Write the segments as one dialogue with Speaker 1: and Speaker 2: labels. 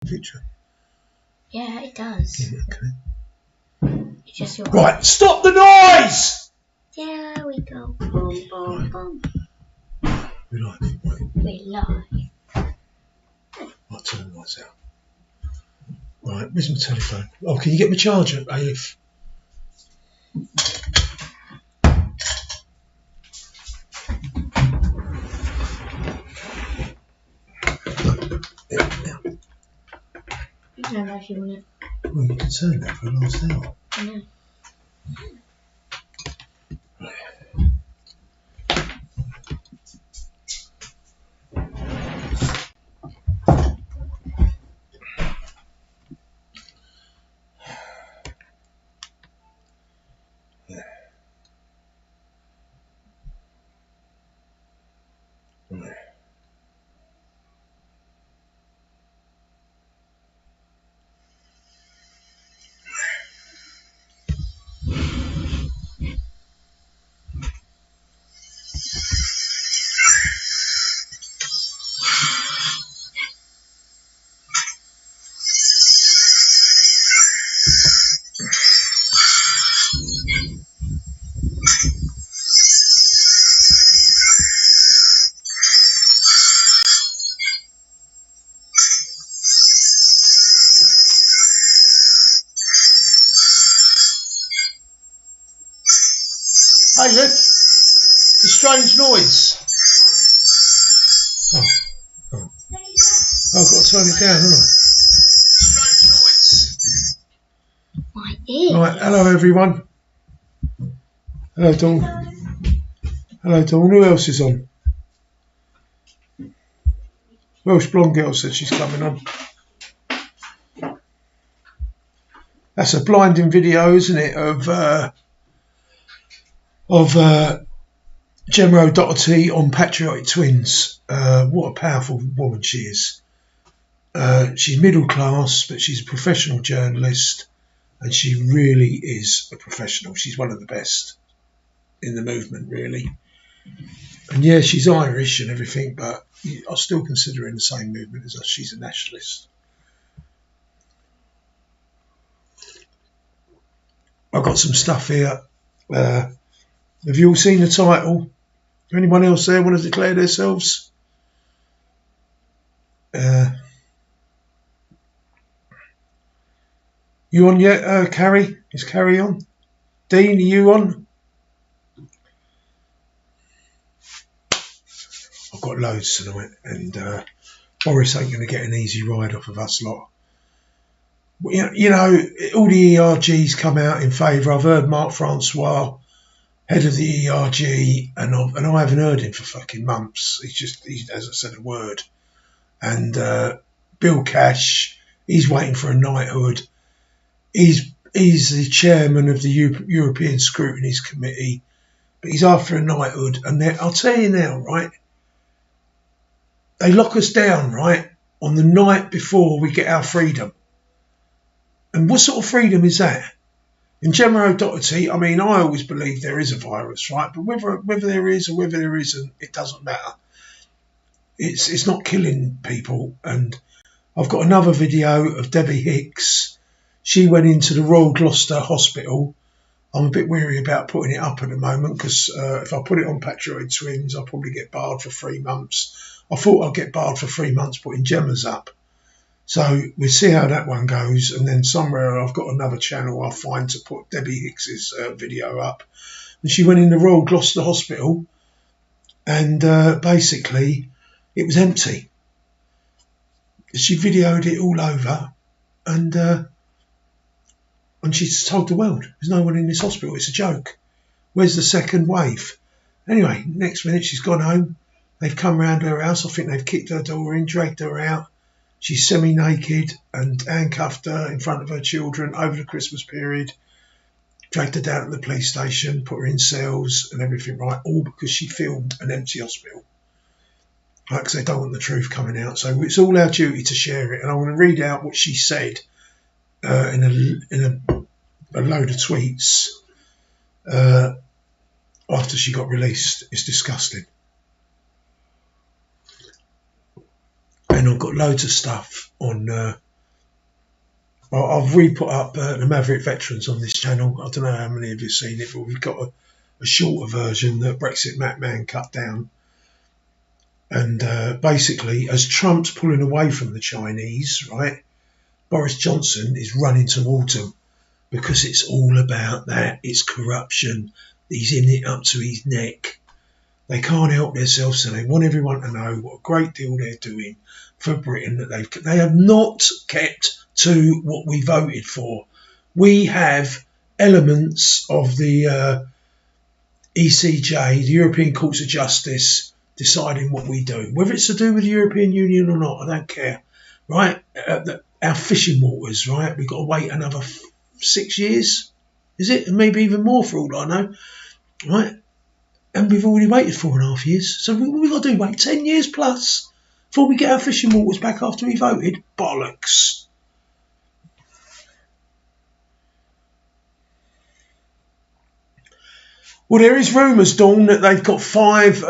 Speaker 1: picture?
Speaker 2: Yeah, it does.
Speaker 1: Yeah, okay.
Speaker 2: It's just your
Speaker 1: Right, stop the noise!
Speaker 2: There we go. Boom, boom, boom.
Speaker 1: We like it, right?
Speaker 2: We live.
Speaker 1: I'll turn the lights out. Right, where's my telephone? Oh, can you get my charger, Alif?
Speaker 2: I don't know if you want it.
Speaker 1: Well, you can turn that for the last hour.
Speaker 2: I know.
Speaker 1: Right. Hey, Rick. It's a strange noise. Oh. I've got to turn it down, haven't I? Strange noise.
Speaker 2: My ears.
Speaker 1: Right, hello everyone. Hello Dawn. Hello Dawn. Who else is on? Welsh blonde girl said she's coming on. That's a blinding video, isn't it, of Gemma O'Doherty on Patriotic Twins. What a powerful woman she is. She's middle class, but she's a professional journalist, and she really is a professional. She's one of the best in the movement, really. And yeah, she's Irish and everything, but I still consider her in the same movement as us. She's a nationalist. I've got some stuff here. Have you all seen the title? Anyone else there want to declare themselves? You on yet, Carrie? Is Carrie on? Dean, are you on? I've got loads tonight, and Boris ain't going to get an easy ride off of us lot. You know, all the ERGs come out in favour. I've heard Mark Francois, head of the ERG, and I haven't heard him for fucking months. He hasn't said a word. And Bill Cash, he's waiting for a knighthood. He's the chairman of the European Scrutinies Committee, but he's after a knighthood. And I'll tell you now, right? They lock us down, right, on the night before we get our freedom. And what sort of freedom is that? In Gemma O'Doherty, I mean, I always believe there is a virus, right? But whether there is or whether there isn't, it doesn't matter. It's not killing people. And I've got another video of Debbie Hicks. She went into the Royal Gloucester Hospital. I'm a bit weary about putting it up at the moment because if I put it on Patriotic Twins, I'll probably get barred for 3 months. I thought I'd get barred for 3 months putting Gemma's up. So we'll see how that one goes. And then somewhere I've got another channel I'll find to put Debbie Hicks's video up. And she went in the Royal Gloucester Hospital and basically it was empty. She videoed it all over and she's told the world, there's no one in this hospital, it's a joke. Where's the second wave? Anyway, next minute she's gone home. They've come round her house. I think they've kicked her door in, dragged her out. She's semi-naked and handcuffed her in front of her children over the Christmas period. Dragged her down to the police station, put her in cells and everything, right? All because she filmed an empty hospital. Right, because they don't want the truth coming out. So it's all our duty to share it. And I want to read out what she said in a load of tweets after she got released. It's disgusting. And I've got loads of stuff on I've re-put up the Maverick Veterans on this channel. I don't know how many of you have seen it, but we've got a shorter version that Brexit Matt Man cut down. And basically, as Trump's pulling away from the Chinese, right, Boris Johnson is running towards them because it's all about that. It's corruption. He's in it up to his neck. They can't help themselves, so they want everyone to know what a great deal they're doing for Britain, that they have not kept to what we voted for. We have elements of the ECJ, the European Courts of Justice, deciding what we do. Whether it's to do with the European Union or not, I don't care. Right? Our fishing waters, right? We've got to wait another 6 years, is it? And maybe even more for all I know. Right? And we've already waited 4.5 years. So what we've got to do, wait 10 years plus before we get our fishing waters back after we voted? Bollocks. Well, there is rumours, Dawn, that they've got five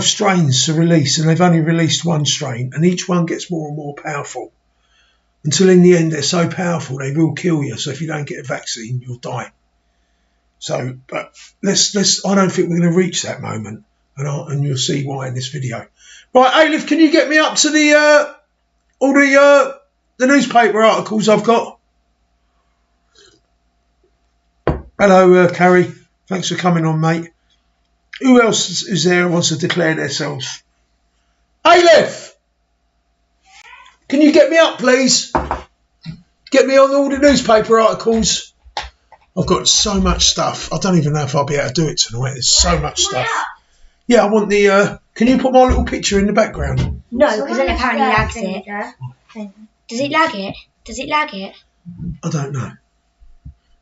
Speaker 1: strains to release, and they've only released one strain, and each one gets more and more powerful. Until in the end, they're so powerful they will kill you. So if you don't get a vaccine, you'll die. So, but let's. I don't think we're going to reach that moment, and you'll see why in this video. Right, Alif, can you get me up to the all the newspaper articles I've got? Hello, Carrie. Thanks for coming on, mate. Who else is there who wants to declare themselves? Alif! Can you get me up, please? Get me on all the newspaper articles. I've got so much stuff. I don't even know if I'll be able to do it tonight. There's so much stuff. Yeah, I want the... can you put my little picture in the background?
Speaker 2: No, because then apparently lags it. Does it lag it? Does it lag it?
Speaker 1: I don't know.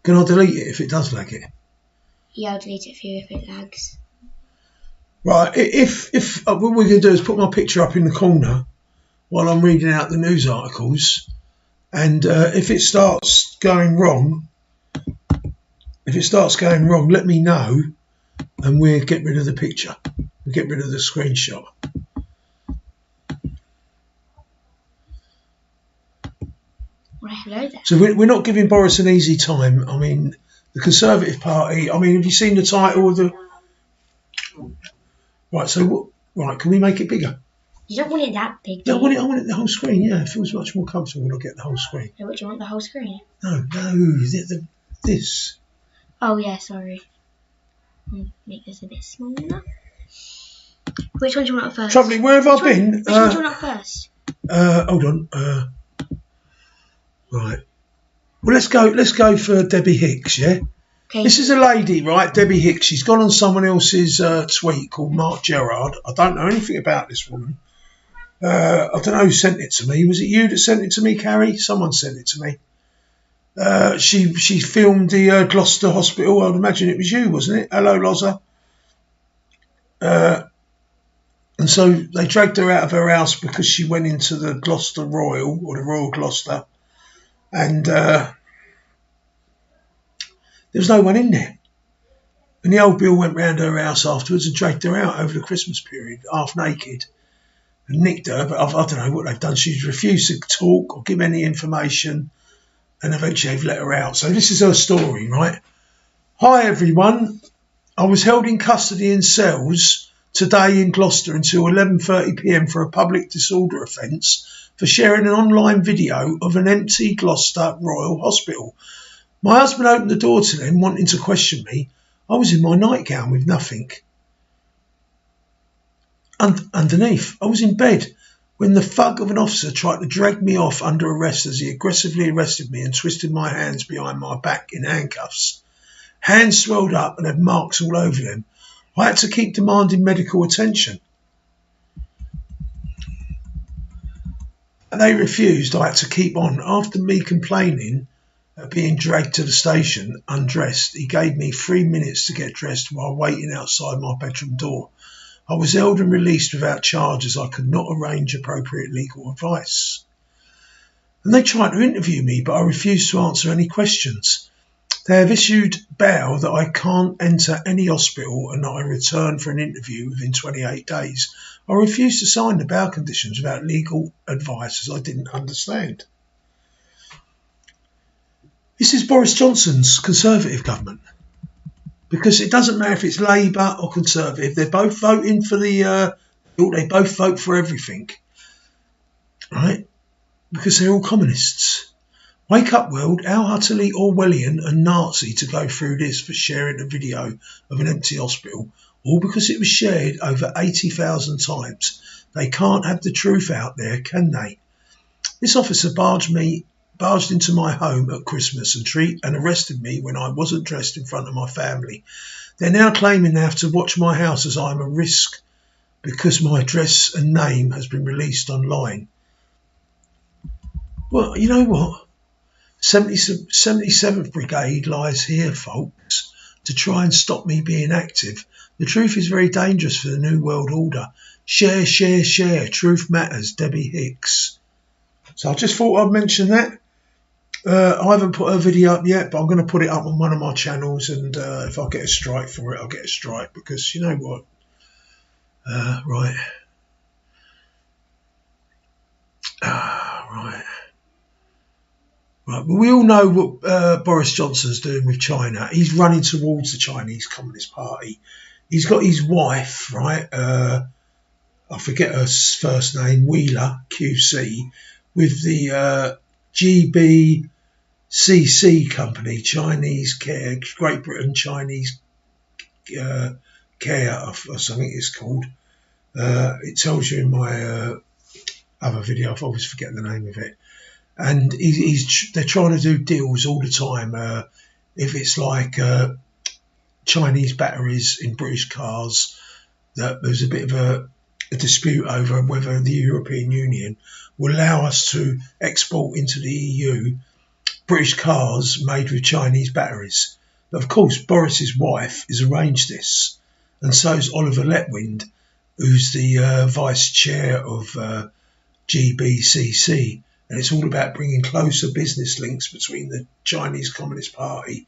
Speaker 1: Can I delete it if it does lag it?
Speaker 2: Yeah, I'll delete it for you if it lags.
Speaker 1: Right, if what we're going to do is put my picture up in the corner while I'm reading out the news articles, and if it starts going wrong, let me know, and we'll get rid of the picture. We'll get rid of the screenshot.
Speaker 2: Well, hello there.
Speaker 1: So we're not giving Boris an easy time. I mean, the Conservative Party. I mean, have you seen the title of the? Right. So what? Right. Can we make it bigger?
Speaker 2: You don't want it that big.
Speaker 1: No, I want it the whole screen. Yeah, it feels much more comfortable when I get the whole screen.
Speaker 2: So what do you want, the whole screen?
Speaker 1: No, this.
Speaker 2: Oh yeah, sorry. Make this a bit smaller. Which one do you want up first?
Speaker 1: Trouble, where have I been?
Speaker 2: Which one do you want up first?
Speaker 1: Hold on. Right. Well, let's go for Debbie Hicks, yeah?
Speaker 2: Okay.
Speaker 1: This is a lady, right? Debbie Hicks. She's gone on someone else's tweet called Mark Gerard. I don't know anything about this woman. I don't know who sent it to me. Was it you that sent it to me, Carrie? Someone sent it to me. She filmed the Gloucester Hospital. I'd imagine it was you, wasn't it? Hello, Loza. And so they dragged her out of her house because she went into the Gloucester Royal, or the Royal Gloucester, and there was no one in there. And the old Bill went round her house afterwards and dragged her out over the Christmas period, half naked, and nicked her. But I don't know what they've done. She's refused to talk or give any information, and eventually they've let her out. So this is her story, right? Hi, everyone. I was held in custody in cells today in Gloucester until 11:30 p.m. for a public disorder offence for sharing an online video of an empty Gloucester Royal Hospital. My husband opened the door to them, wanting to question me. I was in my nightgown with nothing underneath. I was in bed when the thug of an officer tried to drag me off under arrest as he aggressively arrested me and twisted my hands behind my back in handcuffs. Hands swelled up and had marks all over them. I had to keep demanding medical attention. And they refused. I had to keep on. After me complaining at being dragged to the station undressed, he gave me 3 minutes to get dressed while waiting outside my bedroom door. I was held and released without charge as I could not arrange appropriate legal advice. And they tried to interview me, but I refused to answer any questions. They have issued bail that I can't enter any hospital and that I return for an interview within 28 days. I refused to sign the bail conditions without legal advice as I didn't understand. This is Boris Johnson's Conservative government, because it doesn't matter if it's Labour or Conservative. They're both voting for the. They both vote for everything, right? Because they're all communists. Wake up, world! How utterly Orwellian and Nazi to go through this for sharing a video of an empty hospital, all because it was shared over 80,000 times. They can't have the truth out there, can they? This officer barged into my home at Christmas and arrested me when I wasn't dressed in front of my family. They're now claiming they have to watch my house as I'm a risk because my address and name has been released online. Well, you know what? 77th Brigade lies here, folks, to try and stop me being active. The truth is very dangerous for the New World Order. Share, share, share. Truth matters. Debbie Hicks. So I just thought I'd mention that. I haven't put a video up yet, but I'm going to put it up on one of my channels, and if I get a strike for it, I'll get a strike, because you know what? Right. Right. Right, well, we all know what Boris Johnson's doing with China. He's running towards the Chinese Communist Party. He's got his wife, right? I forget her first name, Wheeler, QC, with the GBCC company, Chinese Care, Great Britain Chinese Care, or something it's called. It tells you in my other video. I've always forget the name of it. And they're trying to do deals all the time. If it's like Chinese batteries in British cars, that there's a bit of a dispute over whether the European Union will allow us to export into the EU British cars made with Chinese batteries. But of course, Boris's wife has arranged this, and so is Oliver Letwind, who's the vice chair of GBCC. And it's all about bringing closer business links between the Chinese Communist Party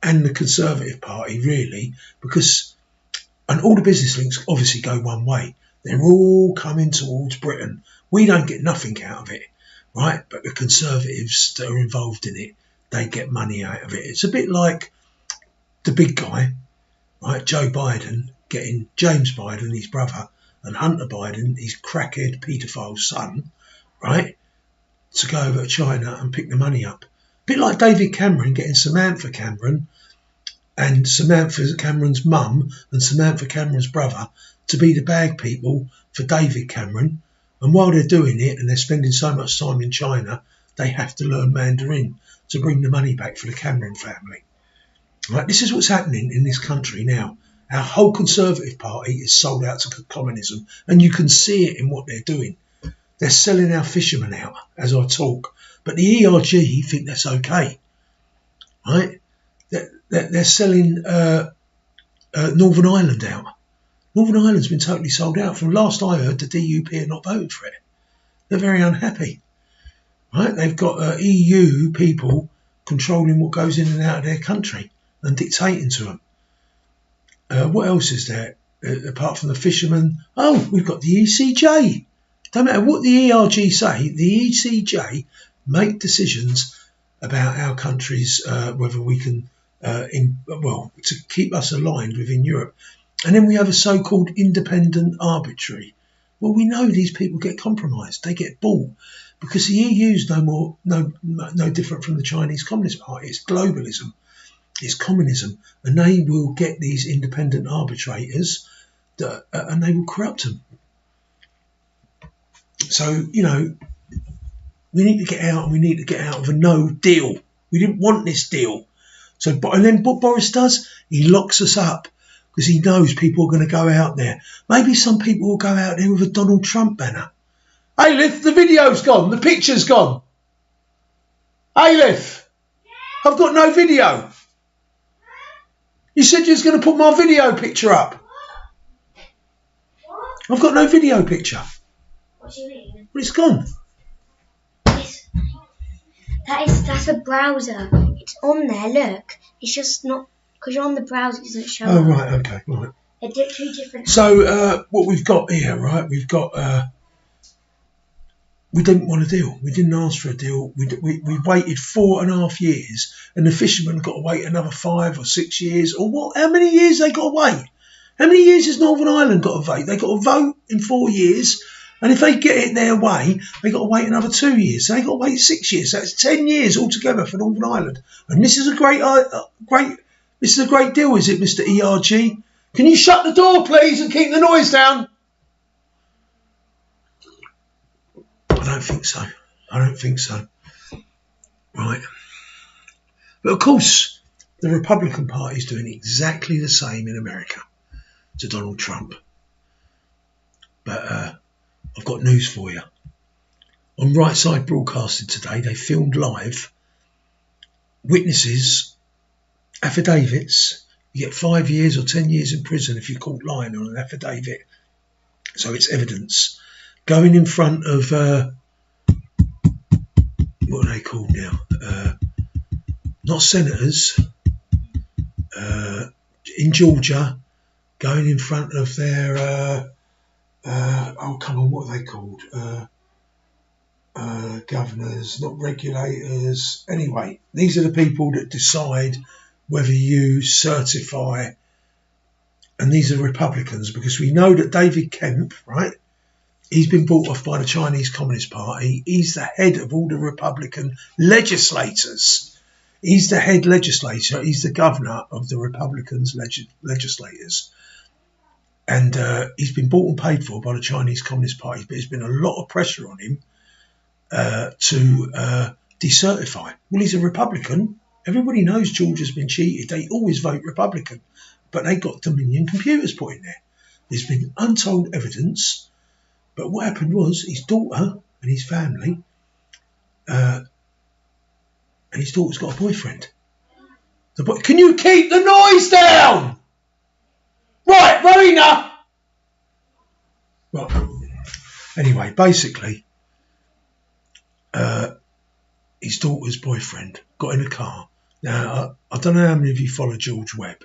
Speaker 1: and the Conservative Party, really, because, and all the business links obviously go one way. They're all coming towards Britain. We don't get nothing out of it, right? But the Conservatives that are involved in it, they get money out of it. It's a bit like the big guy, right? Joe Biden getting James Biden, his brother, and Hunter Biden, his crackhead paedophile son, right? To go over to China and pick the money up. A bit like David Cameron getting Samantha Cameron and Samantha Cameron's mum and Samantha Cameron's brother to be the bag people for David Cameron. And while they're doing it and they're spending so much time in China, they have to learn Mandarin to bring the money back for the Cameron family. Right, this is what's happening in this country now. Our whole Conservative Party is sold out to communism, and you can see it in what they're doing. They're selling our fishermen out as I talk, but the ERG think that's okay, right? They're selling Northern Ireland out. Northern Ireland's been totally sold out. From last I heard, the DUP are not voting for it. They're very unhappy, right? They've got EU people controlling what goes in and out of their country and dictating to them. What else is there apart from the fishermen? Oh, we've got the ECJ. Don't matter what the ERG say, the ECJ make decisions about our countries, whether we can, to keep us aligned within Europe. And then we have a so-called independent arbitrary. Well, we know these people get compromised. They get bought because the EU's no different from the Chinese Communist Party. It's globalism. It's communism. And they will get these independent arbitrators and they will corrupt them. So, you know, we need to get out, and we need to get out of a no deal. We didn't want this deal. So, and then what Boris does, he locks us up because he knows people are going to go out there. Maybe some people will go out there with a Donald Trump banner. Alif, the video's gone. The picture's gone. Alif, I've got no video. You said you was going to put my video picture up. I've got no video picture.
Speaker 2: What do you mean?
Speaker 1: Well, it's gone.
Speaker 2: That's a browser. It's on there, look. It's just not, because you're on the browser, it doesn't show.
Speaker 1: Oh, right, okay, right.
Speaker 2: They're two different.
Speaker 1: So, what we've got here, right, we've got we didn't want a deal. We didn't ask for a deal. We waited 4.5 years, and the fishermen got to wait another 5 or 6 years, or what? How many years they got to wait? How many years has Northern Ireland got to vote? They got to vote in 4 years, and if they get it their way, they got to wait another 2 years. So they got to wait 6 years. So it's 10 years altogether for Northern Ireland. And this is a great deal, is it, Mr. ERG? Can you shut the door, please, and keep the noise down? I don't think so. I don't think so. Right. But of course, the Republican Party is doing exactly the same in America to Donald Trump. But I've got news for you. On Right Side Broadcasting today, they filmed live witnesses, affidavits. You get 5 years or 10 years in prison if you're caught lying on an affidavit. So it's evidence. Going in front of, what are they called now? Not senators, in Georgia, going in front of their, oh, come on, what are they called? Governors, not regulators. Anyway, these are the people that decide whether you certify, and these are Republicans, because we know that David Kemp, right, he's been bought off by the Chinese Communist Party. He's the head of all the Republican legislators. He's the head legislator. He's the governor of the Republicans legislators. And he's been bought and paid for by the Chinese Communist Party. But there's been a lot of pressure on him to decertify. Well, he's a Republican. Everybody knows Georgia's been cheated. They always vote Republican. But they got Dominion computers put in there. There's been untold evidence. But what happened was his daughter and his family, and his daughter's got a boyfriend. Can you keep the noise down? Right, Rowena! Well, anyway, basically, his daughter's boyfriend got in a car. Now, I don't know how many of you follow George Webb,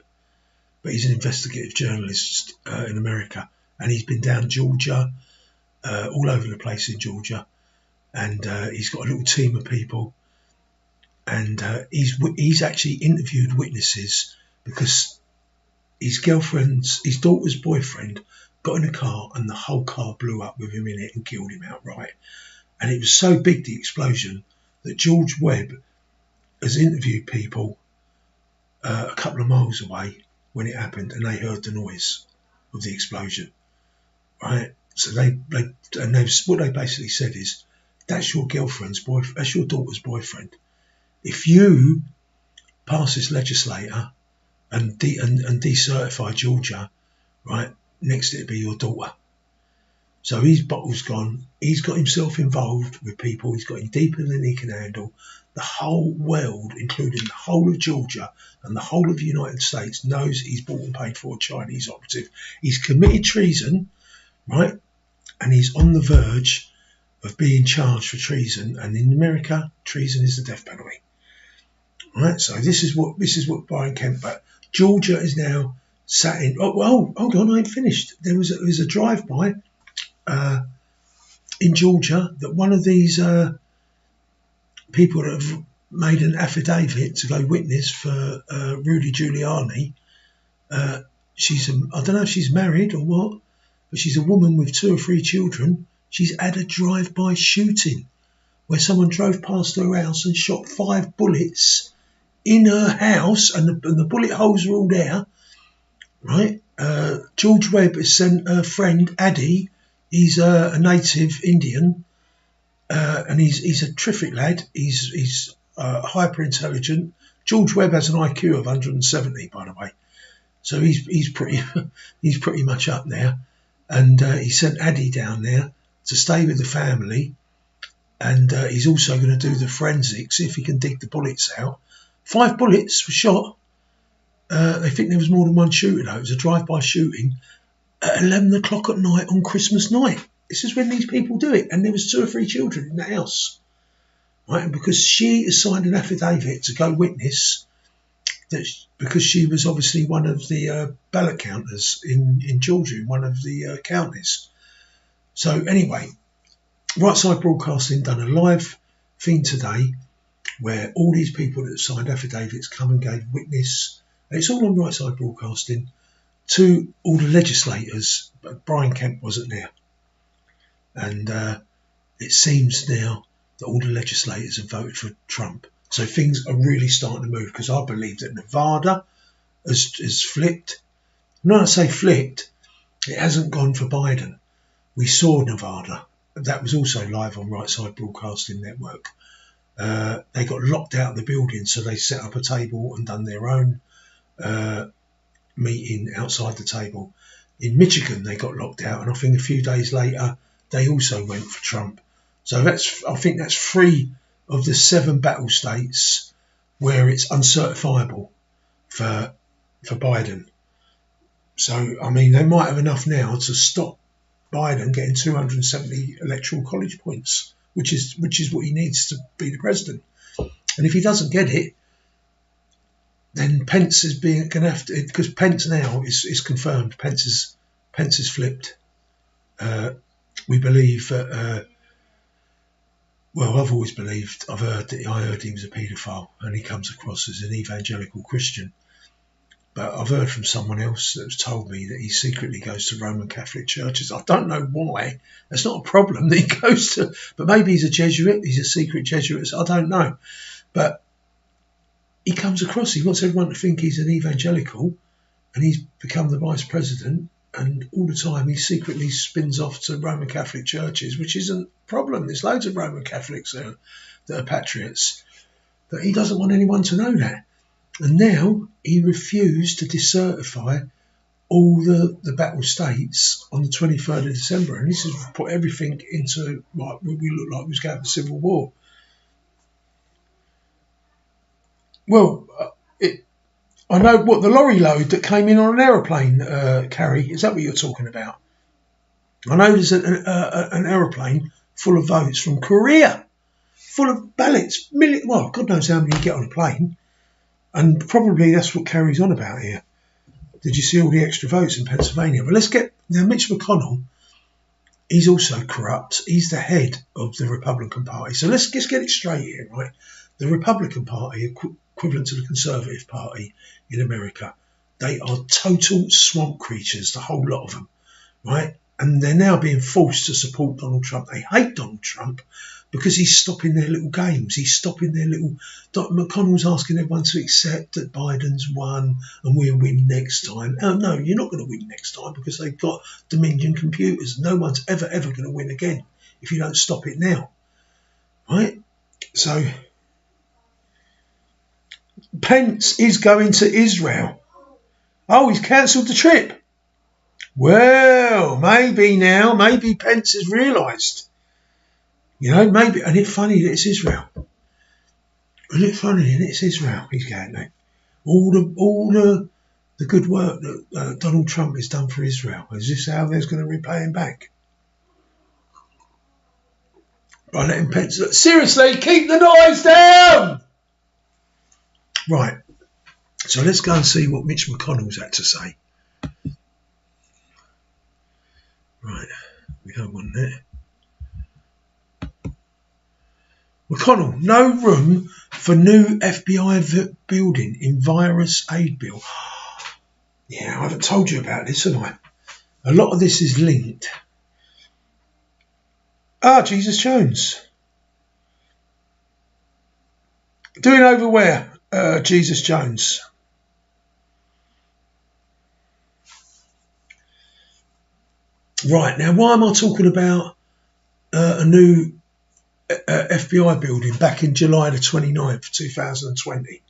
Speaker 1: but he's an investigative journalist in America, and he's been down Georgia, all over the place in Georgia, and he's got a little team of people, and he's actually interviewed witnesses because his daughter's boyfriend got in a car and the whole car blew up with him in it and killed him outright. And it was so big, the explosion, that George Webb has interviewed people a couple of miles away when it happened, and they heard the noise of the explosion, right? So what they basically said is, that's your girlfriend's boyfriend, that's your daughter's boyfriend. If you pass this legislator and decertify Georgia, right, next it'd be your daughter. So his bottle's gone. He's got himself involved with people. He's got him deeper than he can handle. The whole world, including the whole of Georgia and the whole of the United States, knows he's bought and paid for a Chinese operative. He's committed treason, right? And he's on the verge of being charged for treason. And in America, treason is the death penalty. Right? So this is what Brian Kemp. But Georgia is now sat in. Oh, hold on, I ain't finished. There was a drive-by in Georgia that one of these people that have made an affidavit to go witness for Rudy Giuliani. I don't know if she's married or what, but she's a woman with 2 or 3 children. She's had a drive-by shooting where someone drove past her house and shot 5 bullets in her house, and the bullet holes are all there, right? George Webb has sent a friend, Addy. He's a native Indian, and he's a terrific lad. He's hyper intelligent. George Webb has an IQ of 170, by the way, so he's pretty much up there. And he sent Addy down there to stay with the family, and he's also going to do the forensics, see if he can dig the bullets out. 5 bullets were shot. They think there was more than one shooter, though. It was a drive-by shooting at 11 o'clock at night on Christmas night. This is when these people do it. And there was 2 or 3 children in the house. Right? And because she has signed an affidavit to go witness, because she was obviously one of the ballot counters in Georgia, in one of the counties. So anyway, Right Side Broadcasting done a live thing today where all these people that signed affidavits come and gave witness. It's all on Right Side Broadcasting to all the legislators, but Brian Kemp wasn't there. And it seems now that all the legislators have voted for Trump. So things are really starting to move, because I believe that Nevada has flipped. When I say flipped, it hasn't gone for Biden. We saw Nevada. That was also live on Right Side Broadcasting Network. They got locked out of the building, so they set up a table and done their own meeting outside the table. In Michigan, they got locked out, and I think a few days later, they also went for Trump. So I think that's 3 of the 7 battle states where it's uncertifiable for Biden. So, I mean, they might have enough now to stop Biden getting 270 electoral college points, which is what he needs to be the president. And if he doesn't get it, then Pence is going to have to, because Pence now is confirmed. Pence is flipped. We believe that. Well, I've always believed. I heard he was a paedophile, and he comes across as an evangelical Christian. But I've heard from someone else that's told me that he secretly goes to Roman Catholic churches. I don't know why. That's not a problem that he goes to. But maybe he's a Jesuit. He's a secret Jesuit. I don't know. But he comes across. He wants everyone to think he's an evangelical, and he's become the vice president. And all the time he secretly spins off to Roman Catholic churches, which isn't a problem. There's loads of Roman Catholics that are patriots. But he doesn't want anyone to know that. And now he refused to decertify all the battle states on the 23rd of December. And this has put everything into, like, we look like we was going to have a civil war. Well, I know what the lorry load that came in on an aeroplane, Carrie. Is that what you're talking about? I know there's an aeroplane full of votes from Korea, full of ballots. Well, God knows how many you get on a plane, and probably that's what Carrie's on about here. Did you see all the extra votes in Pennsylvania? But let's get now. Mitch McConnell, he's also corrupt. He's the head of the Republican Party. So let's get it straight here, right? The Republican Party, equivalent to the Conservative Party in America, they are total swamp creatures, the whole lot of them, right? And they're now being forced to support Donald Trump. They hate Donald Trump because he's stopping their little games. He's stopping their little... McConnell's asking everyone to accept that Biden's won and we'll win next time. Oh, no, you're not going to win next time because they've got Dominion computers. No one's ever going to win again if you don't stop it now, right? So... Pence is going to Israel. Oh, he's cancelled the trip. Well, maybe Pence has realised. You know, maybe. And it's funny that it's Israel. Isn't it funny? And it's Israel he's going to. All the good work that Donald Trump has done for Israel. Is this how they're going to repay him back? By letting Pence... Seriously, keep the noise down! Right, so let's go and see what Mitch McConnell's had to say. Right, we don't want that. McConnell, no room for new FBI building in virus aid bill. Yeah, I haven't told you about this, have I? A lot of this is linked. Jesus Jones. Doing over where? Jesus Jones. Right, now why am I talking about a new FBI building back in July the 29th, 2020?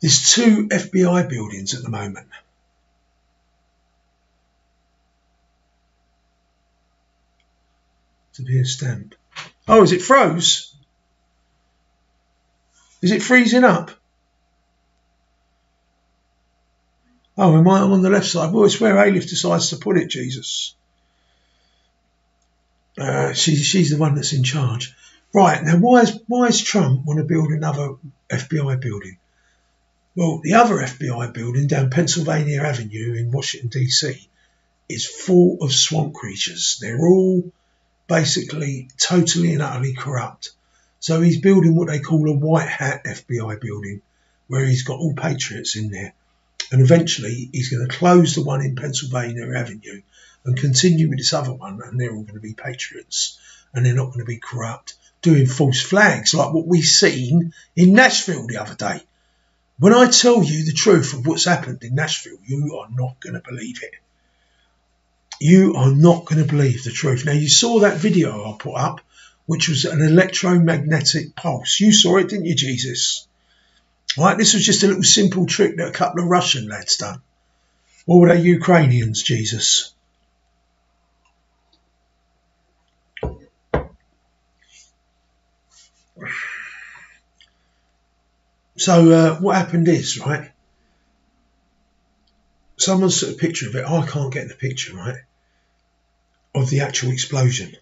Speaker 1: There's 2 FBI buildings at the moment. To be a stamp. Oh, is it froze? Is it freezing up? Oh, am I on the left side? Well, it's where Alif decides to put it, Jesus. She's the one that's in charge. Right, now why is Trump want to build another FBI building? Well, the other FBI building down Pennsylvania Avenue in Washington, D.C. is full of swamp creatures. They're all basically totally and utterly corrupt. So he's building what they call a white hat FBI building, where he's got all patriots in there. And eventually he's going to close the one in Pennsylvania Avenue and continue with this other one, and they're all going to be patriots, and they're not going to be corrupt, doing false flags like what we seen in Nashville the other day. When I tell you the truth of what's happened in Nashville, you are not going to believe it. You are not going to believe the truth. Now, you saw that video I put up, which was an electromagnetic pulse. You saw it, didn't you, Jesus? Right, this was just a little simple trick that a couple of Russian lads done. Or were they Ukrainians, Jesus? So what happened is, right, someone took a picture of it. I can't get the picture, right, of the actual explosion.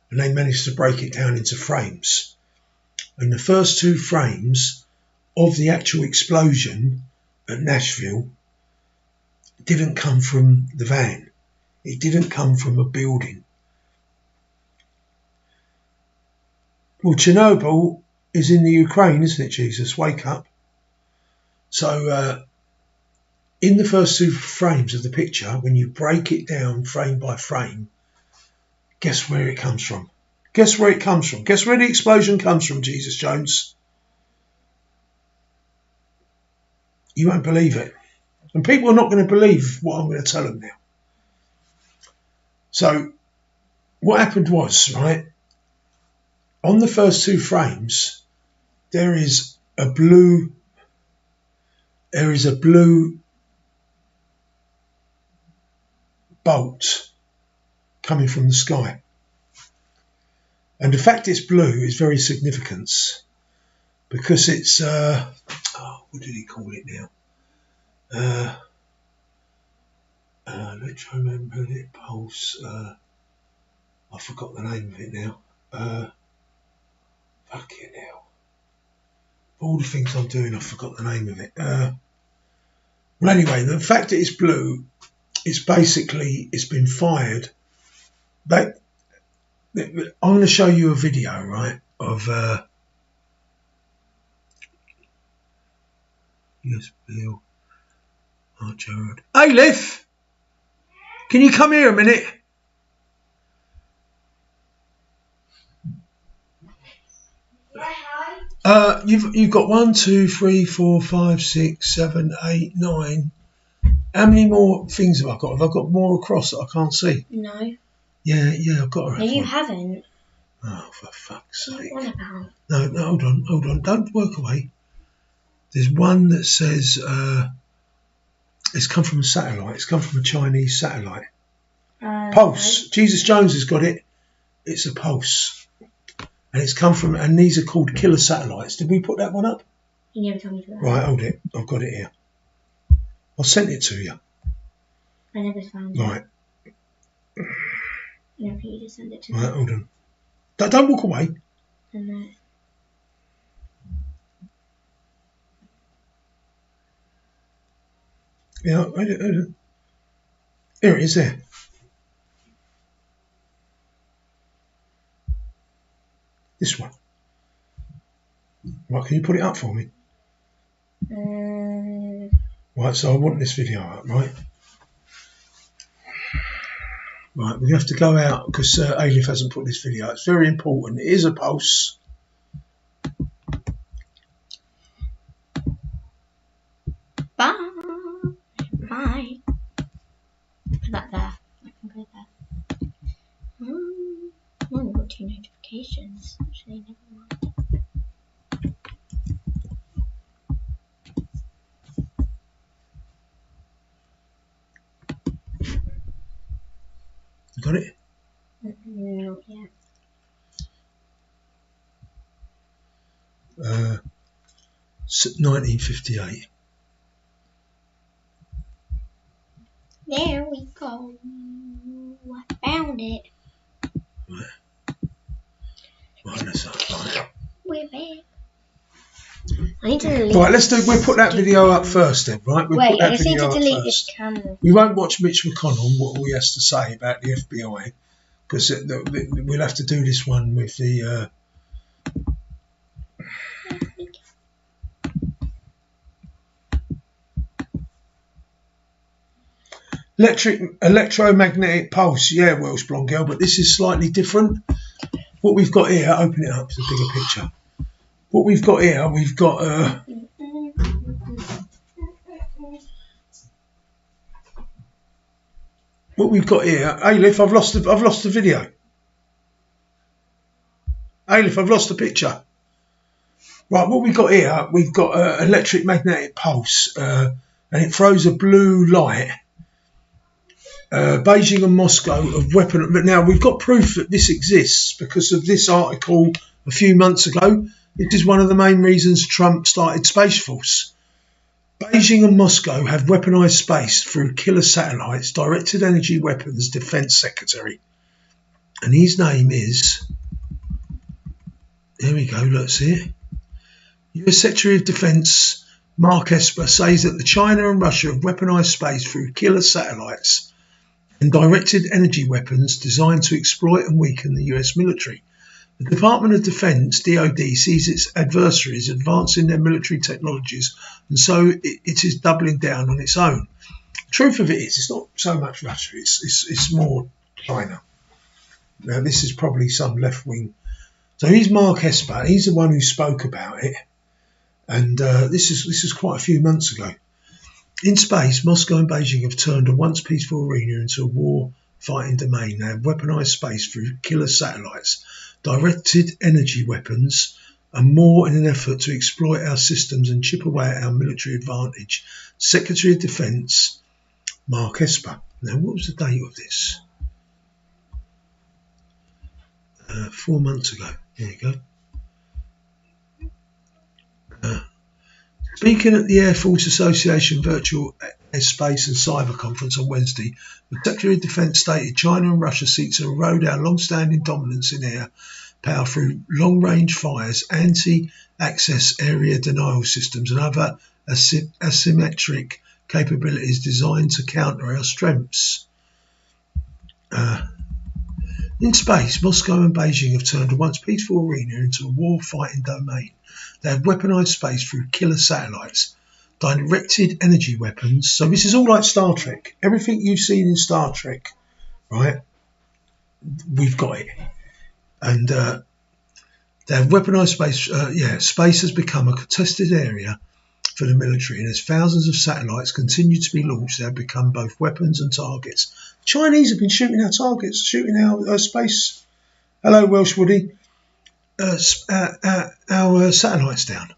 Speaker 1: And they managed to break it down into frames. And the first 2 frames of the actual explosion at Nashville didn't come from the van. It didn't come from a building. Well, Chernobyl is in the Ukraine, isn't it, Jesus? Wake up. So in the first 2 frames of the picture, when you break it down frame by frame, guess where it comes from? Guess where it comes from? Guess where the explosion comes from, Jesus Jones? You won't believe it. And people are not going to believe what I'm going to tell them now. So what happened was, right, on the first 2 frames, there is a blue bolt coming from the sky. And the fact it's blue is very significant, because it's, what did he call it now? Let's remember it, pulse. I forgot the name of it now. Fucking hell. All the things I'm doing, I forgot the name of it. Well, anyway, the fact that it's blue, it's basically, it's been fired. I'm going to show you a video, right, of yes, Bill. Oh, Gerard. Hey, Liv, can you come here a minute? You've got 1, 2, 3, 4, 5, 6, 7, 8, 9. How many more things have I got? Have I got more across that I can't see?
Speaker 2: No.
Speaker 1: Yeah, I've got her.
Speaker 2: No, you haven't.
Speaker 1: Oh, for fuck's sake.
Speaker 2: What about?
Speaker 1: No, hold on. Don't work away. There's one that says it's come from a satellite. It's come from a Chinese satellite. Pulse. No. Jesus Jones has got it. It's a pulse. And it's come from, and these are called killer satellites. Did we put that one up?
Speaker 2: You never told me that.
Speaker 1: Right, hold it. I've got it here. I sent it to you.
Speaker 2: I never found it.
Speaker 1: Right.
Speaker 2: You know, you just send it to me.
Speaker 1: Right, hold on. Don't walk away.
Speaker 2: I know.
Speaker 1: Yeah, hold it. Here it is there. This one. Right, can you put it up for me? Right, so I want this video up, right? Right, we have to go out because Alif hasn't put this video out. It's very important. It is a pulse.
Speaker 2: Bye. Put that there. I can go there. Oh, I've got 2 notifications. Actually, never mind.
Speaker 1: You got it?
Speaker 2: Not yet.
Speaker 1: 1958.
Speaker 2: There we go. I found it.
Speaker 1: Right, that's right.
Speaker 2: We're back. I need to delete.
Speaker 1: Right, we'll put that video up first then, right? We'll
Speaker 2: Wait,
Speaker 1: put that
Speaker 2: I just need
Speaker 1: video
Speaker 2: to
Speaker 1: up
Speaker 2: delete
Speaker 1: first.
Speaker 2: this camera.
Speaker 1: We won't watch Mitch McConnell, what he has to say about the FBI. because we'll have to do this one with the electromagnetic pulse. Yeah, Welsh blonde girl, but this is slightly different. What we've got here, open it up to the bigger picture. What we've got here, we've got what we've got here. Aleph, I've lost the video. Aleph, I've lost the picture. Right, what we've got here, we've got an electric magnetic pulse, and it throws a blue light. Beijing and Moscow have weapon. But now we've got proof that this exists because of this article a few months ago. It is one of the main reasons Trump started Space Force. Beijing and Moscow have weaponized space through killer satellites, directed energy weapons defense secretary. And his name is, here we go, let's see it. US Secretary of Defense Mark Esper says that the China and Russia have weaponized space through killer satellites and directed energy weapons designed to exploit and weaken the US military. The Department of Defense, DoD, sees its adversaries advancing their military technologies, and so it is doubling down on its own. The truth of it is, it's not so much Russia, it's more China. Now, this is probably some left-wing. So he's Mark Esper, he's the one who spoke about it, and this is quite a few months ago. In space, Moscow and Beijing have turned a once peaceful arena into a war-fighting domain. They have weaponized space through killer satellites, directed energy weapons, and more in an effort to exploit our systems and chip away at our military advantage. Secretary of Defense Mark Esper. Now, what was the date of this? 4 months ago. There you go. Speaking at the Air Force Association Virtual Space and Cyber Conference on Wednesday, the Secretary of Defense stated China and Russia seek to erode our long-standing dominance in air power through long-range fires, anti-access area denial systems, and other asymmetric capabilities designed to counter our strengths. In space, Moscow and Beijing have turned a once peaceful arena into a war-fighting domain. They have weaponized space through killer satellites, directed energy weapons. So this is all like Star Trek. Everything you've seen in Star Trek, right? We've got it. And they have weaponized space. Space has become a contested area for the military, and as thousands of satellites continue to be launched, they have become both weapons and targets. Chinese have been shooting our targets, shooting our space. Hello, Welsh Woody. Our satellites down.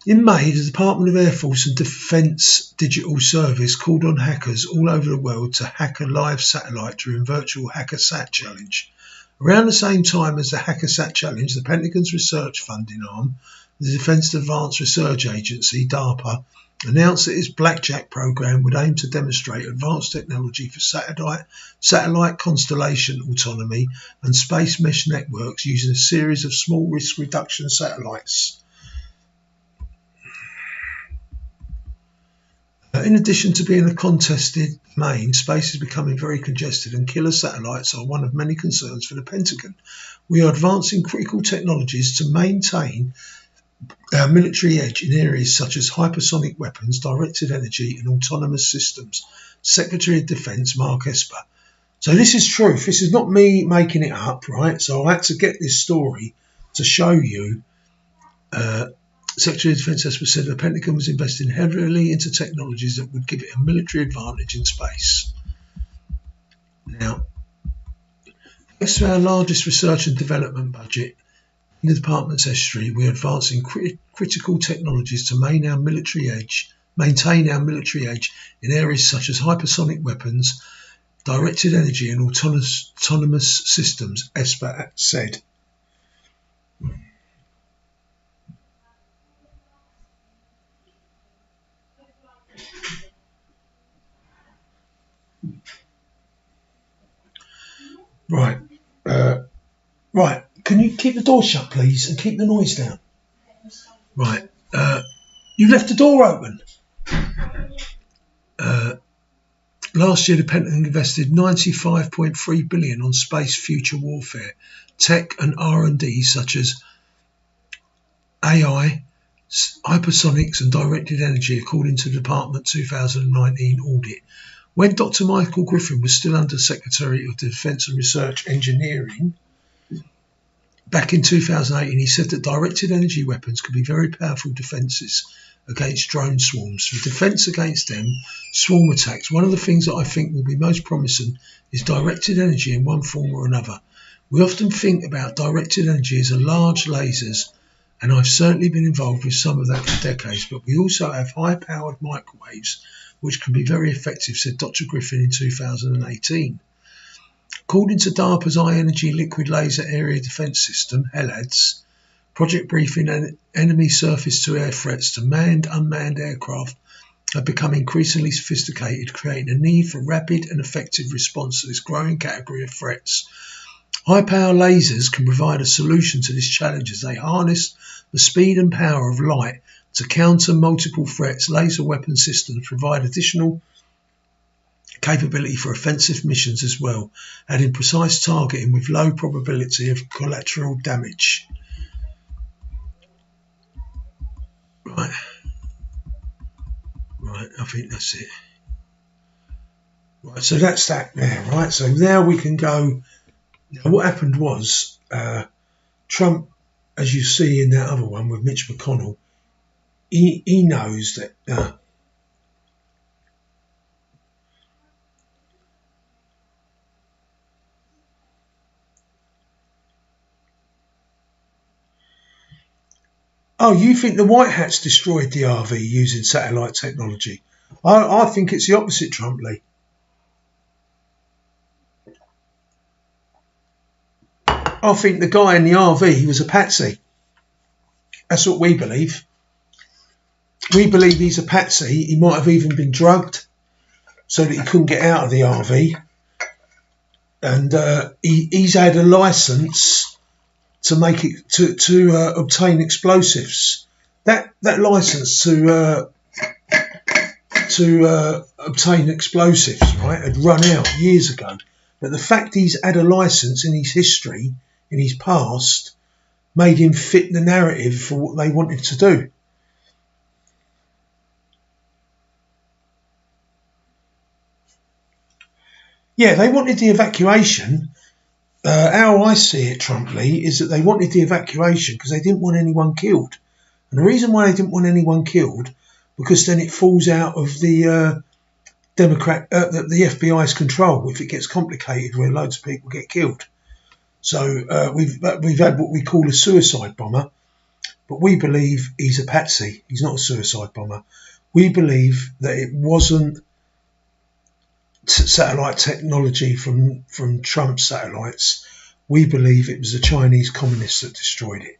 Speaker 1: In May, the Department of Air Force and Defence Digital Service called on hackers all over the world to hack a live satellite during virtual HackerSat Challenge. Around the same time as the HackerSat Challenge, the Pentagon's research funding arm, the Defence Advanced Research Agency, DARPA, announced that its Blackjack program would aim to demonstrate advanced technology for satellite constellation autonomy and space mesh networks using a series of small risk reduction satellites. In addition to being a contested domain, space is becoming very congested, and killer satellites are one of many concerns for the Pentagon. We are advancing critical technologies to maintain our military edge in areas such as hypersonic weapons, directed energy, and autonomous systems. Secretary of Defense Mark Esper. So this is truth. This is not me making it up, right? So I had to get this story to show you. Secretary of Defense Esper said the Pentagon was investing heavily into technologies that would give it a military advantage in space. Now, thanks to our largest research and development budget in the department's history, we are advancing critical technologies to maintain our military edge in areas such as hypersonic weapons, directed energy, and autonomous systems, Esper said. Right. Right. Can you keep the door shut, please, and keep the noise down? Right. You left the door open. Last year, the Pentagon invested $95.3 billion on space future warfare, tech and R&D such as AI, hypersonics and directed energy, according to the Department 2019 audit. When Dr. Michael Griffin was still Under Secretary of Defence and Research Engineering, back in 2018, he said that directed energy weapons could be very powerful defences against drone swarms. For defence against them, swarm attacks, one of the things that I think will be most promising is directed energy in one form or another. We often think about directed energy as a large lasers, and I've certainly been involved with some of that for decades, but we also have high-powered microwaves, which can be very effective, said Dr. Griffin in 2018. According to DARPA's High Energy Liquid Laser Area Defence System, HELADS, project briefing and enemy surface-to-air threats to manned, unmanned aircraft have become increasingly sophisticated, creating a need for rapid and effective response to this growing category of threats. High-power lasers can provide a solution to this challenge as they harness the speed and power of light to counter multiple threats. Laser weapon systems provide additional capability for offensive missions as well, adding precise targeting with low probability of collateral damage. Right, I think that's it. Right, so that's that there, right? So now we can go. Now what happened was Trump, as you see in that other one with Mitch McConnell, he knows that oh, you think the White Hats destroyed the RV using satellite technology? I think it's the opposite, Trump Lee. I think the guy in the RV was a patsy. That's what we believe. We believe he's a patsy. He might have even been drugged so that he couldn't get out of the RV. And he's had a license to make it to obtain explosives. That license to obtain explosives, right, had run out years ago. But the fact he's had a license in his history, in his past, made him fit the narrative for what they wanted to do. Yeah, they wanted the evacuation. How I see it, Trump Lee, is that they wanted the evacuation because they didn't want anyone killed. And the reason why they didn't want anyone killed, because then it falls out of the the FBI's control if it gets complicated where loads of people get killed. So we've had what we call a suicide bomber, but we believe he's a patsy. He's not a suicide bomber. We believe that it wasn't satellite technology from Trump's satellites. We believe it was the Chinese communists that destroyed it.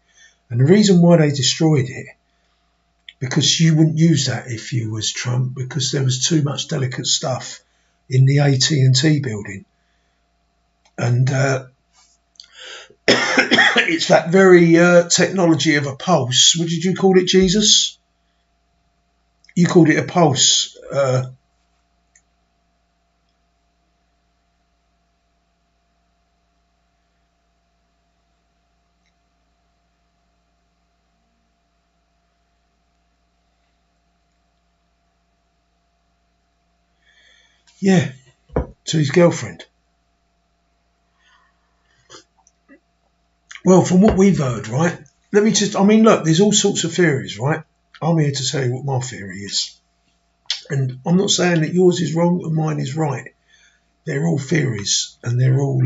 Speaker 1: And the reason why they destroyed it, because you wouldn't use that if you was Trump, because there was too much delicate stuff in the AT&T building. And it's that very technology of a pulse. What did you call it, Jesus? You called it a pulse. Yeah, to his girlfriend. Well, from what we've heard, right, look, there's all sorts of theories, right? I'm here to tell you what my theory is. And I'm not saying that yours is wrong and mine is right. They're all theories, and they're all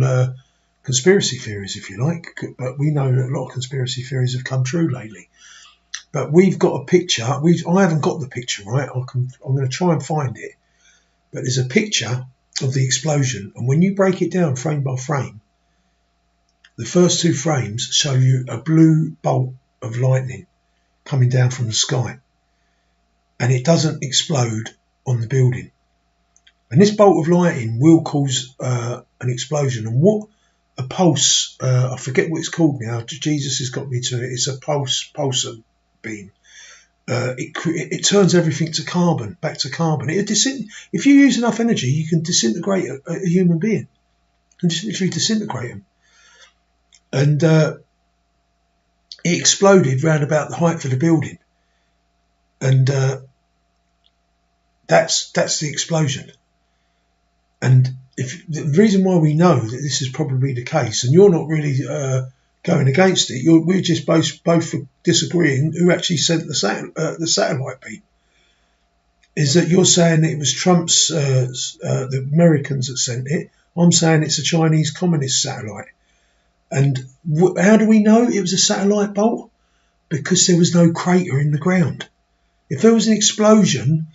Speaker 1: conspiracy theories, if you like. But we know that a lot of conspiracy theories have come true lately. But we've got a picture. I haven't got the picture, right? I'm going to try and find it. But there's a picture of the explosion, and when you break it down frame by frame, the first two frames show you a blue bolt of lightning coming down from the sky, and it doesn't explode on the building. And this bolt of lightning will cause an explosion. And what a pulse, I forget what it's called now, Jesus has got me to it, it's a pulsar beam. it turns everything to carbon, back to carbon. If you use enough energy, you can disintegrate a human being. You can just literally disintegrate them. And it exploded round about the height of the building. And that's the explosion. And if the reason why we know that this is probably the case, and you're not really going against it, we're just both disagreeing who actually sent the satellite beam, is that you're saying it was Trump's, the Americans that sent it. I'm saying it's a Chinese communist satellite. And how do we know it was a satellite bolt? Because there was no crater in the ground. If there was an explosion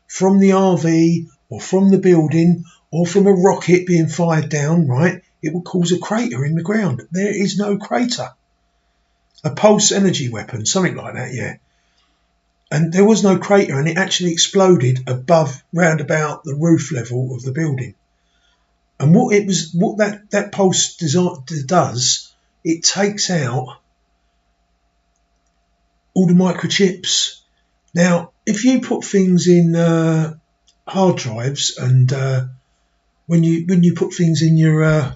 Speaker 1: from the RV or from the building or from a rocket being fired down, right, it would cause a crater in the ground. There is no crater. A pulse energy weapon, something like that, yeah. And there was no crater, and it actually exploded round about the roof level of the building. And what that pulse does, it takes out all the microchips. Now, if you put things in hard drives, and when you put things in your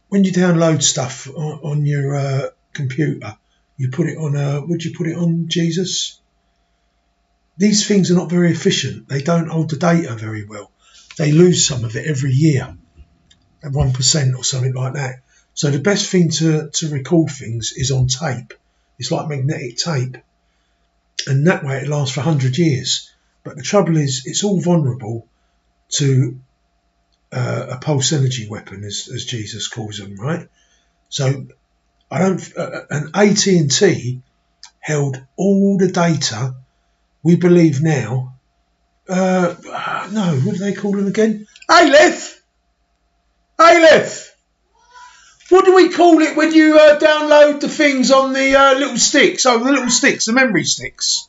Speaker 1: when you download stuff on your computer, you put it on would you put it on Jesus? These things are not very efficient. They don't hold the data very well. They lose some of it every year, at 1% or something like that. So the best thing to record things is on tape. It's like magnetic tape, and that way it lasts for 100 years. But the trouble is, it's all vulnerable to a pulse energy weapon, as Jesus calls them, right? So and AT&T held all the data. We believe now. No, what do they call them again? Aleph. What do we call it when you download the things on the little sticks? Oh, the little sticks, the memory sticks.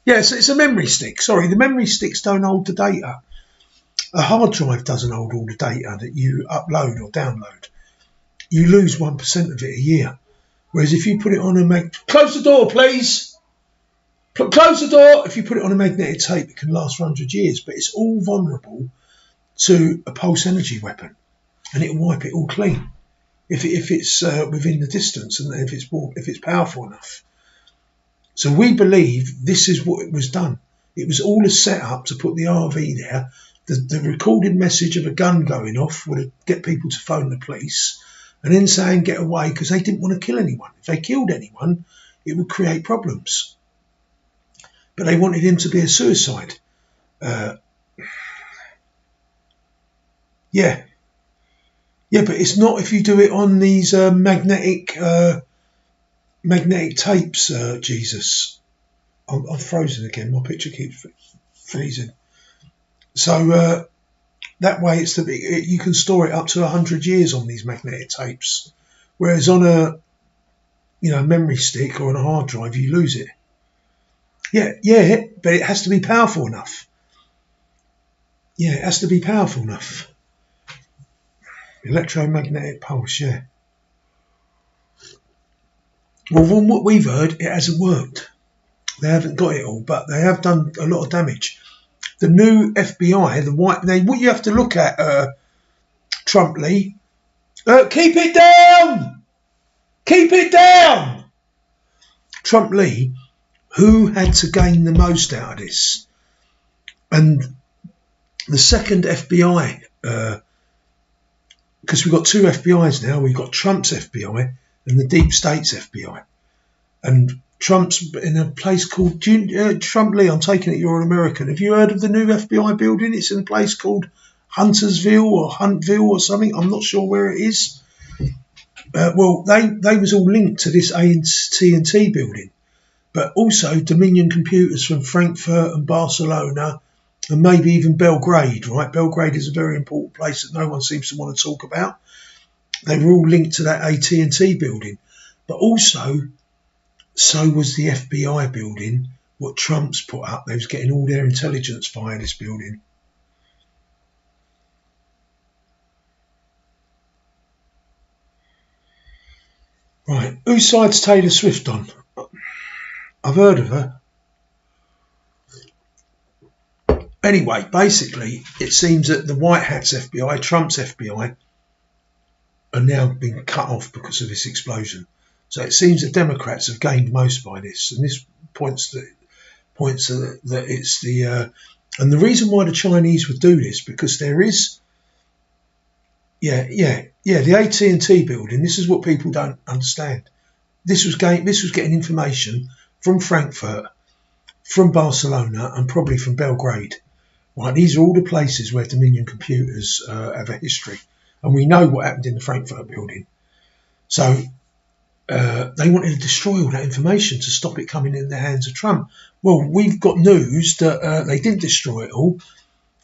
Speaker 1: Yes, it's a memory stick. Sorry, the memory sticks don't hold the data. A hard drive doesn't hold all the data that you upload or download. You lose 1% of it a year. Whereas if you put it on close the door, please. Close the door. If you put it on a magnetic tape, it can last for 100 years. But it's all vulnerable to a pulse energy weapon, and it'll wipe it all clean if it's within the distance, and if it's powerful enough. So we believe this is what it was done. It was all a set-up to put the RV there. The recorded message of a gun going off would get people to phone the police and then saying get away, because they didn't want to kill anyone. If they killed anyone, it would create problems. But they wanted him to be a suicide. Yeah, but it's not if you do it on these magnetic tapes, Jesus. I'm frozen again. My picture keeps freezing. So that way, you can store it up to 100 years on these magnetic tapes, whereas on a memory stick or on a hard drive, you lose it. Yeah, but it has to be powerful enough. Yeah, it has to be powerful enough. Electromagnetic pulse, yeah. Well, from what we've heard, it hasn't worked. They haven't got it all, but they have done a lot of damage. The new FBI, what you have to look at, Trump Lee, keep it down! Keep it down! Trump Lee, who had to gain the most out of this? And the second FBI, because we've got two FBIs now. We've got Trump's FBI and the Deep State's FBI. And Trump's in a place called Trump Lee. I'm taking it you're an American. Have you heard of the new FBI building? It's in a place called Huntersville or Huntville or something. I'm not sure where it is. Well, they was all linked to this AT&T building, but also Dominion Computers from Frankfurt and Barcelona, and maybe even Belgrade. Right, Belgrade is a very important place that no one seems to want to talk about. They were all linked to that AT&T building, but also so was the FBI building. What Trump's put up, they was getting all their intelligence via this building. Right, whose side's Taylor Swift on? I've heard of her. Anyway, basically, it seems that the White Hat's FBI, Trump's FBI, are now being cut off because of this explosion. So it seems that Democrats have gained most by this, and this points to that it's the and the reason why the Chinese would do this, because there is the AT&T building. This is what people don't understand. This was getting information from Frankfurt, from Barcelona, and probably from Belgrade. Right, these are all the places where Dominion computers have a history, and we know what happened in the Frankfurt building. So they wanted to destroy all that information to stop it coming in the hands of Trump. Well, we've got news that they didn't destroy it all,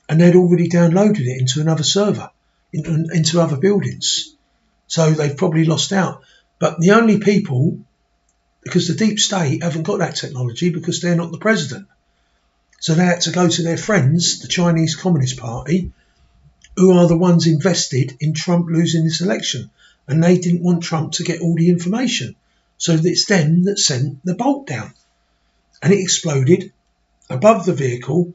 Speaker 1: and they'd already downloaded it into another server, into other buildings. So they've probably lost out. But the only people, because the deep state haven't got that technology because they're not the president. So they had to go to their friends, the Chinese Communist Party, who are the ones invested in Trump losing this election. And they didn't want Trump to get all the information. So it's them that sent the bolt down. And it exploded above the vehicle.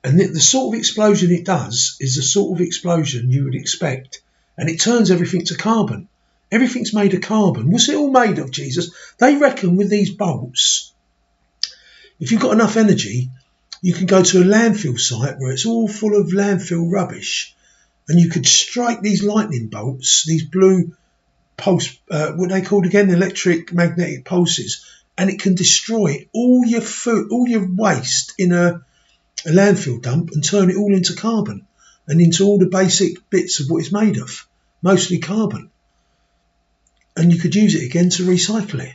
Speaker 1: And the sort of explosion it does is the sort of explosion you would expect. And it turns everything to carbon. Everything's made of carbon. What's it all made of, Jesus? They reckon with these bolts, if you've got enough energy, you can go to a landfill site where it's all full of landfill rubbish, and you could strike these lightning bolts, these blue pulse, what are they called again? Electric magnetic pulses, and it can destroy all your food, all your waste in a landfill dump, and turn it all into carbon and into all the basic bits of what it's made of, mostly carbon. And you could use it again to recycle it,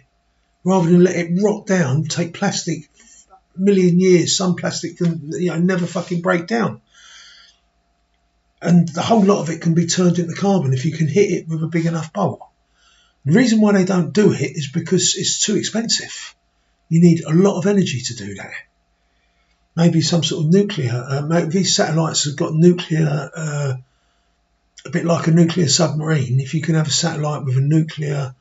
Speaker 1: rather than let it rot down, take plastic a million years. Some plastic can never fucking break down. And the whole lot of it can be turned into carbon if you can hit it with a big enough bolt. The reason why they don't do it is because it's too expensive. You need a lot of energy to do that. Maybe some sort of nuclear. Maybe these satellites have got nuclear, a bit like a nuclear submarine. If you can have a satellite with a nuclear,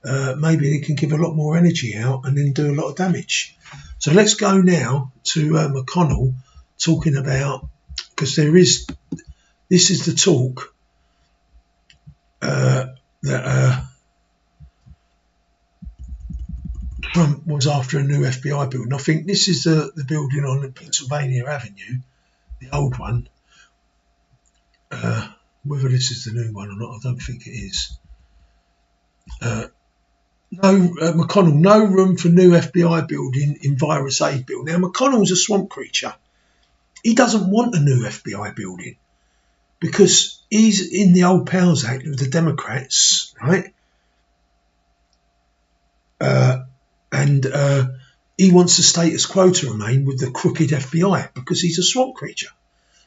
Speaker 1: maybe it can give a lot more energy out and then do a lot of damage. So let's go now to McConnell talking about, because this is the talk that Trump was after a new FBI building. I think this is the building on Pennsylvania Avenue, the old one. Whether this is the new one or not, I don't think it is. McConnell, no room for new FBI building in virus aid bill. Now, McConnell's a swamp creature. He doesn't want a new FBI building because he's in the old Powers Act with the Democrats, right? And he wants the status quo to remain with the crooked FBI because he's a swamp creature.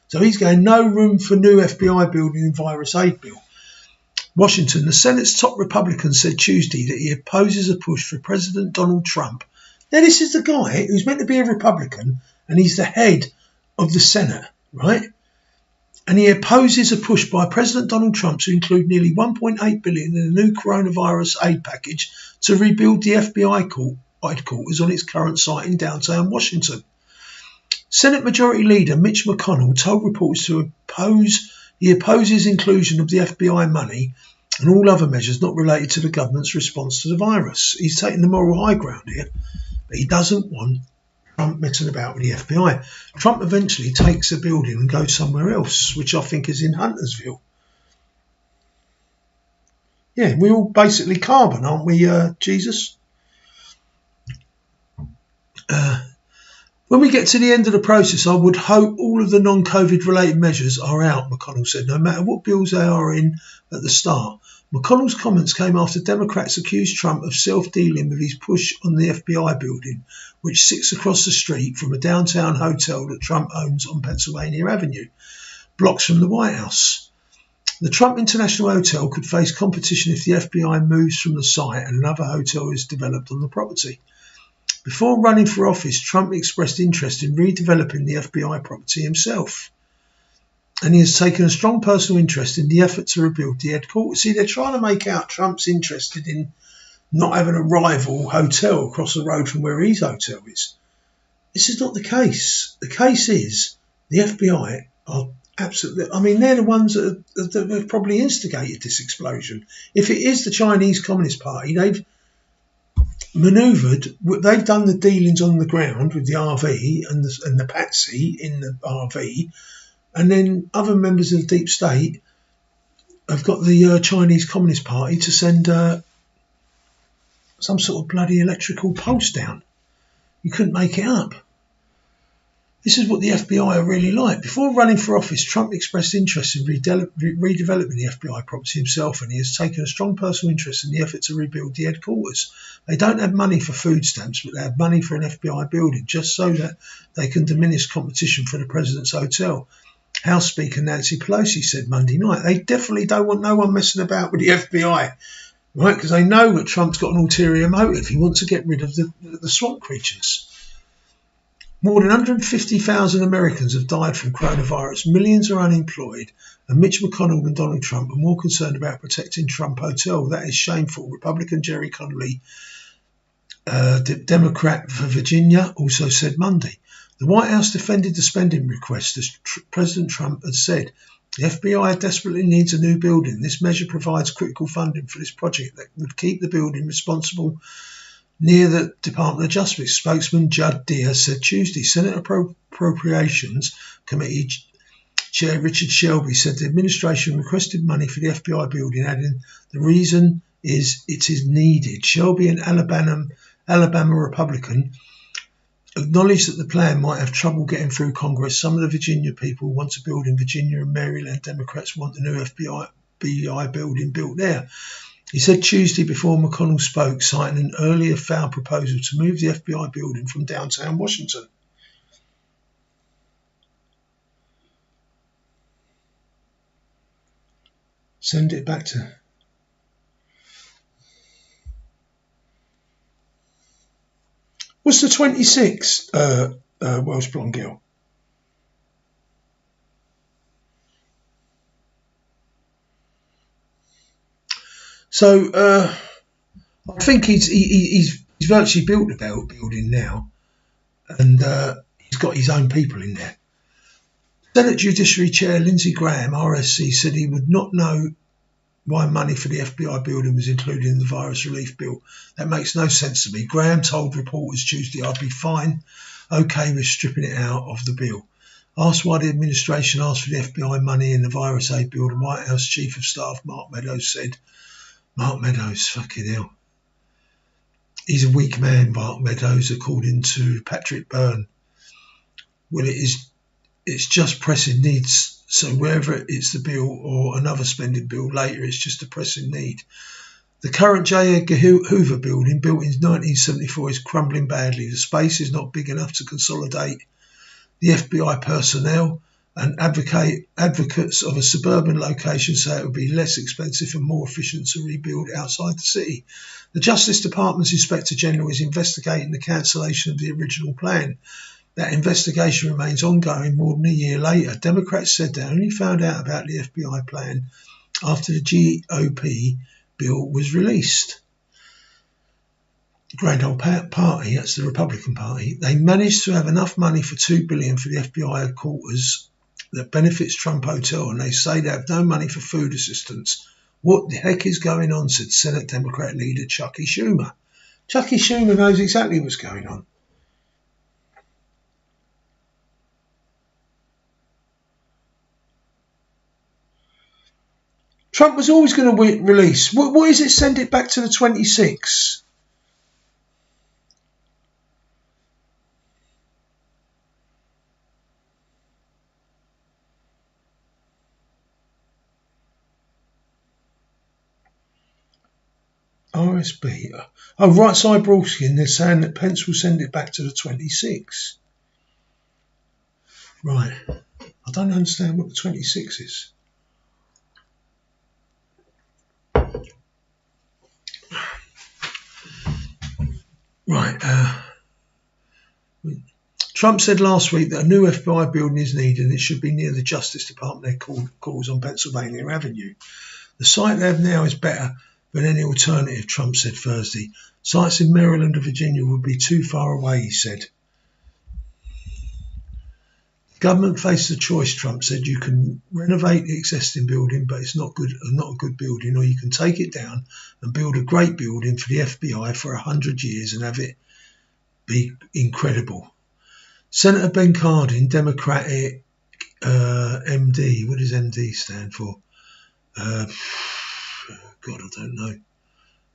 Speaker 1: So he's going, no room for new FBI building in virus aid bill. Washington, the Senate's top Republican said Tuesday that he opposes a push for President Donald Trump. Now, this is the guy who's meant to be a Republican, and he's the head of the Senate, right? And he opposes a push by President Donald Trump to include nearly $1.8 billion in a new coronavirus aid package to rebuild the FBI headquarters on its current site in downtown Washington. Senate Majority Leader Mitch McConnell told reporters he opposes inclusion of the FBI money and all other measures not related to the government's response to the virus. He's taking the moral high ground here, but he doesn't want Trump messing about with the FBI. Trump eventually takes the building and goes somewhere else, which I think is in Huntersville. Yeah, we're all basically carbon, aren't we, Jesus? When we get to the end of the process, I would hope all of the non-COVID related measures are out, McConnell said, no matter what bills they are in at the start. McConnell's comments came after Democrats accused Trump of self-dealing with his push on the FBI building, which sits across the street from a downtown hotel that Trump owns on Pennsylvania Avenue, blocks from the White House. The Trump International Hotel could face competition if the FBI moves from the site and another hotel is developed on the property. Before running for office, Trump expressed interest in redeveloping the FBI property himself. And he has taken a strong personal interest in the effort to rebuild the headquarters. See, they're trying to make out Trump's interested in not having a rival hotel across the road from where his hotel is. This is not the case. The case is the FBI are absolutely, I mean, they're the ones that have probably instigated this explosion. If it is the Chinese Communist Party, they've manoeuvred, they've done the dealings on the ground with the RV and the patsy in the RV, and then other members of the deep state have got the Chinese Communist Party to send some sort of bloody electrical pulse down. You couldn't make it up. This is what the FBI are really like. Before running for office, Trump expressed interest in redeveloping the FBI property himself, and he has taken a strong personal interest in the effort to rebuild the headquarters. They don't have money for food stamps, but they have money for an FBI building, just so that they can diminish competition for the president's hotel. House Speaker Nancy Pelosi said Monday night, they definitely don't want no one messing about with the FBI, right? Because they know that Trump's got an ulterior motive. He wants to get rid of the swamp creatures. More than 150,000 Americans have died from coronavirus. Millions are unemployed. And Mitch McConnell and Donald Trump are more concerned about protecting Trump Hotel. That is shameful. Republican Jerry Connolly, Democrat for Virginia, also said Monday. The White House defended the spending request as President Trump had said. The FBI desperately needs a new building. This measure provides critical funding for this project that would keep the building responsible near the Department of Justice. Spokesman Judd Deere said Tuesday. Senate Appropriations Committee Chair Richard Shelby said the administration requested money for the FBI building, adding the reason is it is needed. Shelby, an Alabama Republican, acknowledged that the plan might have trouble getting through Congress. Some of the Virginia people want to build in Virginia, and Maryland Democrats want the new FBI building built there. He said Tuesday before McConnell spoke, citing an earlier failed proposal to move the FBI building from downtown Washington. Send it back to... What's the 26th Welsh Blonde Girl? So I think he's virtually built the building now, and he's got his own people in there. Senate Judiciary Chair Lindsey Graham, RSC, said he would not know why money for the FBI building was included in the virus relief bill. That makes no sense to me. Graham told reporters Tuesday I'd be fine, okay with stripping it out of the bill. Asked why the administration asked for the FBI money in the virus aid bill, the White House Chief of Staff Mark Meadows said, Mark Meadows, fucking hell. He's a weak man, Mark Meadows, according to Patrick Byrne. Well, it's just pressing needs. So whether it's the bill or another spending bill later, it's just a pressing need. The current J. Edgar Hoover building, built in 1974, is crumbling badly. The space is not big enough to consolidate the FBI personnel, and advocates of a suburban location say it would be less expensive and more efficient to rebuild outside the city. The Justice Department's Inspector General is investigating the cancellation of the original plan. That investigation remains ongoing more than a year later. Democrats said they only found out about the FBI plan after the GOP bill was released. Grand Old Party, that's the Republican Party, they managed to have enough money for $2 billion for the FBI headquarters that benefits Trump Hotel, and they say they have no money for food assistance. What the heck is going on, said Senate Democrat leader Chucky Schumer. Chucky Schumer knows exactly what's going on. Trump was always going to release. What is it? Send it back to the 26th. RSB. Oh, right side Brodsky, they're saying that Pence will send it back to the 26th. Right. I don't understand what the 26th is. Right. Trump said last week that a new FBI building is needed and it should be near the Justice Department headquarters on Pennsylvania Avenue. The site they have now is better, but any alternative, Trump said Thursday. Sites in Maryland and Virginia would be too far away, he said. Government faces a choice, Trump said. You can renovate the existing building, but it's not a good building, or you can take it down and build a great building for the FBI for 100 years and have it be incredible. Senator Ben Cardin, Democratic MD, what does MD stand for? God, I don't know.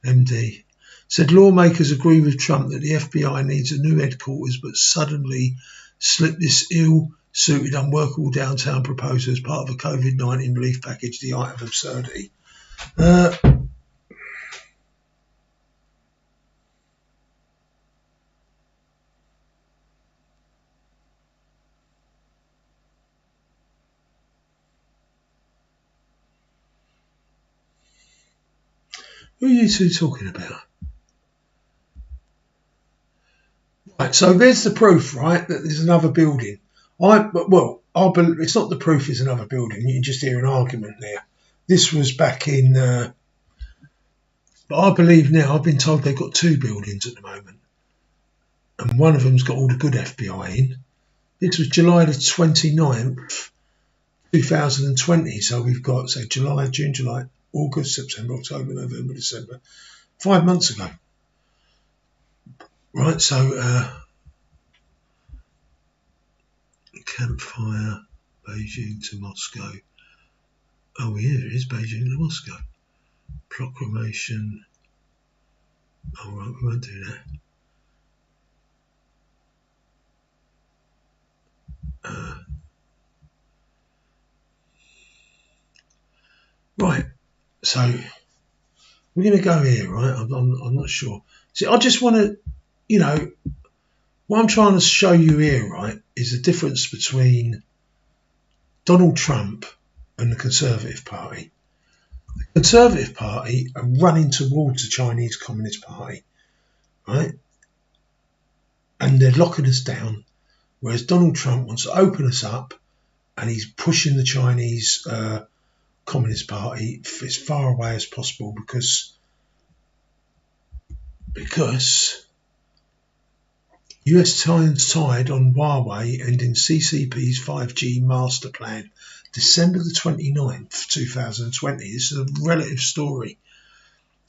Speaker 1: MD said lawmakers agree with Trump that the FBI needs a new headquarters, but suddenly slipped this ill-suited, unworkable downtown proposal as part of a COVID-19 relief package, the height of absurdity. Who are you two talking about? Right, so there's the proof, right, that there's another building. I believe it's not the proof is another building. You can just hear an argument there. This was back in, but I believe now, I've been told they've got two buildings at the moment. And one of them's got all the good FBI in. This was July the 29th, 2020. So we've got, say, July, June, July, August, September, October, November, December. 5 months ago. Right, so campfire, Beijing to Moscow. Oh, yeah, it is Beijing to Moscow. Proclamation. Oh, right, we won't do that. Right, so we're going to go here, right? I'm not sure. See, I just want to, what I'm trying to show you here, right, is the difference between Donald Trump and the Conservative Party. The Conservative Party are running towards the Chinese Communist Party, right? And they're locking us down, whereas Donald Trump wants to open us up and he's pushing the Chinese Communist Party as far away as possible because US hands tied on Huawei ending CCP's 5G master plan, December the 29th, 2020. This is a relative story.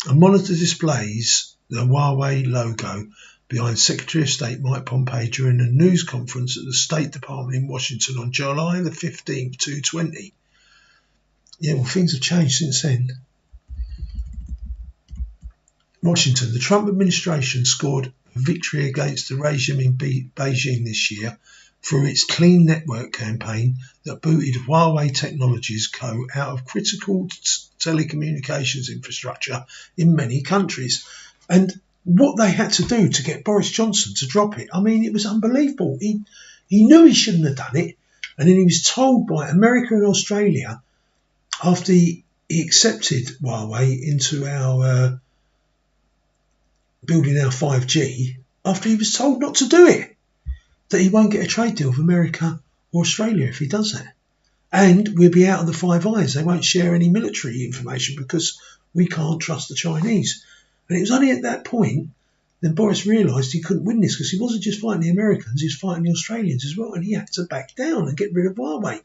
Speaker 1: A monitor displays the Huawei logo behind Secretary of State Mike Pompeo during a news conference at the State Department in Washington on July the 15th, 2020. Yeah, well, things have changed since then. Washington, the Trump administration scored a victory against the regime in Beijing this year through its Clean Network campaign that booted Huawei Technologies Co. out of critical telecommunications infrastructure in many countries. And what they had to do to get Boris Johnson to drop it, I mean, it was unbelievable. He knew he shouldn't have done it, and then he was told by America and Australia after he accepted Huawei into our building our 5G, after he was told not to do it, that he won't get a trade deal with America or Australia if he does that. And we'll be out of the Five Eyes. They won't share any military information because we can't trust the Chinese. And it was only at that point that Boris realised he couldn't win this because he wasn't just fighting the Americans, he was fighting the Australians as well, and he had to back down and get rid of Huawei.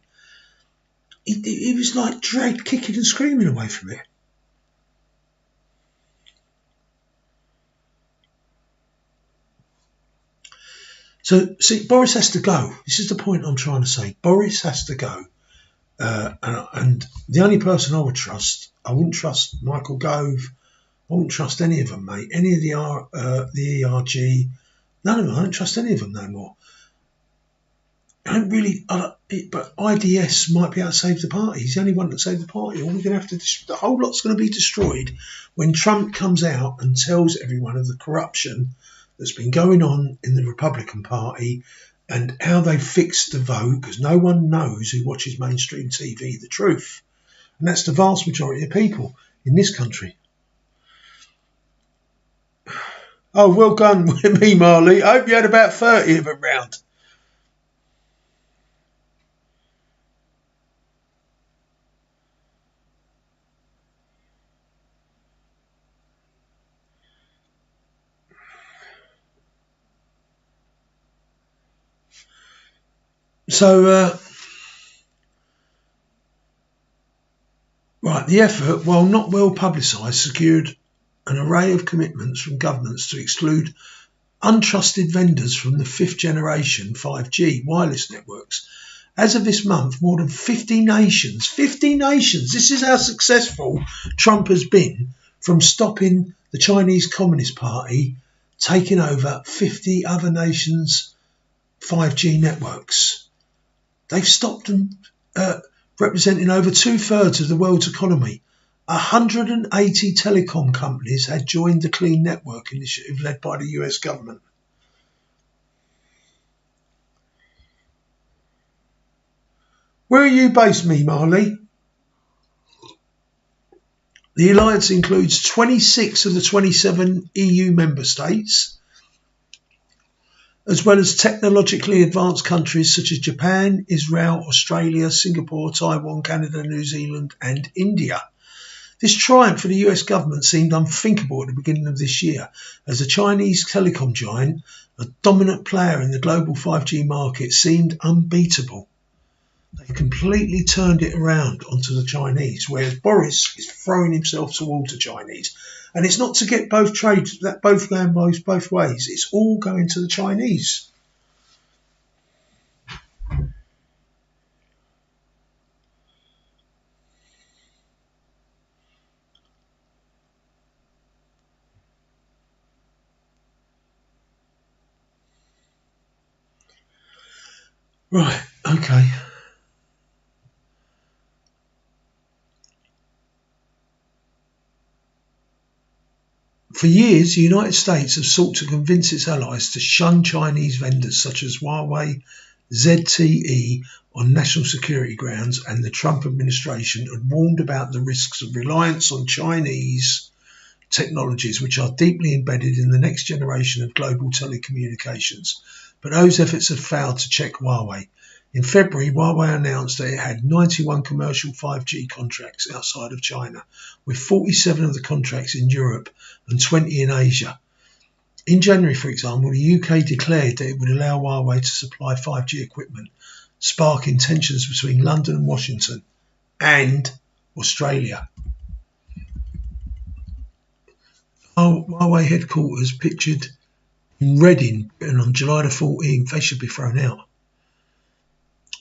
Speaker 1: He was like dragged kicking and screaming away from it. So, see, Boris has to go. This is the point I'm trying to say. Boris has to go. And the only person I would trust, I wouldn't trust Michael Gove. I wouldn't trust any of them, mate. Any of the ERG, none of them. I don't trust any of them no more. But IDS might be able to save the party. He's the only one that saved the party. All we're going to have to, the whole lot's going to be destroyed when Trump comes out and tells everyone of the corruption that's been going on in the Republican Party and how they fixed the vote, because no one knows who watches mainstream TV the truth. And that's the vast majority of people in this country. Oh, well done with me, Marley. I hope you had about 30 of them round. So, right, the effort, while not well publicised, secured an array of commitments from governments to exclude untrusted vendors from the fifth generation 5G wireless networks. As of this month, more than 50 nations, this is how successful Trump has been from stopping the Chinese Communist Party taking over 50 other nations' 5G networks. They've stopped them representing over 2/3 of the world's economy. 180 telecom companies had joined the Clean Network initiative led by the US government. Where are you based, Marley? The alliance includes 26 of the 27 EU member states, as well as technologically advanced countries such as Japan, Israel, Australia, Singapore, Taiwan, Canada, New Zealand, and India. This triumph for the US government seemed unthinkable at the beginning of this year, as the Chinese telecom giant, a dominant player in the global 5G market, seemed unbeatable. They completely turned it around onto the Chinese, whereas Boris is throwing himself towards the Chinese. And it's not to get both trades, that both going both ways. It's all going to the Chinese. Right, okay. For years, the United States have sought to convince its allies to shun Chinese vendors such as Huawei, ZTE on national security grounds, and the Trump administration had warned about the risks of reliance on Chinese technologies which are deeply embedded in the next generation of global telecommunications. But those efforts have failed to check Huawei. In February, Huawei announced that it had 91 commercial 5G contracts outside of China, with 47 of the contracts in Europe and 20 in Asia. In January, for example, the UK declared that it would allow Huawei to supply 5G equipment, sparking tensions between London and Washington and Australia. Huawei headquarters pictured in Reading, and on July the 14th, they should be thrown out.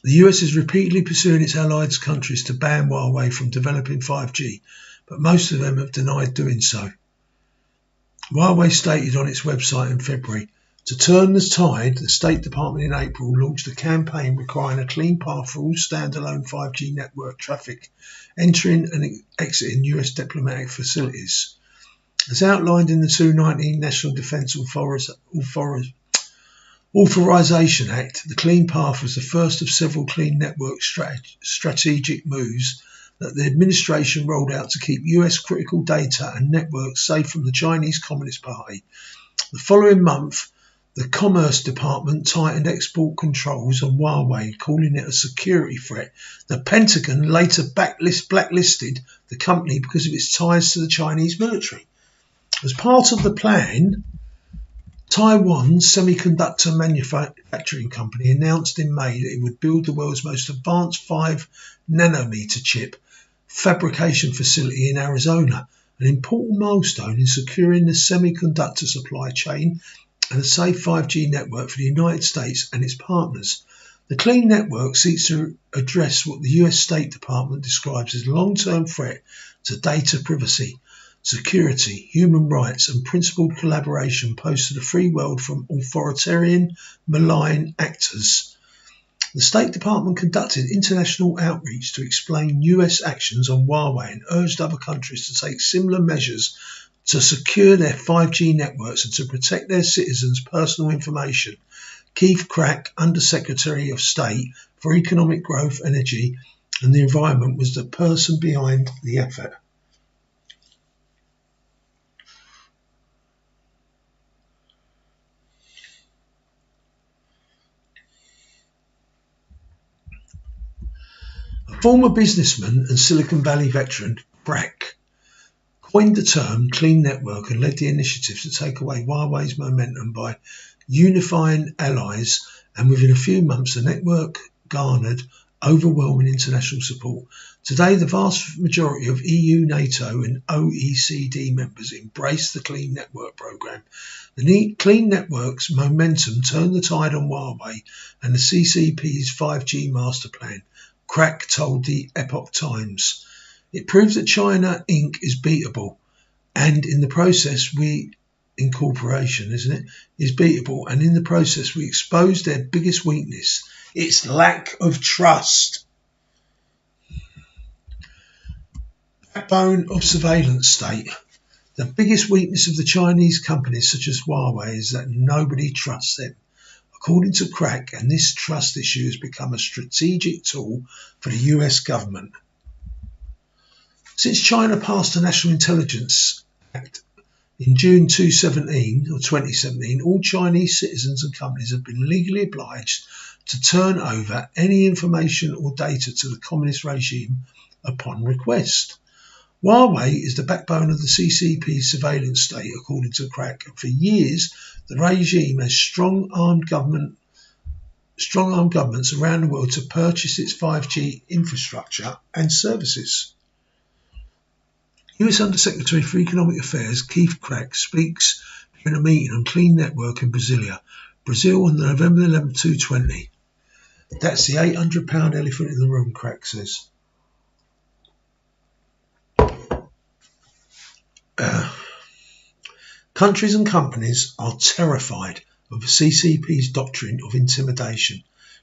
Speaker 1: The US is repeatedly pursuing its allied countries to ban Huawei from developing 5G, but most of them have denied doing so. Huawei stated on its website in February, to turn the tide, the State Department in April launched a campaign requiring a clean path for all standalone 5G network traffic entering and exiting US diplomatic facilities. As outlined in the 2019 National Defence Authorization Act, the Clean Path was the first of several clean network strategic moves that the administration rolled out to keep US critical data and networks safe from the Chinese Communist Party. The following month, the Commerce Department tightened export controls on Huawei, calling it a security threat. The Pentagon later blacklisted the company because of its ties to the Chinese military. As part of the plan, Taiwan's semiconductor manufacturing company announced in May that it would build the world's most advanced 5 nanometer chip fabrication facility in Arizona, an important milestone in securing the semiconductor supply chain and a safe 5G network for the United States and its partners. The Clean Network seeks to address what the US State Department describes as a long-term threat to data privacy, security, human rights, and principled collaboration posed to the free world from authoritarian, malign actors. The State Department conducted international outreach to explain US actions on Huawei and urged other countries to take similar measures to secure their 5G networks and to protect their citizens' personal information. Keith Crack, Undersecretary of State for Economic Growth, Energy and the Environment, was the person behind the effort. A former businessman and Silicon Valley veteran, Brack, coined the term Clean Network and led the initiative to take away Huawei's momentum by unifying allies, and within a few months the network garnered overwhelming international support. Today, the vast majority of EU, NATO and OECD members embrace the Clean Network programme. The Clean Network's momentum turned the tide on Huawei and the CCP's 5G master plan, Crack told the Epoch Times. It proves that China Inc. is beatable, and in the process incorporation, isn't it, is beatable, and in the process we expose their biggest weakness, its lack of trust. Backbone of surveillance state. The biggest weakness of the Chinese companies such as Huawei is that nobody trusts them. According to Crack, and this trust issue has become a strategic tool for the US government. Since China passed the National Intelligence Act in June 2017, all Chinese citizens and companies have been legally obliged to turn over any information or data to the communist regime upon request. Huawei is the backbone of the CCP surveillance state, according to Crack, and for years the regime has strong armed governments around the world to purchase its 5G infrastructure and services. US Undersecretary for Economic Affairs Keith Crack speaks during a meeting on Clean Network in Brazil on November 11, 2020. That's the £800 elephant in the room, Crack says. Countries and companies are terrified of the CCP's doctrine of intimidation,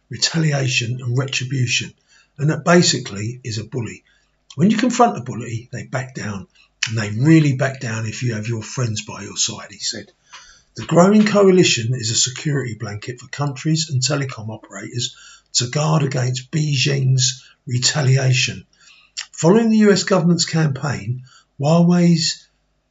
Speaker 1: retaliation and retribution, and that basically is a bully. When you confront a bully, they back down, and they really back down if you have your friends by your side, he said. The growing coalition is a security blanket for countries and telecom operators to guard against Beijing's retaliation. Following the US government's campaign, Huawei's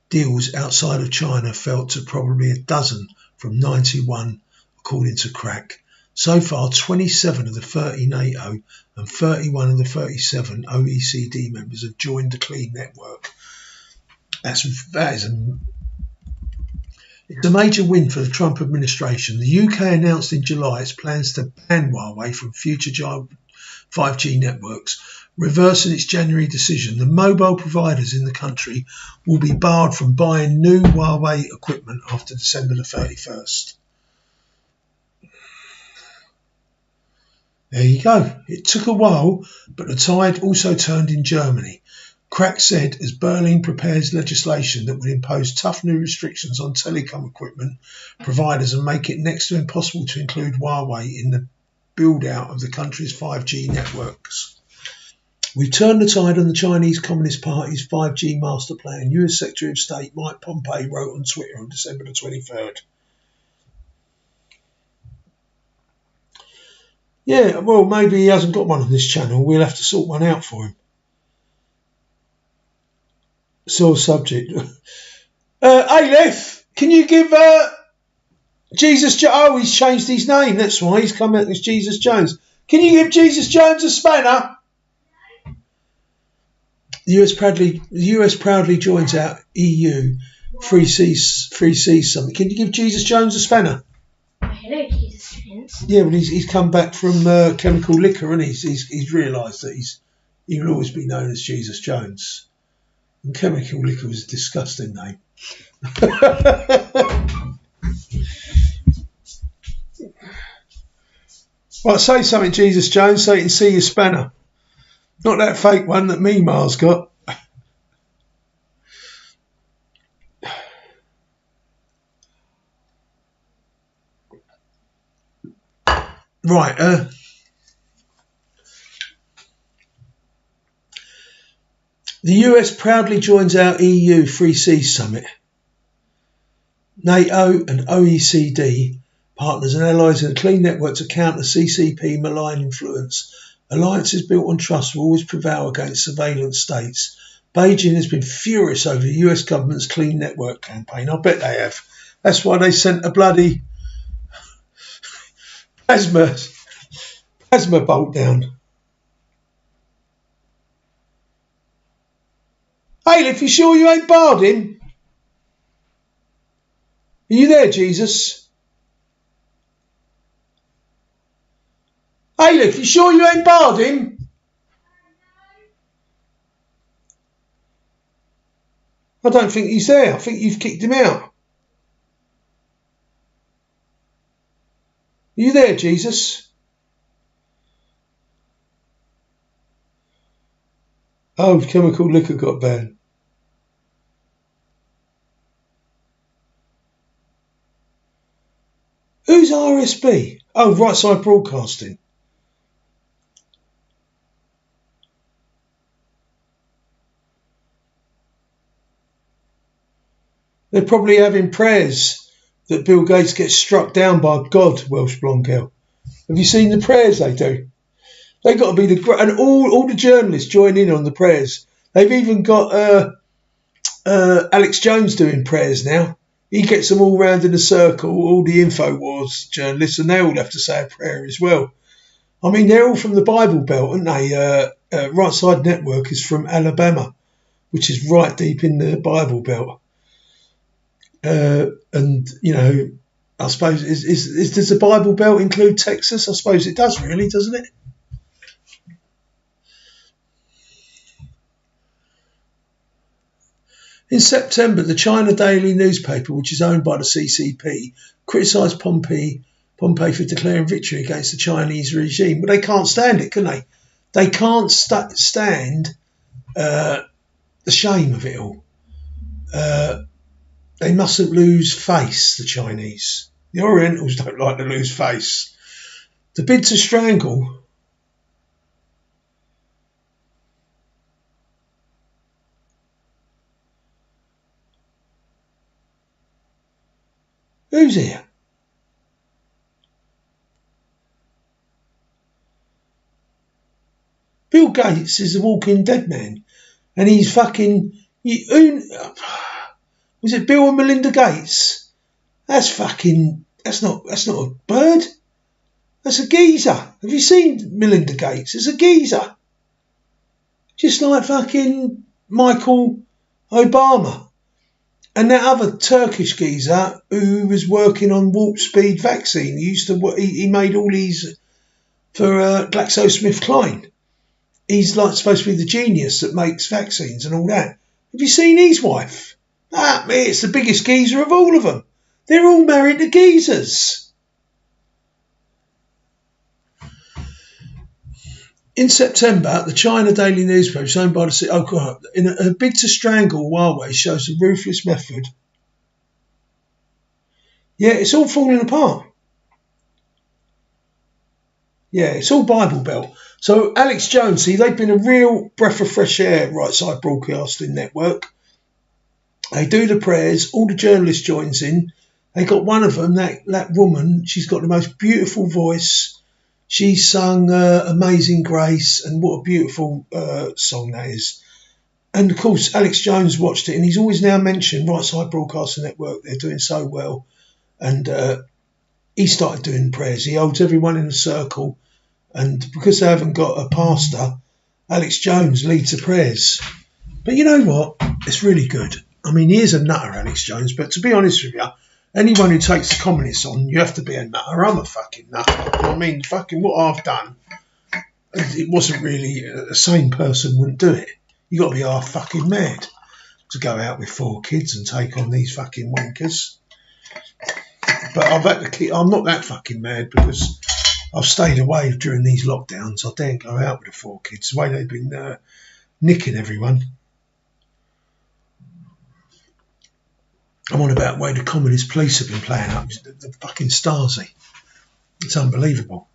Speaker 1: deals outside of China fell to probably a dozen from 91, according to Crack. So far, 27 of the 30 NATO and 31 of the 37 OECD members have joined the Clean Network. It's a major win for the Trump administration. The UK announced in July its plans to ban Huawei from future 5G networks, reversing its January decision. The mobile providers in the country will be barred from buying new Huawei equipment after December the 31st. There you go. It took a while, but the tide also turned in Germany. Crack said as Berlin prepares legislation that would impose tough new restrictions on telecom equipment providers and make it next to impossible to include Huawei in the build-out of the country's 5G networks. We've turned the tide on the Chinese Communist Party's 5G master plan, US Secretary of State Mike Pompeo wrote on Twitter on December the 23rd. Yeah, well, maybe he hasn't got one on this channel. We'll have to sort one out for him. Sore subject. Aleph, can you give Jesus... Oh, he's changed his name. That's why he's come out as Jesus Jones. Can you give Jesus Jones a spanner? The US proudly joins our EU Free Seas Summit. Can you give Jesus Jones a spanner?
Speaker 2: Hello, Jesus Jones.
Speaker 1: Yeah, but he's come back from chemical liquor, and he's realised that he will always be known as Jesus Jones. And chemical liquor was a disgusting name. Right, say something, Jesus Jones, so you can see your spanner. Not that fake one that Mimar's got. Right, the US proudly joins our EU Free Seas Summit. NATO and OECD partners and allies in the Clean Network to counter CCP malign influence. Alliances built on trust will always prevail against surveillance states. Beijing has been furious over the US government's Clean Network campaign. I bet they have. That's why they sent a bloody plasma bolt down. Hey, if you sure you ain't barred him? Are you there, Jesus? Hey, Bailiff, you sure you ain't barred him? I don't think he's there. I think you've kicked him out. Are you there, Jesus? Oh, chemical liquor got banned. Who's RSB? Oh, Right Side Broadcasting. They're probably having prayers that Bill Gates gets struck down by God, Welsh blonde girl. Have you seen the prayers they do? They got to be and all the journalists join in on the prayers. They've even got Alex Jones doing prayers now. He gets them all round in a circle, all the InfoWars journalists, and they all have to say a prayer as well. I mean, they're all from the Bible Belt, aren't they? Right Side Network is from Alabama, which is right deep in the Bible Belt. And, you know, I suppose, does the Bible Belt include Texas? I suppose it does, really, doesn't it? In September, the China Daily newspaper, which is owned by the CCP, criticised Pompey for declaring victory against the Chinese regime. But they can't stand it, can they? They can't stand the shame of it all. They mustn't lose face, the Chinese. The Orientals don't like to lose face. The bid to strangle... Who's here? Bill Gates is the walking dead man. And he's fucking... Was it Bill and Melinda Gates? That's not a bird. That's a geezer. Have you seen Melinda Gates? It's a geezer. Just like fucking Michael Obama. And that other Turkish geezer who was working on warp speed vaccine. He made all these for GlaxoSmithKline. He's like supposed to be the genius that makes vaccines and all that. Have you seen his wife? It's the biggest geezer of all of them. They're all married to geezers. In September, the China Daily newspaper, owned by the in a bid to strangle Huawei, shows a ruthless method. Yeah, it's all falling apart. Yeah, it's all Bible Belt. So Alex Jones, they've been a real breath of fresh air, Right Side Broadcasting Network. They do the prayers, all the journalists joins in. They got one of them, that woman, she's got the most beautiful voice. She sung Amazing Grace, and what a beautiful song that is. And of course, Alex Jones watched it, and he's always now mentioned Right Side Broadcasting Network. They're doing so well. And he started doing prayers. He holds everyone in a circle. And because they haven't got a pastor, Alex Jones leads the prayers. But you know what? It's really good. I mean, he is a nutter, Alex Jones. But to be honest with you, anyone who takes the communists on, you have to be a nutter. I'm a fucking nutter. You know what I mean? Fucking what I've done, it wasn't really... A sane person wouldn't do it. You got to be half fucking mad to go out with 4 kids and take on these fucking wankers. But I'm not that fucking mad because I've stayed away during these lockdowns. I daren't go out with the 4 kids. The way they've been nicking everyone. I'm on about the way the communist police have been playing up the fucking Stasi. It's unbelievable.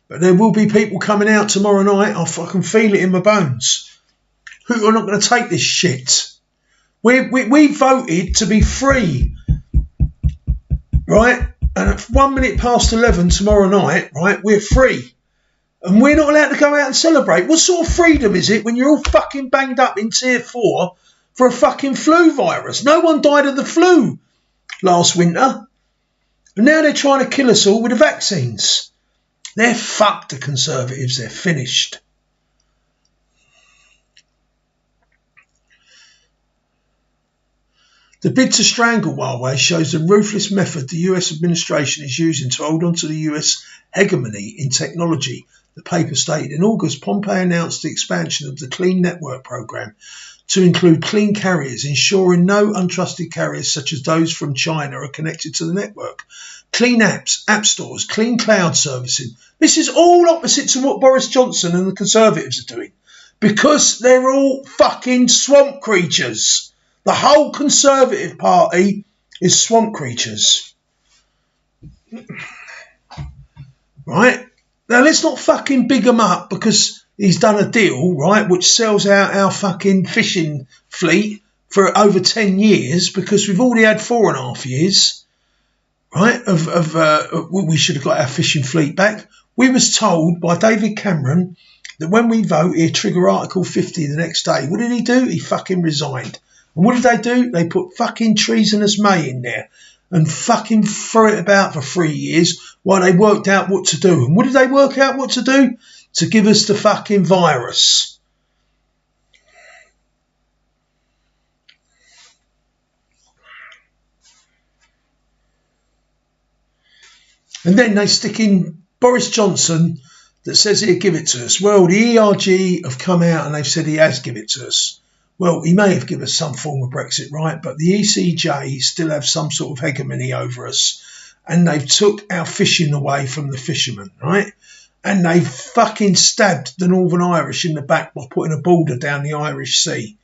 Speaker 1: But there will be people coming out tomorrow night. I fucking feel it in my bones. Who are not going to take this shit? We voted to be free, right? And at 1 minute past 11 tomorrow night, right, we're free. And we're not allowed to go out and celebrate. What sort of freedom is it when you're all fucking banged up in tier 4 for a fucking flu virus? No one died of the flu last winter. And now they're trying to kill us all with the vaccines. They're fucked, the Conservatives. They're finished. The bid to strangle Huawei shows the ruthless method the US administration is using to hold on to the US hegemony in technology. The paper stated in August, Pompeo announced the expansion of the Clean Network program to include clean carriers, ensuring no untrusted carriers such as those from China are connected to the network. Clean apps, app stores, clean cloud servicing. This is all opposite to what Boris Johnson and the Conservatives are doing, because they're all fucking swamp creatures. The whole Conservative Party is swamp creatures. Right? Now, let's not fucking big him up because he's done a deal, right, which sells out our fucking fishing fleet for over 10 years, because we've already had 4.5 years, right, we should have got our fishing fleet back. We was told by David Cameron that when we vote, he'd trigger Article 50 the next day. What did he do? He fucking resigned. And what did they do? They put fucking treasonous May in there and fucking threw it about for 3 years while they worked out what to do. And what did they work out what to do? To give us the fucking virus. And then they stick in Boris Johnson that says he'll give it to us. Well, the ERG have come out and they've said he has given it to us. Well, he may have given us some form of Brexit right, but the ECJ still have some sort of hegemony over us. And they've took our fishing away from the fishermen, right? And they've fucking stabbed the Northern Irish in the back by putting a border down the Irish Sea.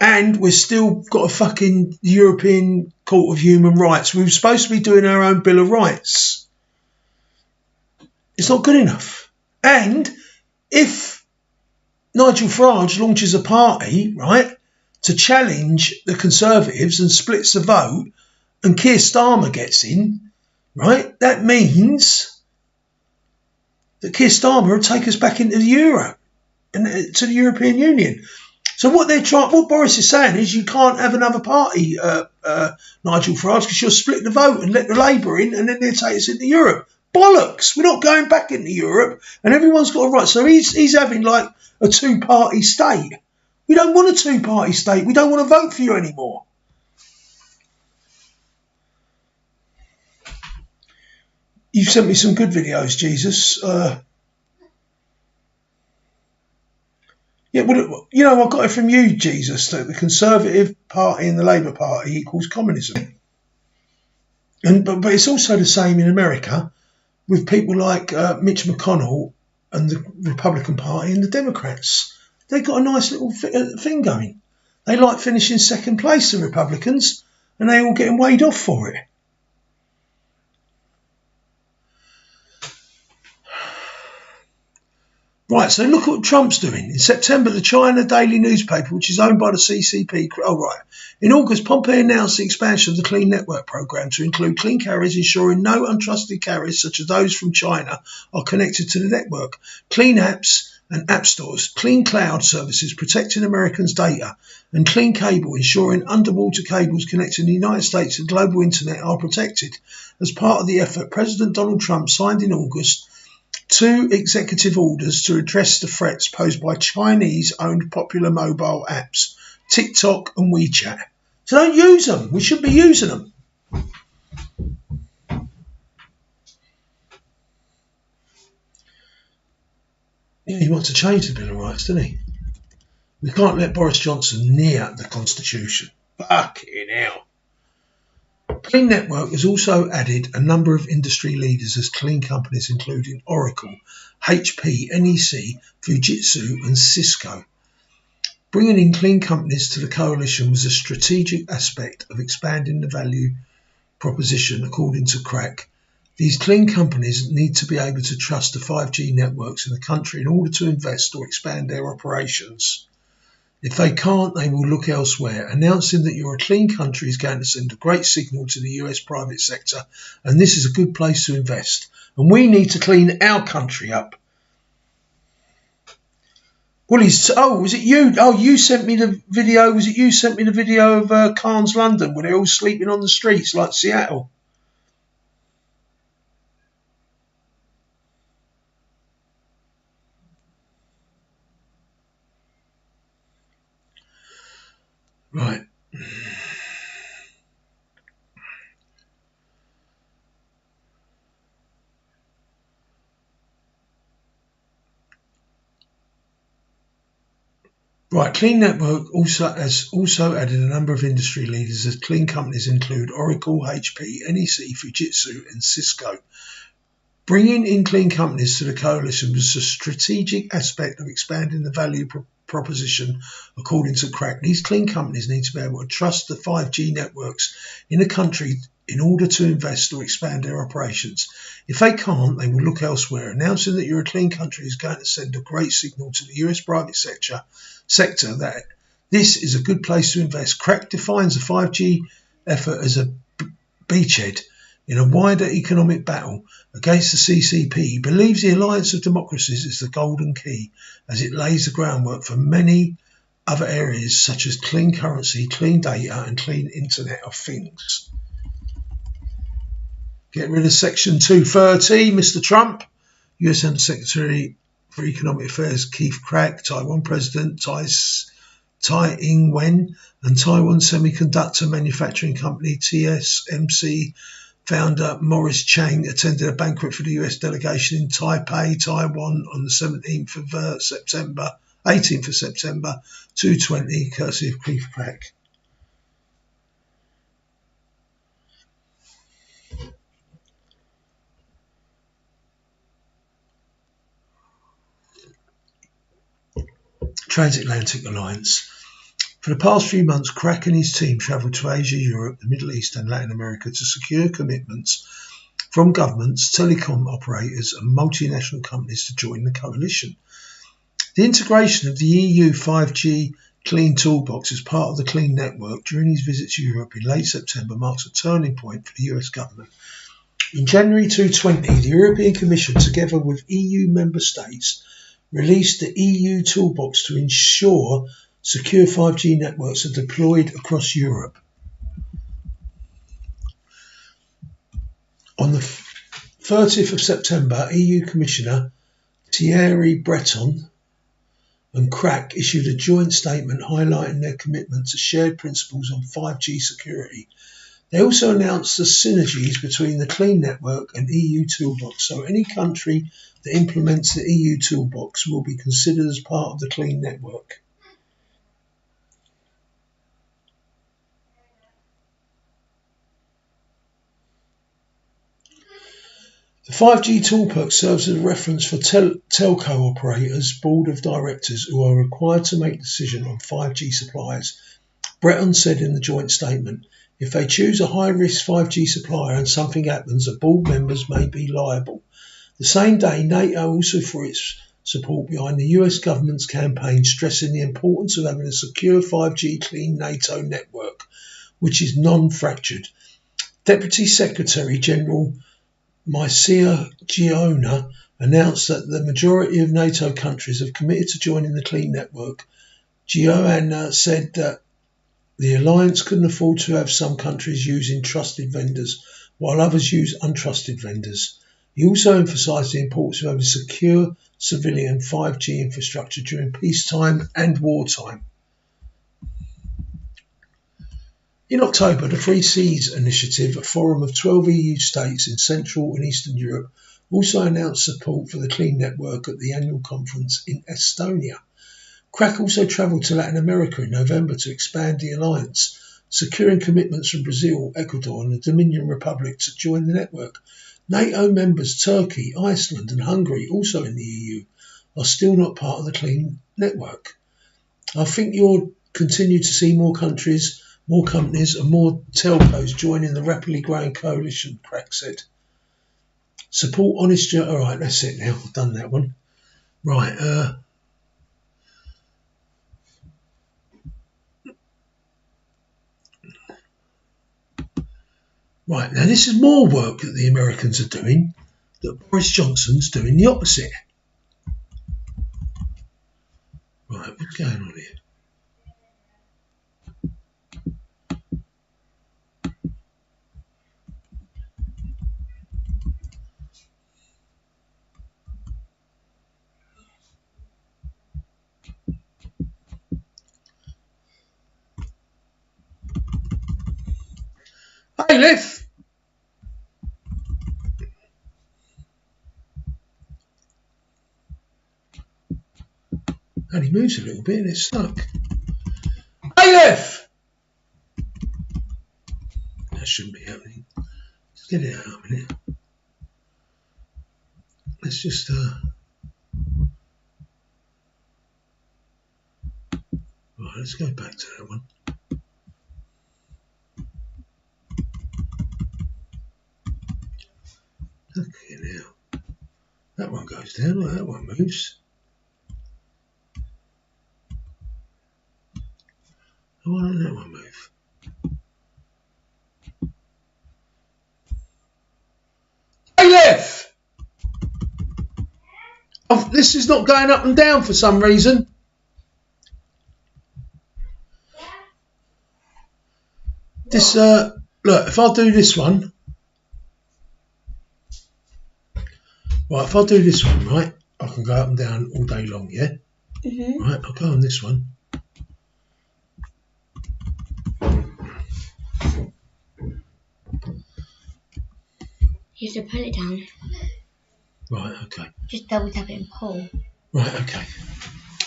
Speaker 1: And we've still got a fucking European Court of Human Rights. We were supposed to be doing our own Bill of Rights. It's not good enough. And if Nigel Farage launches a party, right, to challenge the Conservatives and splits the vote, and Keir Starmer gets in, right, that means that Keir Starmer will take us back into the Euro and to the European Union. So what Boris is saying is you can't have another party, Nigel Farage, because you'll split the vote and let the Labour in, and then they'll take us into Europe. Bollocks! We're not going back into Europe, and everyone's got a right. So he's having like a two-party state. We don't want a two-party state. We don't want to vote for you anymore. You've sent me some good videos, Jesus. Yeah, well, you know, I got it from you, Jesus, that the Conservative Party and the Labour Party equals communism. But it's also the same in America with people like Mitch McConnell and the Republican Party and the Democrats. They've got a nice little thing going. They like finishing second place, the Republicans, and they all getting weighed off for it. Right, so look what Trump's doing. In September, the China Daily newspaper, which is owned by the CCP... Oh, right. In August, Pompeo announced the expansion of the Clean Network program to include clean carriers, ensuring no untrusted carriers, such as those from China, are connected to the network. Clean apps and app stores, clean cloud services protecting Americans' data, and clean cable, ensuring underwater cables connecting the United States and global internet are protected. As part of the effort, President Donald Trump signed in August 2 executive orders to address the threats posed by Chinese-owned popular mobile apps, TikTok and WeChat. So don't use them. We shouldn't be using them. Yeah, he wants to change the Bill of Rights, doesn't he? We can't let Boris Johnson near the Constitution. Fucking hell. Clean Network has also added a number of industry leaders as clean companies, including Oracle, HP, NEC, Fujitsu and Cisco. Bringing in clean companies to the coalition was a strategic aspect of expanding the value proposition, according to Crack. These clean companies need to be able to trust the 5G networks in the country in order to invest or expand their operations. If they can't, they will look elsewhere. Announcing that you're a clean country is going to send a great signal to the US private sector, and this is a good place to invest. And we need to clean our country up. Well, was it you? Oh, you sent me the video. Was it you sent me the video of Cairns, London, where they're all sleeping on the streets like Seattle? Right. Right, Clean Network has also added a number of industry leaders as clean companies include Oracle, HP, NEC, Fujitsu and Cisco. Bringing in clean companies to the coalition was a strategic aspect of expanding the value proposition, according to Crack. These clean companies need to be able to trust the 5G networks in the country in order to invest or expand their operations. If they can't, they will look elsewhere. Announcing that you're a clean country is going to send a great signal to the US private sector that this is a good place to invest. Crack defines the 5G effort as a beachhead in a wider economic battle against the CCP. He believes the alliance of democracies is the golden key as it lays the groundwork for many other areas such as clean currency, clean data and clean Internet of Things. Get rid of Section 230, Mr. Trump. US Undersecretary for Economic Affairs Keith Crack, Taiwan President Tsai Ing-wen and Taiwan Semiconductor Manufacturing Company TSMC founder Morris Chang attended a banquet for the US delegation in Taipei, Taiwan on the 18th of September 2020, courtesy of Keith Crack. Transatlantic Alliance. For the past few months, Crack and his team travelled to Asia, Europe, the Middle East and Latin America to secure commitments from governments, telecom operators and multinational companies to join the coalition. The integration of the EU 5G Clean Toolbox as part of the Clean Network during his visit to Europe in late September marks a turning point for the US government. In January 2020, the European Commission, together with EU member states, released the EU Toolbox to ensure secure 5G networks are deployed across Europe. On the 30th of September, EU Commissioner Thierry Breton and Crack issued a joint statement highlighting their commitment to shared principles on 5G security. They also announced the synergies between the Clean Network and EU Toolbox, so any country that implements the EU Toolbox will be considered as part of the Clean Network. The 5G Toolbox serves as a reference for telco operators' board of directors who are required to make decisions on 5G suppliers. Breton said in the joint statement, if they choose a high-risk 5G supplier and something happens, the board members may be liable. The same day, NATO also for its support behind the US government's campaign stressing the importance of having a secure 5G clean NATO network, which is non-fractured. Deputy Secretary General Mycia Giona announced that the majority of NATO countries have committed to joining the Clean Network. Giona said that the alliance couldn't afford to have some countries using trusted vendors while others use untrusted vendors. He also emphasised the importance of having secure civilian 5G infrastructure during peacetime and wartime. In October, the Free Seas Initiative, a forum of 12 EU states in Central and Eastern Europe, also announced support for the Clean Network at the annual conference in Estonia. Crack also travelled to Latin America in November to expand the alliance, securing commitments from Brazil, Ecuador and the Dominican Republic to join the network. NATO members Turkey, Iceland and Hungary, also in the EU, are still not part of the Clean Network. I think you'll continue to see more countries, more companies and more telcos joining the rapidly growing coalition, Crack said. Support honest... All right, that's it now. I've done that one. Right. Right, now this is more work that the Americans are doing, that Boris Johnson's doing the opposite. Right, what's going on here? Hey, Liv! And he moves a little bit and it's stuck. Bailiff! That shouldn't be happening. Let's get it out a minute. Let's just right, let's go back to that one. Okay, now that one goes down, well, that one moves. Why don't that one move? Bailiff! Oh, this is not going up and down for some reason. This look, if I do this one, right, if I do this one, right, I can go up and down all day long, yeah? Right, I'll go on this one.
Speaker 2: You have to pull it down.
Speaker 1: Right, okay.
Speaker 2: Just double tap it and pull.
Speaker 1: Right, okay.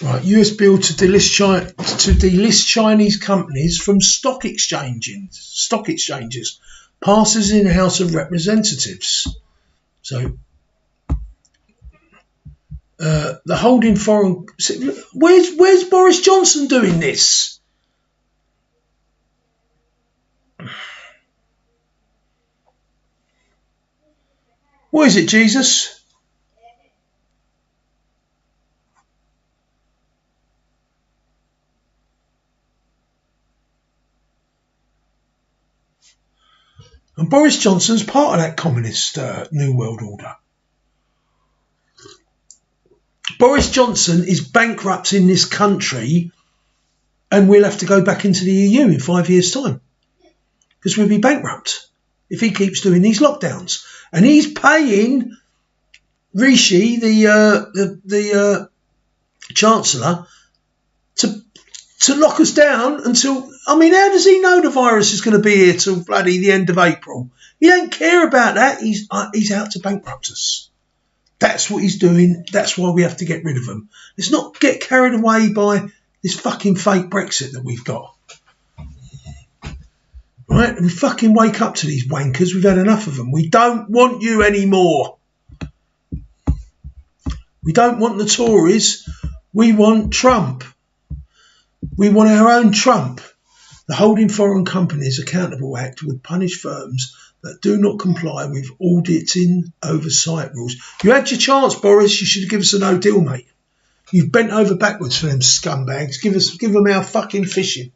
Speaker 1: Right, US bill to delist Chinese companies from stock exchanges passes in the House of Representatives. So, the holding foreign. Where's Boris Johnson doing this? What is it, Jesus? And Boris Johnson's part of that communist New World Order. Boris Johnson is bankrupting this country and we'll have to go back into the EU in 5 years' time. Because we'll be bankrupt if he keeps doing these lockdowns. And he's paying Rishi, the Chancellor, to lock us down until... I mean, how does he know the virus is going to be here till bloody the end of April? He don't care about that. He's out to bankrupt us. That's what he's doing. That's why we have to get rid of him. Let's not get carried away by this fucking fake Brexit that we've got. Right? We fucking wake up to these wankers. We've had enough of them. We don't want you anymore. We don't want the Tories. We want Trump. We want our own Trump. The Holding Foreign Companies Accountable Act would punish firms that do not comply with auditing oversight rules. You had your chance, Boris. You should have given us a no deal, mate. You've bent over backwards for them scumbags. Give them our fucking fishing.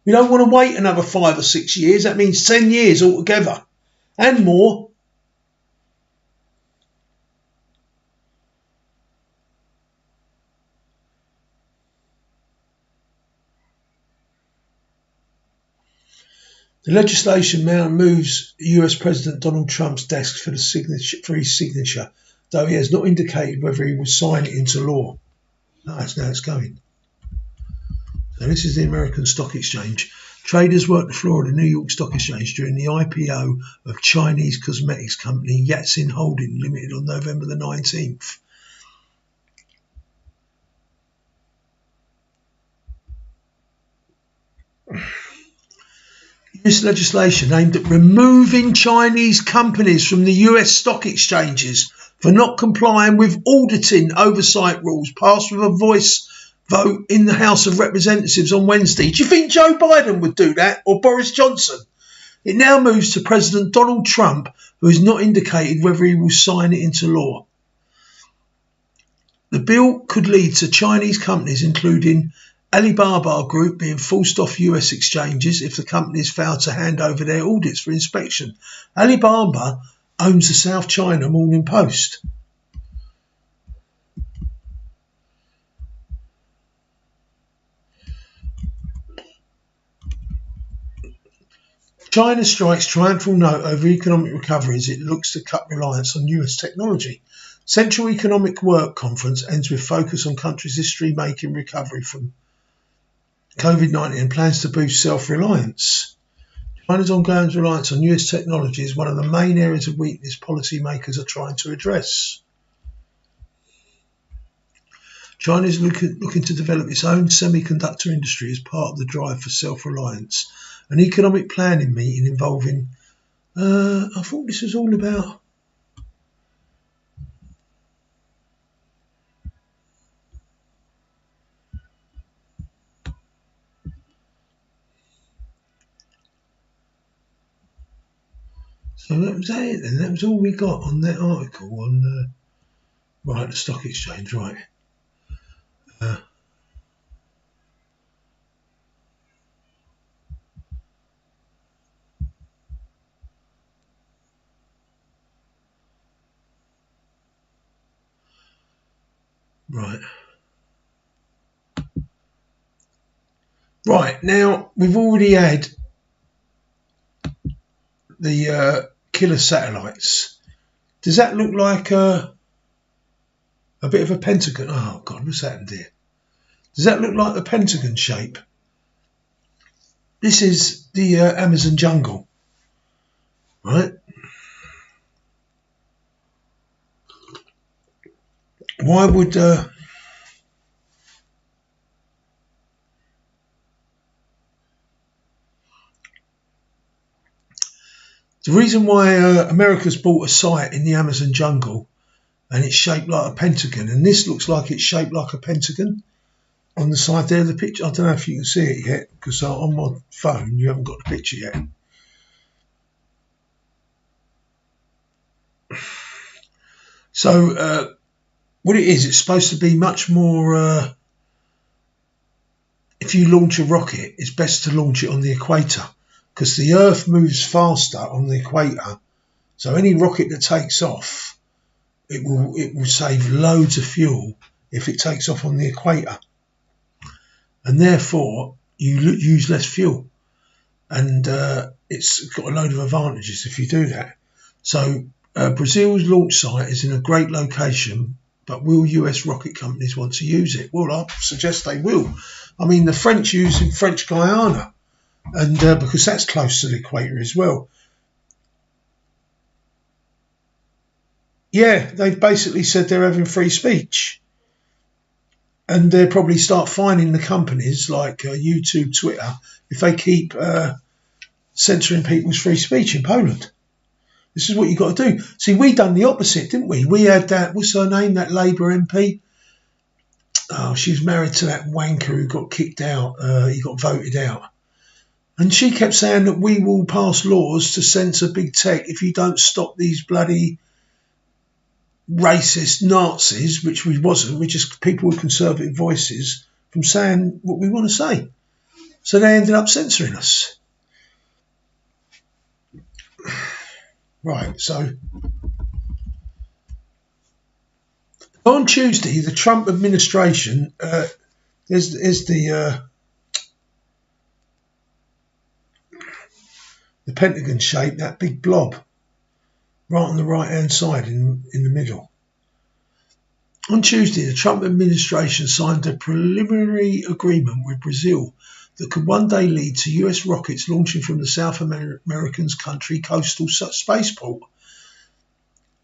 Speaker 1: We don't want to wait another 5 or 6 years. That means 10 years altogether and more. The legislation now moves US President Donald Trump's desk for his signature, though he has not indicated whether he will sign it into law. No, that's now it's going. So this is the American Stock Exchange. Traders worked the floor of the New York Stock Exchange during the IPO of Chinese cosmetics company Yatsen Holding Limited on November the 19th. This legislation aimed at removing Chinese companies from the US stock exchanges for not complying with auditing oversight rules passed with a voice vote in the House of Representatives on Wednesday. Do you think Joe Biden would do that, or Boris Johnson? It now moves to President Donald Trump, who has not indicated whether he will sign it into law. The bill could lead to Chinese companies, including Alibaba Group, being forced off US exchanges if the companies fail to hand over their audits for inspection. Alibaba owns the South China Morning Post. China strikes triumphal note over economic recovery as it looks to cut reliance on US technology. Central Economic Work Conference ends with focus on country's history making recovery from COVID-19 and plans to boost self-reliance. China's ongoing reliance on US technology is one of the main areas of weakness policymakers are trying to address. China is looking to develop its own semiconductor industry as part of the drive for self-reliance. An economic planning meeting involving... I thought this was all about... So that was it then. That was all we got on that article on... right, the stock exchange, right. Right. Right, now we've already had the killer satellites. Does that look like a bit of a pentagon? Oh, God, what's happened here? Does that look like a pentagon shape? This is the Amazon jungle, right? Why would... the reason why America's bought a site in the Amazon jungle and it's shaped like a pentagon, and this looks like it's shaped like a pentagon on the side there of the picture. I don't know if you can see it yet, because on my phone you haven't got the picture yet. So what it is, it's supposed to be much more... if you launch a rocket, it's best to launch it on the equator, because the Earth moves faster on the equator. So any rocket that takes off, it will save loads of fuel if it takes off on the equator, and therefore you use less fuel. And it's got a load of advantages if you do that. So Brazil's launch site is in a great location, but will US rocket companies want to use it? Well, I suggest they will. I mean, the French using French Guiana, and because that's close to the equator as well. Yeah, they've basically said they're having free speech. And they'll probably start fining the companies like YouTube, Twitter, if they keep censoring people's free speech in Poland. This is what you've got to do. See, we done the opposite, didn't we? We had that, what's her name, that Labour MP? Oh, she was married to that wanker who got kicked out. He got voted out. And she kept saying that we will pass laws to censor big tech if you don't stop these bloody racist Nazis, which we wasn't, we're just people with conservative voices, from saying what we want to say. So they ended up censoring us. Right, so on Tuesday, the Trump administration, is the Pentagon shape, that big blob, right on the right-hand side in the middle. On Tuesday, the Trump administration signed a preliminary agreement with Brazil that could one day lead to US rockets launching from the South American's country coastal spaceport.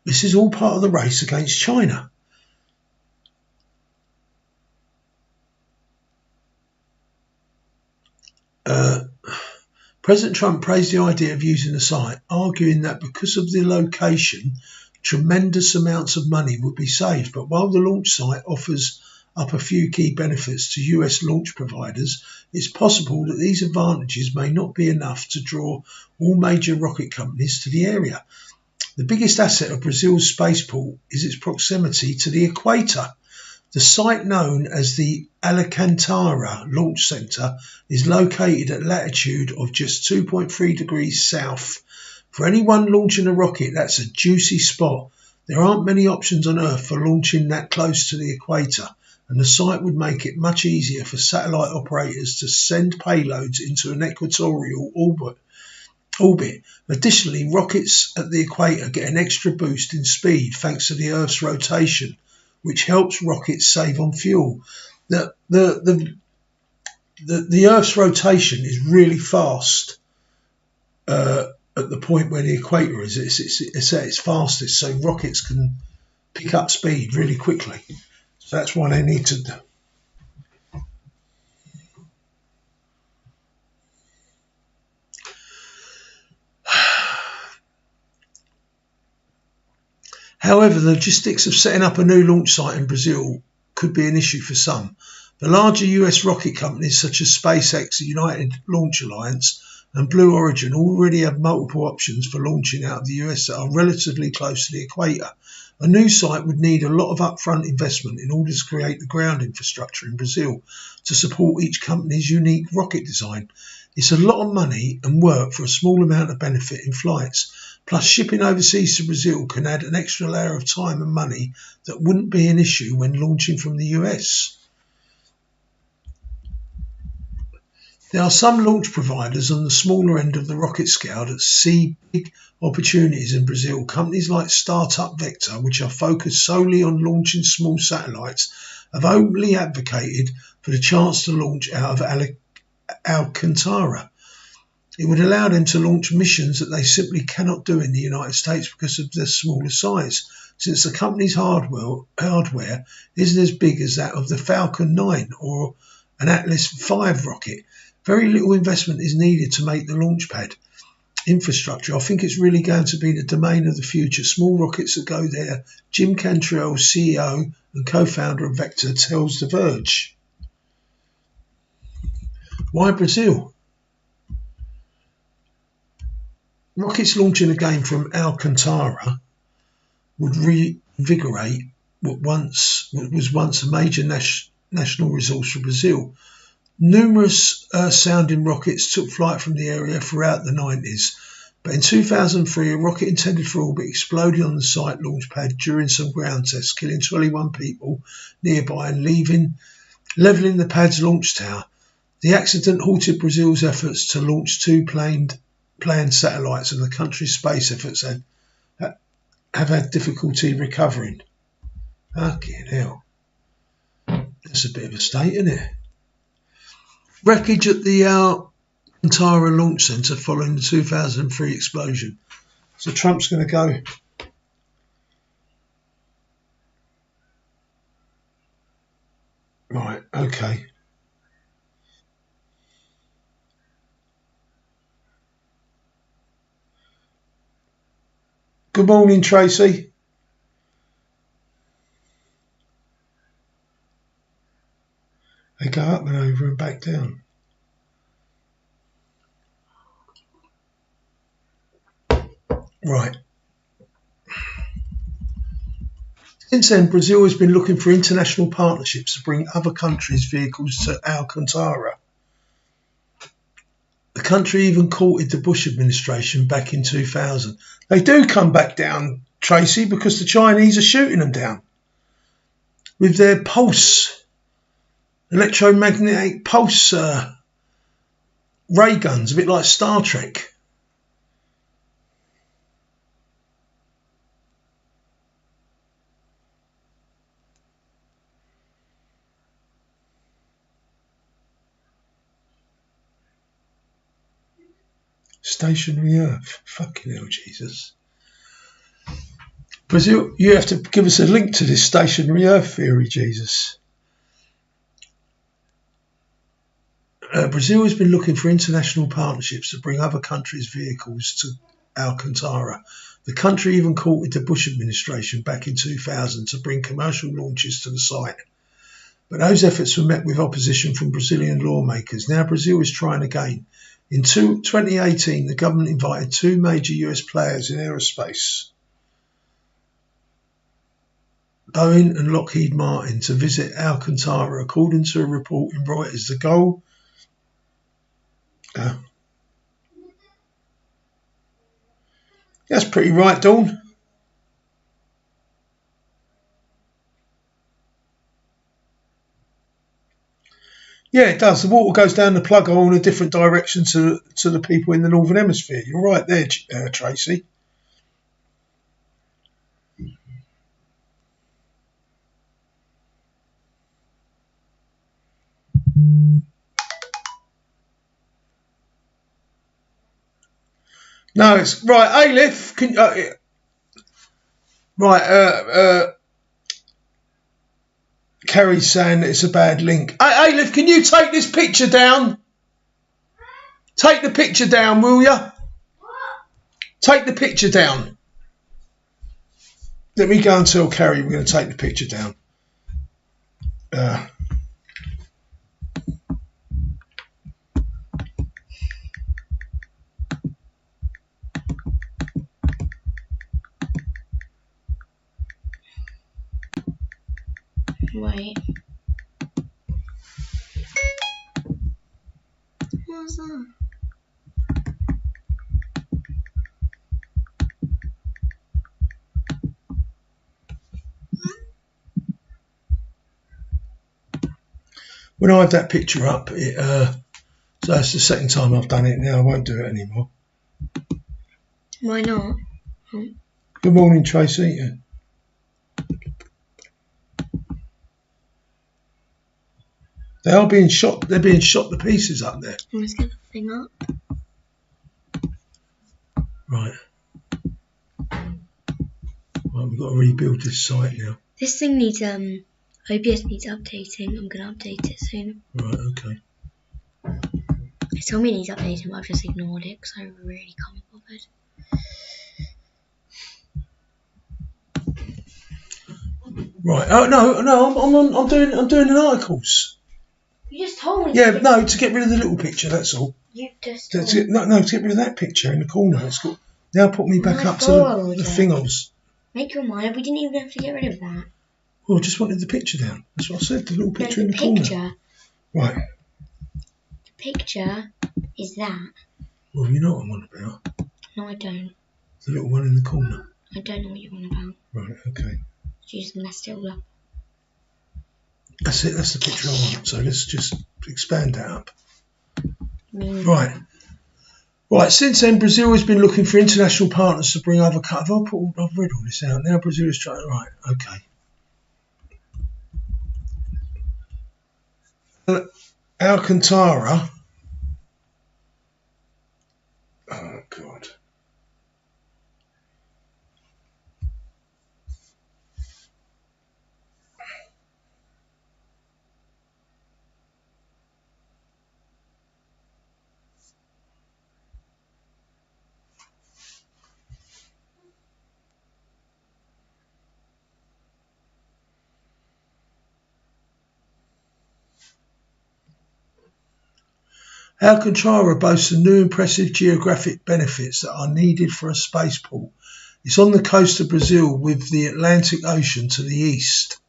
Speaker 1: This is all part of the race against China. President Trump praised the idea of using the site, arguing that because of the location, tremendous amounts of money would be saved. But while the launch site offers up a few key benefits to US launch providers, it's possible that these advantages may not be enough to draw all major rocket companies to the area. The biggest asset of Brazil's spaceport is its proximity to the equator. The site, known as the Alcantara Launch Center, is located at latitude of just 2.3 degrees south. For anyone launching a rocket, that's a juicy spot. There aren't many options on Earth for launching that close to the equator, and the site would make it much easier for satellite operators to send payloads into an equatorial orbit. Additionally, rockets at the equator get an extra boost in speed thanks to the Earth's rotation, which helps rockets save on fuel. The Earth's rotation is really fast at the point where the equator is. It's at its fastest, so rockets can pick up speed really quickly. That's why they need to. However, the logistics of setting up a new launch site in Brazil could be an issue for some. The larger US rocket companies such as SpaceX, the United Launch Alliance and Blue Origin already have multiple options for launching out of the US that are relatively close to the equator. A new site would need a lot of upfront investment in order to create the ground infrastructure in Brazil to support each company's unique rocket design. It's a lot of money and work for a small amount of benefit in flights. Plus, shipping overseas to Brazil can add an extra layer of time and money that wouldn't be an issue when launching from the US. There are some launch providers on the smaller end of the rocket scale that see big opportunities in Brazil. Companies like Startup Vector, which are focused solely on launching small satellites, have openly advocated for the chance to launch out of Alcantara. It would allow them to launch missions that they simply cannot do in the United States because of their smaller size, since the company's hardware isn't as big as that of the Falcon 9 or an Atlas V rocket. Very little investment is needed to make the launch pad infrastructure. I think it's really going to be the domain of the future. Small rockets that go there. Jim Cantrell, CEO and co-founder of Vector, tells The Verge. Why Brazil? Rockets launching again from Alcantara would reinvigorate what was once a major national resource for Brazil. Numerous sounding rockets took flight from the area throughout the 90s, but in 2003 a rocket intended for orbit exploded on the site launch pad during some ground tests, killing 21 people nearby and levelling the pad's launch tower. The accident halted Brazil's efforts to launch two planned satellites, and the country's space efforts have had difficulty recovering. Fucking hell. That's a bit of a state, isn't it? Wreckage at the Alcantara Launch Centre following the 2003 explosion. So Trump's going to go. Right, okay. Good morning, Tracy. They go up and over and back down. Right. Since then, Brazil has been looking for international partnerships to bring other countries' vehicles to Alcantara. The country even courted the Bush administration back in 2000. They do come back down, Tracy, because the Chinese are shooting them down with their electromagnetic pulse ray guns, a bit like Star Trek. Stationary Earth. Fucking hell, Jesus. Brazil, you have to give us a link to this stationary Earth theory, Jesus. Brazil has been looking for international partnerships to bring other countries' vehicles to Alcantara. The country even courted the Bush administration back in 2000 to bring commercial launches to the site. But those efforts were met with opposition from Brazilian lawmakers. Now Brazil is trying again. In 2018, the government invited two major US players in aerospace, Boeing and Lockheed Martin, to visit Alcantara. According to a report in Reuters, the goal that's pretty right, Dawn. Yeah, it does. The water goes down the plug hole in a different direction to the people in the Northern Hemisphere. You're right there, Tracy. No, it's right. Alif, Kerry's saying that it's a bad link. Hey, Alif, can you take this picture down? Take the picture down, will you? Take the picture down. Let me go and tell Kerry we're going to take the picture down.
Speaker 2: Wait. What was that?
Speaker 1: When I had that picture up, so that's the second time I've done it now. I won't do it anymore.
Speaker 2: Why not?
Speaker 1: Good morning, Tracy. They are being shot. They're being shot to pieces up there.
Speaker 2: Let's get the thing up.
Speaker 1: Right. Well, we've got to rebuild this site now.
Speaker 2: This thing needs OBS needs updating. I'm gonna update it soon.
Speaker 1: Right. Okay.
Speaker 2: It told me it needs updating, but I've just ignored it because I really can't be bothered.
Speaker 1: Right. Oh no. I'm doing an articles.
Speaker 2: You just told me.
Speaker 1: Yeah. No, to get rid of the little picture. That's all.
Speaker 2: You just.
Speaker 1: To get rid of that picture in the corner. It's got. Now put me back up to the thingos.
Speaker 2: Make your mind. We didn't even have to get rid of that.
Speaker 1: Well, I just wanted the picture down. That's what I said. The little picture in the corner. Right.
Speaker 2: The picture is that.
Speaker 1: Well, you know what I'm on about.
Speaker 2: No, I don't.
Speaker 1: The little one in the corner.
Speaker 2: I don't know what you're on about.
Speaker 1: Right. Okay.
Speaker 2: You just messed it all up.
Speaker 1: That's it. That's the picture I want. So let's just expand that up. Right. Right, since then, Brazil has been looking for international partners to bring over. I've read all this out. Now Brazil is trying. Right, okay. Alcantara. Oh, God. Alcantara boasts the new impressive geographic benefits that are needed for a spaceport. It's on the coast of Brazil with the Atlantic Ocean to the east.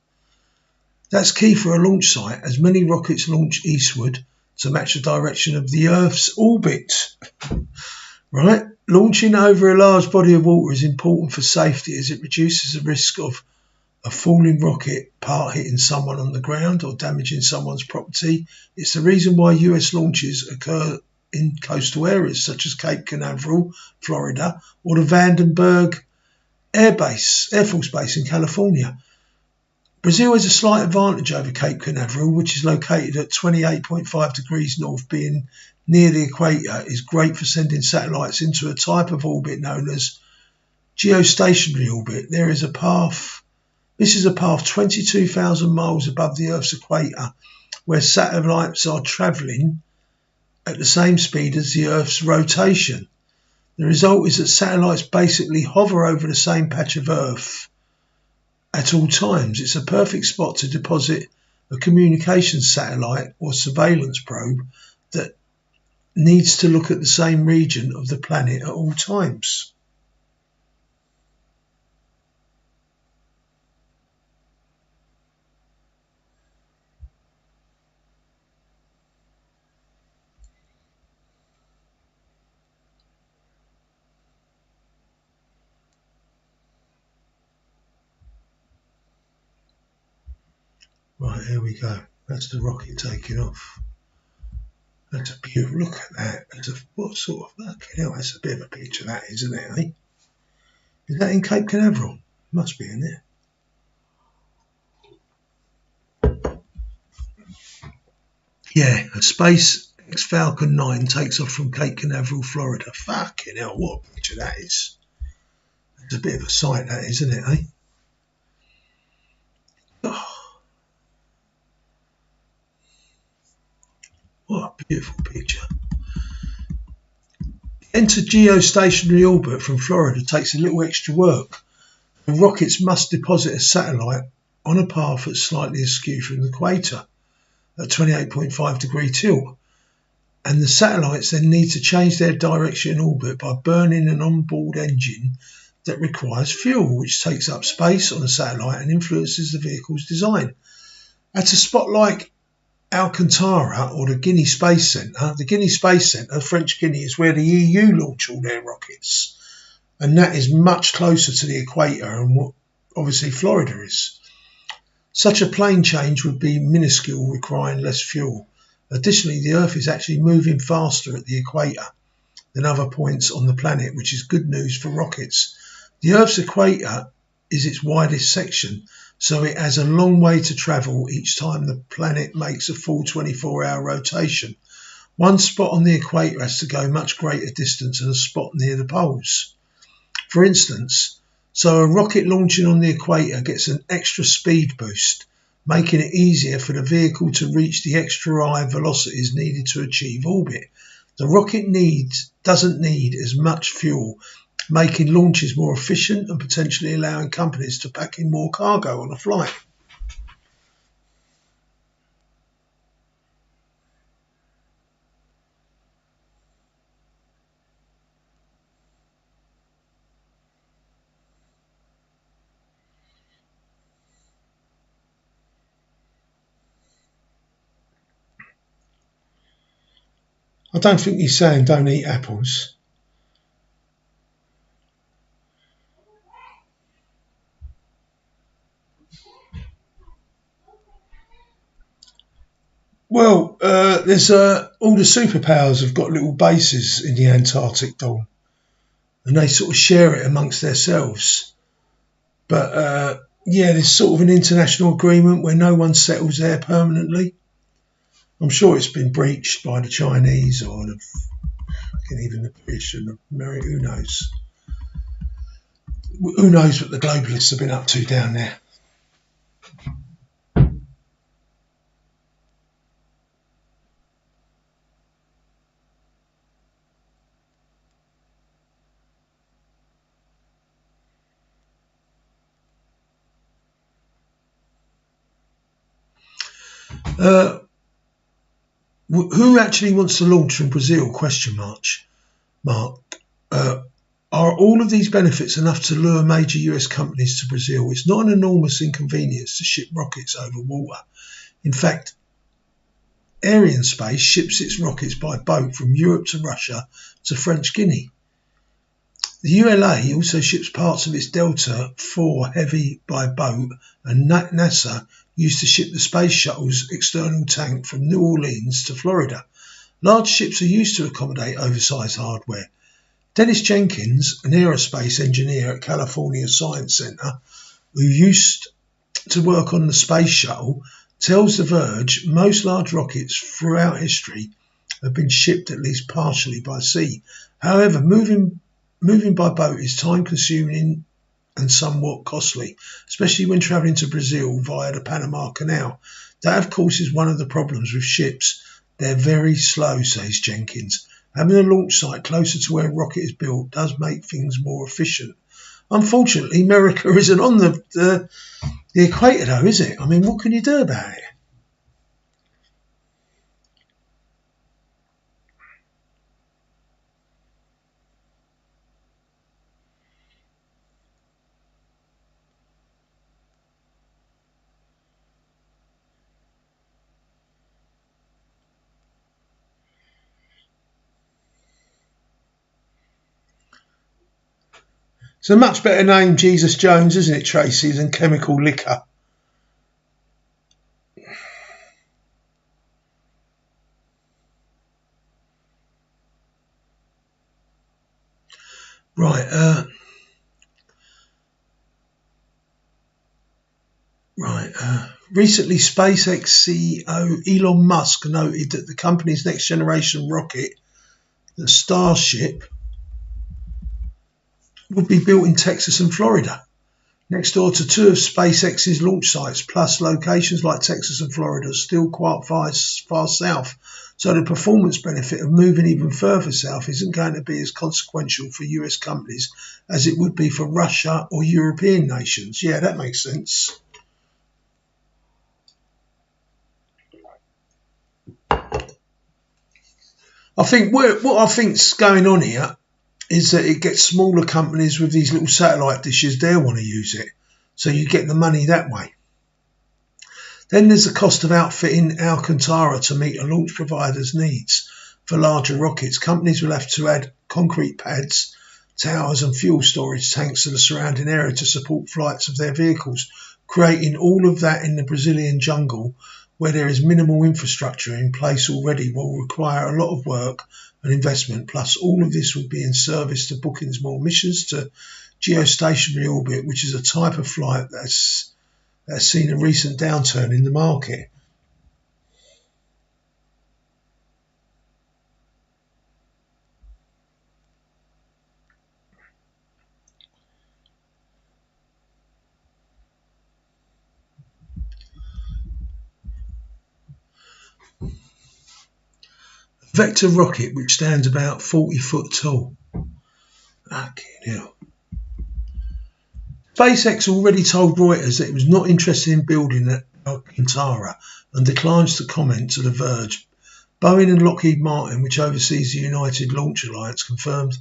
Speaker 1: That's key for a launch site, as many rockets launch eastward to match the direction of the Earth's orbit. Right? Launching over a large body of water is important for safety as it reduces the risk of a falling rocket part hitting someone on the ground or damaging someone's property. It's the reason why US launches occur in coastal areas such as Cape Canaveral, Florida, or the Vandenberg Air Force Base in California. Brazil has a slight advantage over Cape Canaveral, which is located at 28.5 degrees north, being near the equator, is great for sending satellites into a type of orbit known as geostationary orbit. This is a path 22,000 miles above the Earth's equator, where satellites are travelling at the same speed as the Earth's rotation. The result is that satellites basically hover over the same patch of Earth at all times. It's a perfect spot to deposit a communications satellite or surveillance probe that needs to look at the same region of the planet at all times. Right, here we go. That's the rocket taking off. That's a beautiful. Look at that. What sort of fucking hell? That's a bit of a picture, that is, isn't it? Eh? Is that in Cape Canaveral? Must be in there. Yeah, a SpaceX Falcon 9 takes off from Cape Canaveral, Florida. Fucking hell, what a picture that is. It's a bit of a sight, that is, isn't it? Eh? Oh. What a beautiful picture. Enter geostationary orbit from Florida takes a little extra work. The rockets must deposit a satellite on a path that's slightly askew from the equator at 28.5 degree tilt, and the satellites then need to change their direction in orbit by burning an onboard engine that requires fuel, which takes up space on the satellite and influences the vehicle's design. At a spot like Alcantara or the Guinea Space Centre, French Guinea, is where the EU launch all their rockets, and that is much closer to the equator and what obviously Florida is. Such a plane change would be minuscule, requiring less fuel. Additionally, the Earth is actually moving faster at the equator than other points on the planet, which is good news for rockets. The Earth's equator is its widest section, so it has a long way to travel each time the planet makes a full 24-hour rotation. One spot on the equator has to go much greater distance than a spot near the poles. For instance, so a rocket launching on the equator gets an extra speed boost, making it easier for the vehicle to reach the extra high velocities needed to achieve orbit. The rocket doesn't need as much fuel, making launches more efficient and potentially allowing companies to pack in more cargo on a flight. I don't think he's saying don't eat apples. Well, there's all the superpowers have got little bases in the Antarctic, Dawn, and they sort of share it amongst themselves. But yeah, there's sort of an international agreement where no one settles there permanently. I'm sure it's been breached by the Chinese or even the British and America. Who knows? Who knows what the globalists have been up to down there? Who actually wants to launch from Brazil? Mark. Are all of these benefits enough to lure major US companies to Brazil? It's not an enormous inconvenience to ship rockets over water. In fact, Arianespace ships its rockets by boat from Europe to Russia to French Guinea. The ULA also ships parts of its Delta IV Heavy by boat, and NASA used to ship the Space Shuttle's external tank from New Orleans to Florida. Large ships are used to accommodate oversized hardware. Dennis Jenkins, an aerospace engineer at California Science Center, who used to work on the Space Shuttle, tells The Verge most large rockets throughout history have been shipped at least partially by sea. However, moving by boat is time-consuming and somewhat costly, especially when travelling to Brazil via the Panama Canal. That, of course, is one of the problems with ships. They're very slow, says Jenkins. Having a launch site closer to where a rocket is built does make things more efficient. Unfortunately, America isn't on the equator, though, is it? I mean, what can you do about it? It's a much better name, Jesus Jones, isn't it, Tracy, than Chemical Liquor. Right. Recently, SpaceX CEO Elon Musk noted that the company's next generation rocket, the Starship, would be built in Texas and Florida, next door to two of SpaceX's launch sites. Plus, locations like Texas and Florida are still quite far south So the performance benefit of moving even further south isn't going to be as consequential for US companies as it would be for Russia or European nations. Yeah, that makes sense. I think what I think's going on here is that it gets smaller companies with these little satellite dishes, they'll want to use it. So you get the money that way. Then there's the cost of outfitting Alcantara to meet a launch provider's needs. For larger rockets, companies will have to add concrete pads, towers and fuel storage tanks to the surrounding area to support flights of their vehicles. Creating all of that in the Brazilian jungle, where there is minimal infrastructure in place already, will require a lot of work and investment. Plus, all of this will be in service to Booking's more missions to geostationary orbit, which is a type of flight that's seen a recent downturn in the market. Vector rocket, which stands about 40 foot tall. Fucking hell. SpaceX already told Reuters that it was not interested in building at Alcantara and declines to comment to The Verge. Boeing and Lockheed Martin, which oversees the United Launch Alliance, confirmed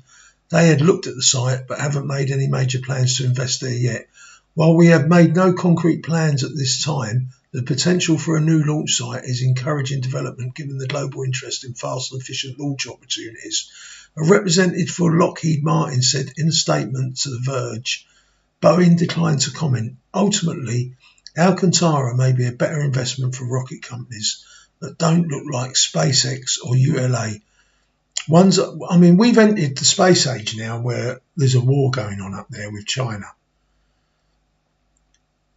Speaker 1: they had looked at the site but haven't made any major plans to invest there yet. While we have made no concrete plans at this time, the potential for a new launch site is encouraging development given the global interest in fast and efficient launch opportunities. A representative for Lockheed Martin said in a statement to The Verge, Boeing declined to comment. Ultimately, Alcantara may be a better investment for rocket companies that don't look like SpaceX or ULA. We've entered the space age now where there's a war going on up there with China.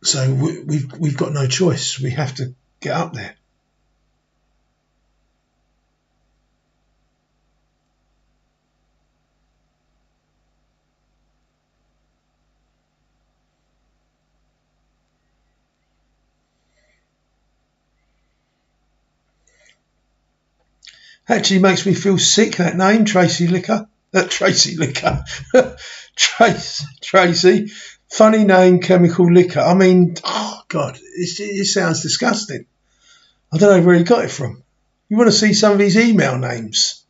Speaker 1: So we've got no choice. We have to get up there. Actually makes me feel sick, that name, Tracy Licker. Tracy Licker. Tracy. Funny name, chemical liquor. I mean, oh God, it sounds disgusting. I don't know where he got it from. You want to see some of his email names?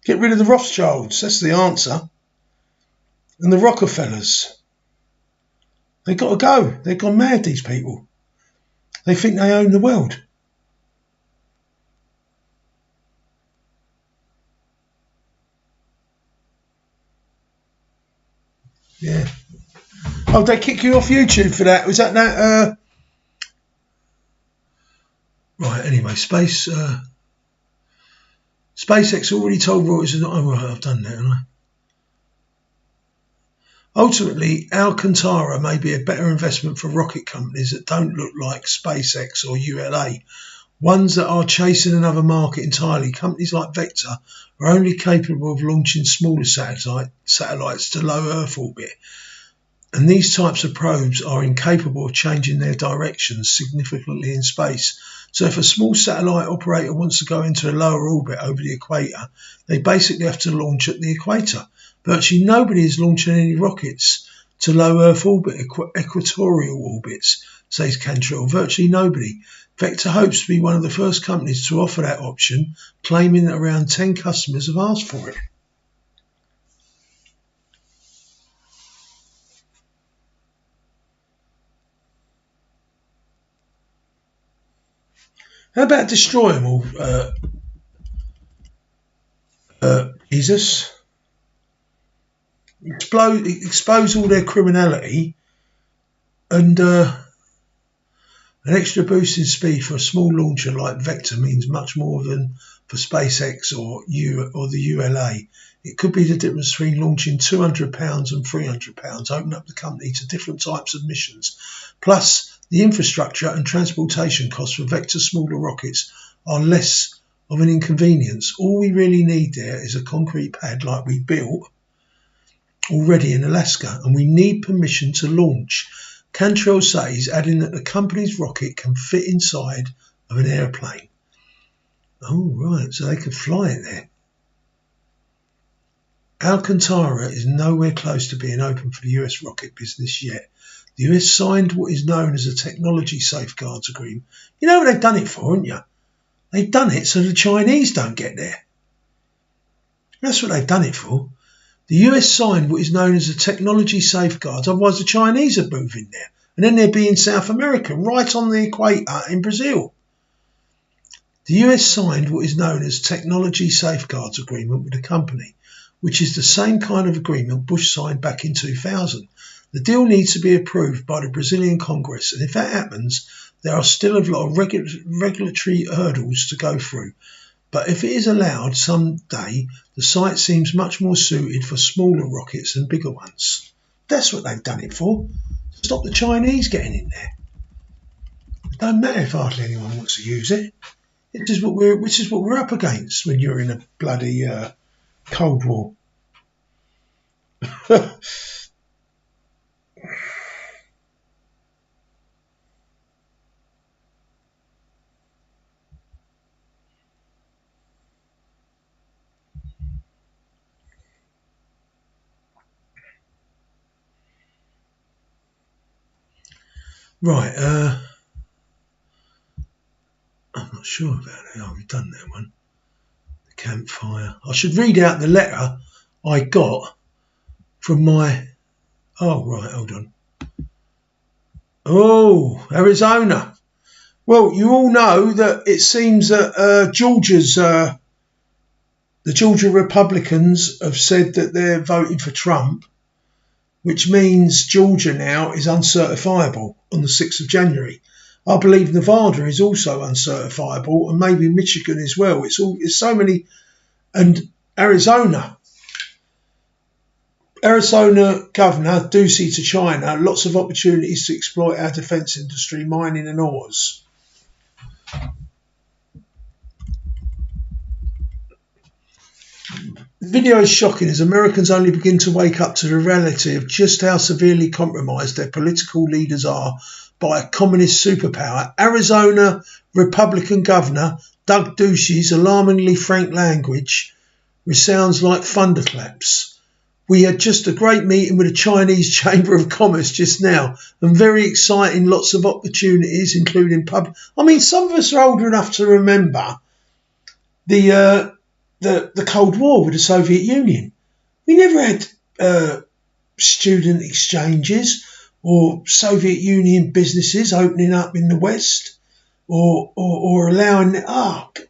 Speaker 1: Get rid of the Rothschilds. That's the answer. And the Rockefellers. They've got to go. They've gone mad, these people. They think they own the world. Yeah. Oh, they kick you off YouTube for that? Was that Right, anyway, SpaceX already told Reuters... Oh, right, I've done that, haven't I? Ultimately, Alcantara may be a better investment for rocket companies that don't look like SpaceX or ULA, ones that are chasing another market entirely. Companies like Vector are only capable of launching smaller satellites to low Earth orbit, and these types of probes are incapable of changing their directions significantly in space. So if a small satellite operator wants to go into a lower orbit over the equator, they basically have to launch at the equator. Virtually nobody is launching any rockets to low Earth orbit, equatorial orbits, says Cantrell. Virtually nobody. Vector hopes to be one of the first companies to offer that option, claiming that around 10 customers have asked for it. How about destroy them all, Jesus? Expose all their criminality, and an extra boost in speed for a small launcher like Vector means much more than for SpaceX or the ULA. It could be the difference between launching £200 and £300, open up the company to different types of missions. Plus, the infrastructure and transportation costs for Vector smaller rockets are less of an inconvenience. All we really need there is a concrete pad like we built already in Alaska, and we need permission to launch. Cantrell says, adding that the company's rocket can fit inside of an airplane. Oh, right, so they can fly it there. Alcantara is nowhere close to being open for the US rocket business yet. The US signed what is known as a Technology Safeguards Agreement. You know what they've done it for, haven't you? They've done it so the Chinese don't get there. That's what they've done it for. The US signed what is known as a Technology Safeguards, otherwise the Chinese would move in there. And then they'd be in South America, right on the equator in Brazil. The US signed what is known as Technology Safeguards Agreement with the company, which is the same kind of agreement Bush signed back in 2000. The deal needs to be approved by the Brazilian Congress, and if that happens, there are still a lot of regulatory hurdles to go through. But if it is allowed someday, the site seems much more suited for smaller rockets than bigger ones. That's what they've done it for. Stop the Chinese getting in there. It don't matter if hardly anyone wants to use it. Which is what we're up against when you're in a bloody Cold War. Right, I'm not sure about it. Oh, we've done that one. The campfire. I should read out the letter I got from my... Oh, right, hold on. Oh, Arizona. Well, you all know that it seems that the Georgia Republicans have said that they're voting for Trump, which means Georgia now is uncertifiable on the 6th of January. I believe Nevada is also uncertifiable, and maybe Michigan as well. It's so many, and Arizona Governor Ducey to China, lots of opportunities to exploit our defence industry, mining and ores. The video is shocking as Americans only begin to wake up to the reality of just how severely compromised their political leaders are by a communist superpower. Arizona Republican Governor Doug Ducey's alarmingly frank language resounds like thunderclaps. We had just a great meeting with the Chinese Chamber of Commerce just now, and very exciting, lots of opportunities, including pub. I mean, some of us are old enough to remember the Cold War with the Soviet Union. We never had student exchanges or Soviet Union businesses opening up in the West or allowing...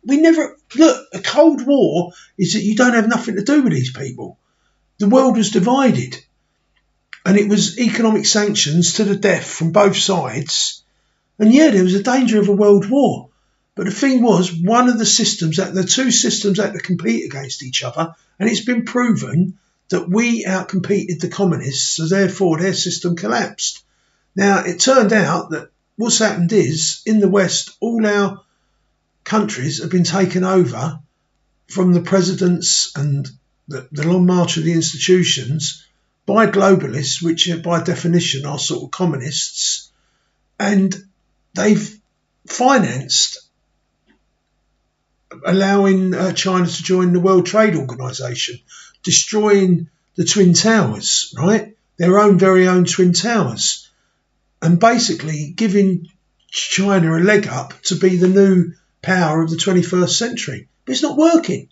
Speaker 1: we never... Look, a Cold War is that you don't have nothing to do with these people. The world was divided, and it was economic sanctions to the death from both sides. And yeah, there was a danger of a world war. But the thing was, the two systems had to compete against each other, and it's been proven that we outcompeted the communists, so therefore their system collapsed. Now, it turned out that what's happened is, in the West, all our countries have been taken over from the presidents and the long march of the institutions by globalists, which by definition are sort of communists, and they've financed allowing China to join the World Trade Organization, destroying the Twin Towers, right? Their very own Twin Towers, and basically giving China a leg up to be the new power of the 21st century. But it's not working.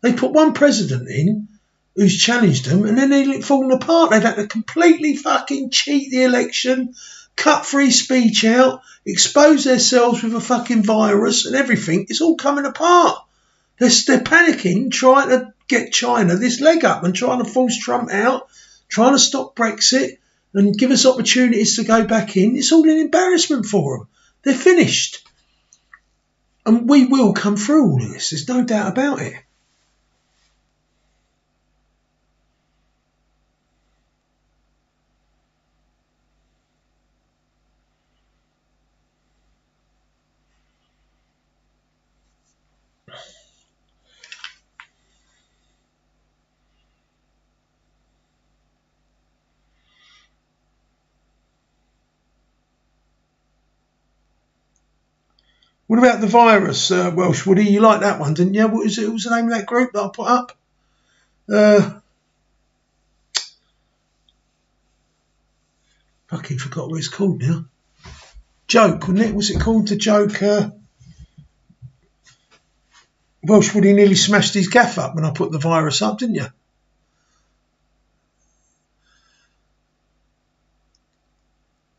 Speaker 1: They put one president in who's challenged them, and then they're falling apart. They've had to completely fucking cheat the election, cut free speech out, expose themselves with a fucking virus and everything. It's all coming apart. They're panicking, trying to get China this leg up and trying to force Trump out, trying to stop Brexit and give us opportunities to go back in. It's all an embarrassment for them. They're finished. And we will come through all of this. There's no doubt about it. What about the virus, Welsh Woody? You like that one, didn't you? What was it? What was the name of that group that I put up? Fucking forgot what it's called now. Joke, wasn't it? Was it called the Joke? Welsh Woody nearly smashed his gaff up when I put the virus up, didn't you?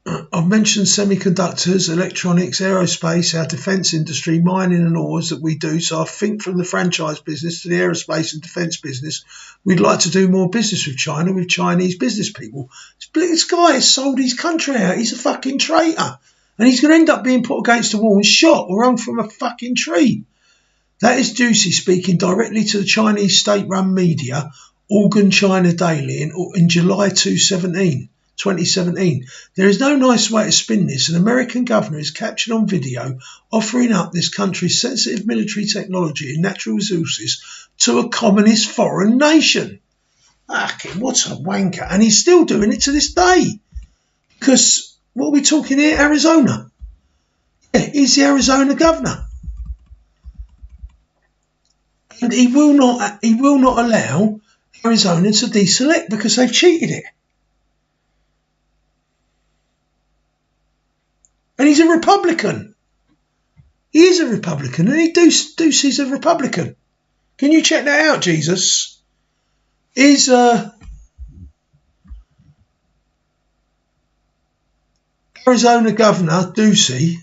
Speaker 1: I've mentioned semiconductors, electronics, aerospace, our defence industry, mining and ores that we do. So I think from the franchise business to the aerospace and defence business, we'd like to do more business with China, with Chinese business people. This guy has sold his country out. He's a fucking traitor. And he's going to end up being put against the wall and shot or hung from a fucking tree. That is Ducey speaking directly to the Chinese state-run media, Organ China Daily, in July 2017. There is no nice way to spin this. An American governor is captured on video offering up this country's sensitive military technology and natural resources to a communist foreign nation. Fucking what a wanker. And he's still doing it to this day. Because, what are we talking here? Arizona. Yeah, he's the Arizona governor. And he will not allow Arizona to deselect because they've cheated it. And he's a Republican. He is a Republican, and Ducey's a Republican. Can you check that out, Jesus? Is Arizona Governor Ducey?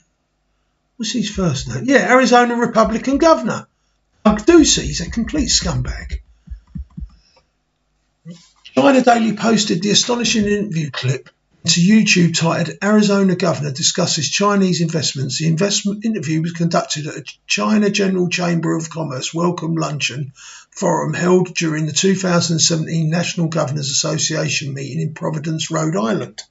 Speaker 1: What's his first name? Yeah, Arizona Republican Governor Doug Ducey. He's a complete scumbag. China Daily posted the astonishing interview clip to YouTube titled Arizona Governor Discusses Chinese Investments. The investment interview was conducted at a China General Chamber of Commerce Welcome Luncheon Forum held during the 2017 National Governors Association meeting in Providence, Rhode Island.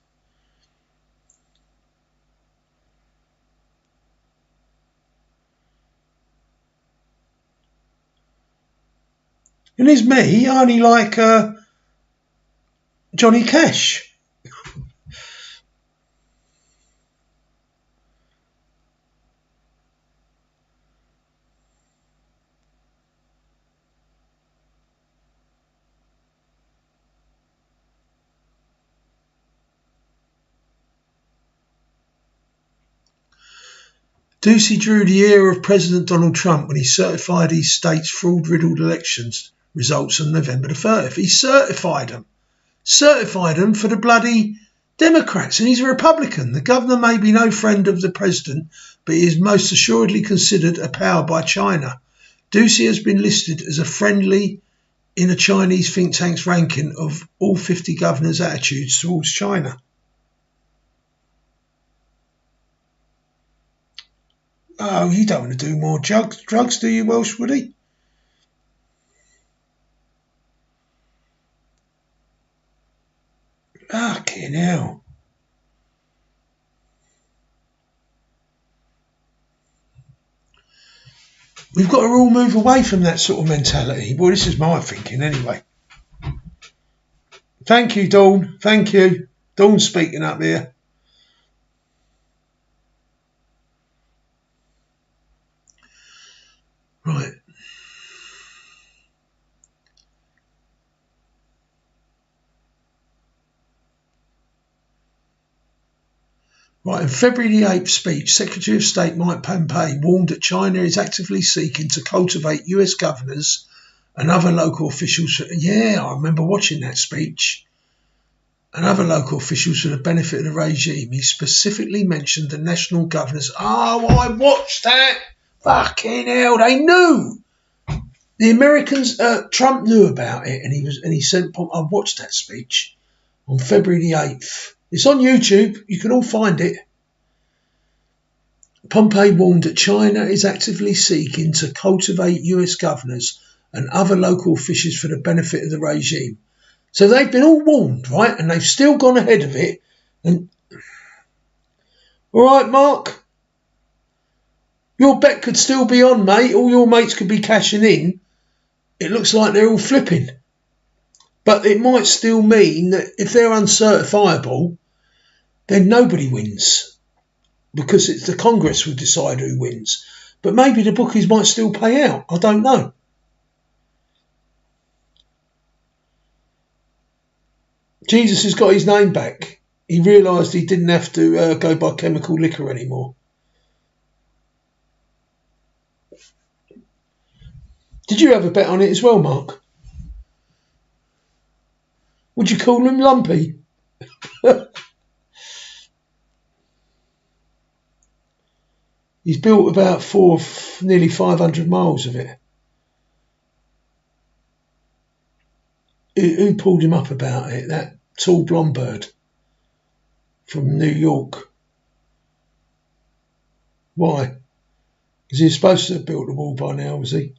Speaker 1: And there's me, I only like Johnny Cash. Ducey drew the era of President Donald Trump when he certified his state's fraud-riddled elections results on November the 30th. He certified them for the bloody Democrats, and he's a Republican. The governor may be no friend of the president, but he is most assuredly considered a power by China. Ducey has been listed as a friendly in a Chinese think tank's ranking of all 50 governors' attitudes towards China. Oh, you don't want to do more drugs, do you, Welsh Woody? Fucking hell. We've got to all move away from that sort of mentality. Well, this is my thinking anyway. Thank you, Dawn. Thank you. Dawn's speaking up here. Right. Right, in February the 8th speech, Secretary of State Mike Pompeo warned that China is actively seeking to cultivate US governors and other local officials. Yeah, I remember watching that speech. And other local officials for the benefit of the regime. He specifically mentioned the national governors. Oh, I watched that. Fucking hell, they knew. The Americans, Trump knew about it, and he said, I watched that speech on February the 8th. It's on YouTube. You can all find it. Pompeo warned that China is actively seeking to cultivate US governors and other local officials for the benefit of the regime. So they've been all warned, right? And they've still gone ahead of it. And all right, Mark, your bet could still be on, mate. All your mates could be cashing in. It looks like they're all flipping. But it might still mean that if they're uncertifiable, then nobody wins. because it's the Congress will decide who wins. But maybe the bookies might still pay out. I don't know. Jesus has got his name back. He realised he didn't have to go by chemical liquor anymore. Did you have a bet on it as well, Mark? Would you call him lumpy? He's built about nearly 500 miles of it. Who pulled him up about it? That tall blonde bird from New York. Why? Is he supposed to have built the wall by now, was he?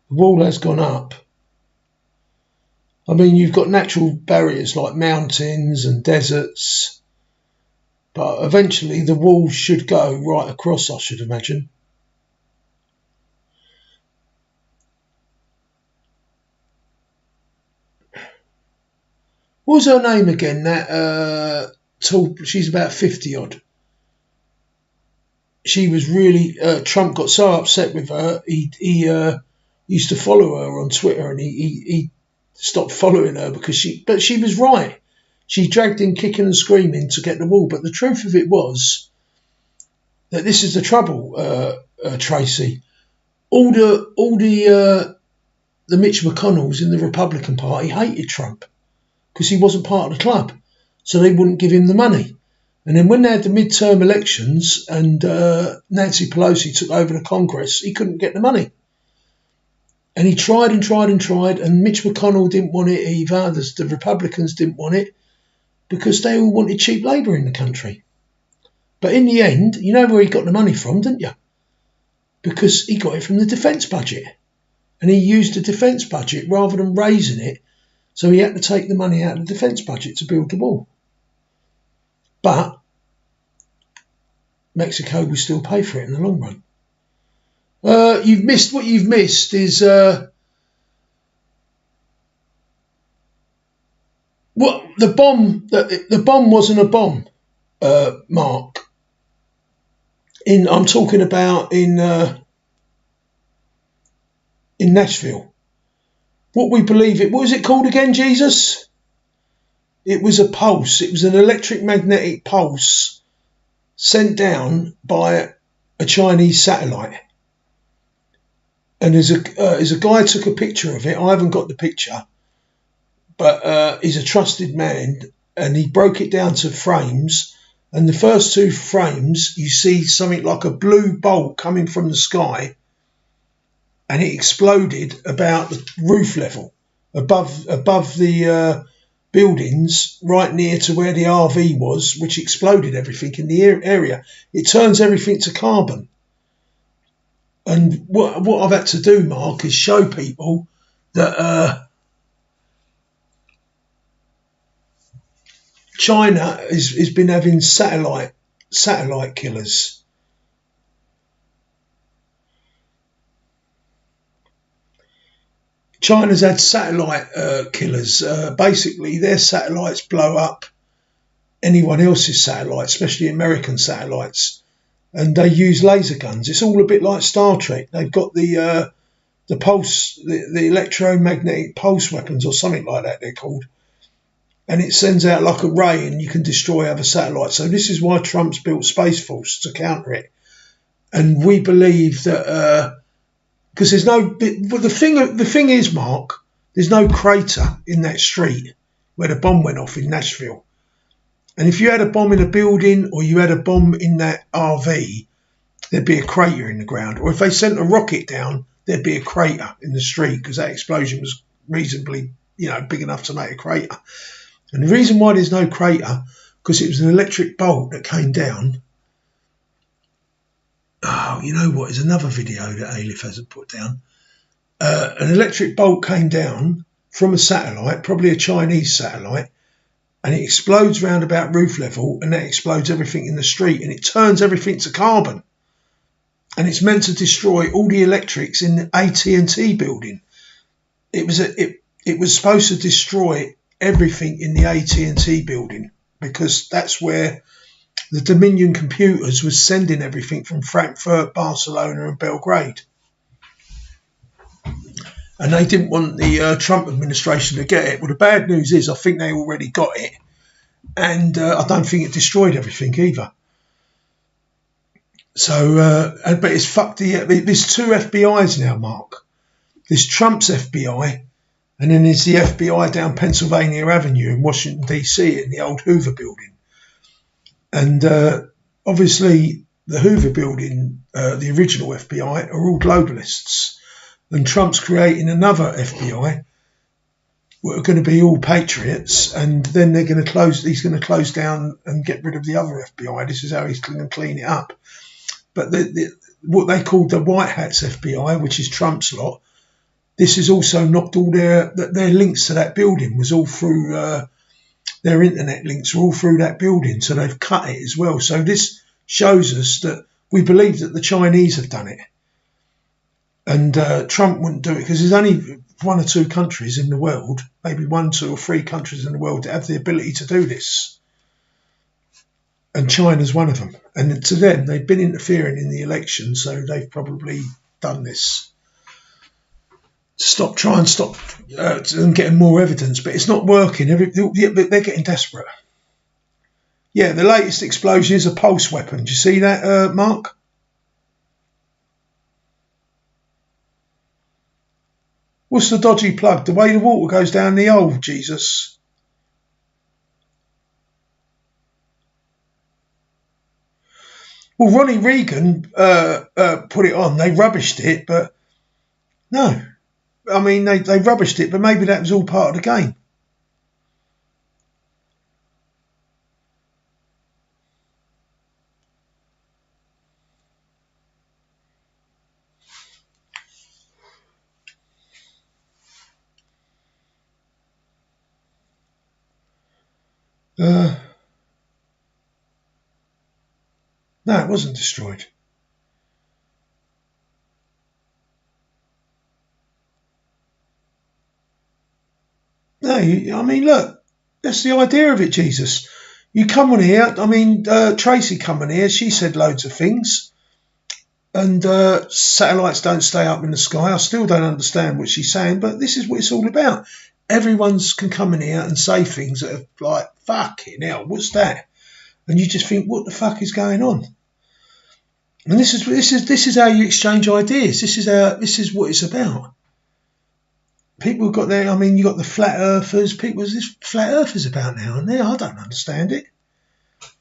Speaker 1: The wall has gone up. I mean, you've got natural barriers like mountains and deserts, but eventually the wall should go right across, I should imagine. What was her name again? That tall, she's about 50 odd. She was really, Trump got so upset with her, he used to follow her on Twitter, and he stopped following her because she was right. She dragged him kicking and screaming to get the wall. But the truth of it was that this is the trouble, Tracy. All the Mitch McConnells in the Republican Party hated Trump because he wasn't part of the club, so they wouldn't give him the money. And then when they had the midterm elections and Nancy Pelosi took over the Congress, he couldn't get the money. And he tried and tried and tried, and Mitch McConnell didn't want it either. The Republicans didn't want it because they all wanted cheap labour in the country. But in the end, you know where he got the money from, didn't you? Because he got it from the defence budget. And he used the defence budget rather than raising it, so he had to take the money out of the defence budget to build the wall. But Mexico will still pay for it in the long run. What you've missed is what the bomb. The bomb wasn't a bomb, Mark. I'm talking about in Nashville. What we believe it. What was it called again, Jesus? It was a pulse. It was an electric magnetic pulse sent down by a Chinese satellite. And as a guy took a picture of it, I haven't got the picture, but he's a trusted man, and he broke it down to frames. And the first two frames, you see something like a blue bolt coming from the sky, and it exploded about the roof level, above the buildings, right near to where the RV was, which exploded everything in the area. It turns everything to carbon. And what I've had to do, Mark, is show people that China has been having satellite killers. China's had satellite killers. Basically, their satellites blow up anyone else's satellites, especially American satellites. And they use laser guns. It's all a bit like Star Trek. They've got the pulse, the electromagnetic pulse weapons or something like that they're called. And it sends out like a ray and you can destroy other satellites. So this is why Trump's built Space Force to counter it. And we believe that because there's no... But the thing is, Mark, there's no crater in that street where the bomb went off in Nashville. And if you had a bomb in a building or you had a bomb in that RV, there'd be a crater in the ground. Or if they sent a rocket down, there'd be a crater in the street because that explosion was reasonably, big enough to make a crater. And the reason why there's no crater, because it was an electric bolt that came down. Oh, you know what? There's another video that Aleph hasn't put down. An electric bolt came down from a satellite, probably a Chinese satellite, and it explodes round about roof level, and that explodes everything in the street, and it turns everything to carbon. And it's meant to destroy all the electrics in the AT&T building. It was supposed to destroy everything in the AT&T building. because that's where the Dominion computers was sending everything from Frankfurt, Barcelona and Belgrade. And they didn't want the Trump administration to get it. Well, the bad news is I think they already got it. And I don't think it destroyed everything either. So, but it's fucked. There's two FBIs now, Mark. There's Trump's FBI, and then there's the FBI down Pennsylvania Avenue in Washington, D.C. in the old Hoover building. And obviously the Hoover building, the original FBI, are all globalists. And Trump's creating another FBI, who are going to be all patriots, and then they're going to close. He's going to close down and get rid of the other FBI. This is how he's going to clean it up. But what they called the White Hats FBI, which is Trump's lot, this has also knocked all their links to that building was all through their internet links were all through that building, so they've cut it as well. So this shows us that we believe that the Chinese have done it, and Trump wouldn't do it because there's only one or two countries in the world, maybe 1, 2 or 3 countries in the world that have the ability to do this, and China's one of them. And to them, they've been interfering in the election, so they've probably done this. Try and stop them getting more evidence, but it's not working. They're getting desperate. Yeah, the latest explosion is a pulse weapon. Do you see that, Mark? What's the dodgy plug? The way the water goes down the hole, Jesus. Well, Ronnie Reagan put it on. They rubbished it, but no. I mean, they rubbished it, but maybe that was all part of the game. No, it wasn't destroyed. No, I mean, look, that's the idea of it, Jesus. You come on here, I mean, Tracy come on here, she said loads of things, and satellites don't stay up in the sky. I still don't understand what she's saying, but this is what it's all about. Everyone's can come in here and say things that are like, fucking hell, what's that? And you just think, what the fuck is going on? And this is how you exchange ideas. This is what it's about. People have got their, I mean, you got the flat earthers. People, what's this flat earthers about now and there? I don't understand it.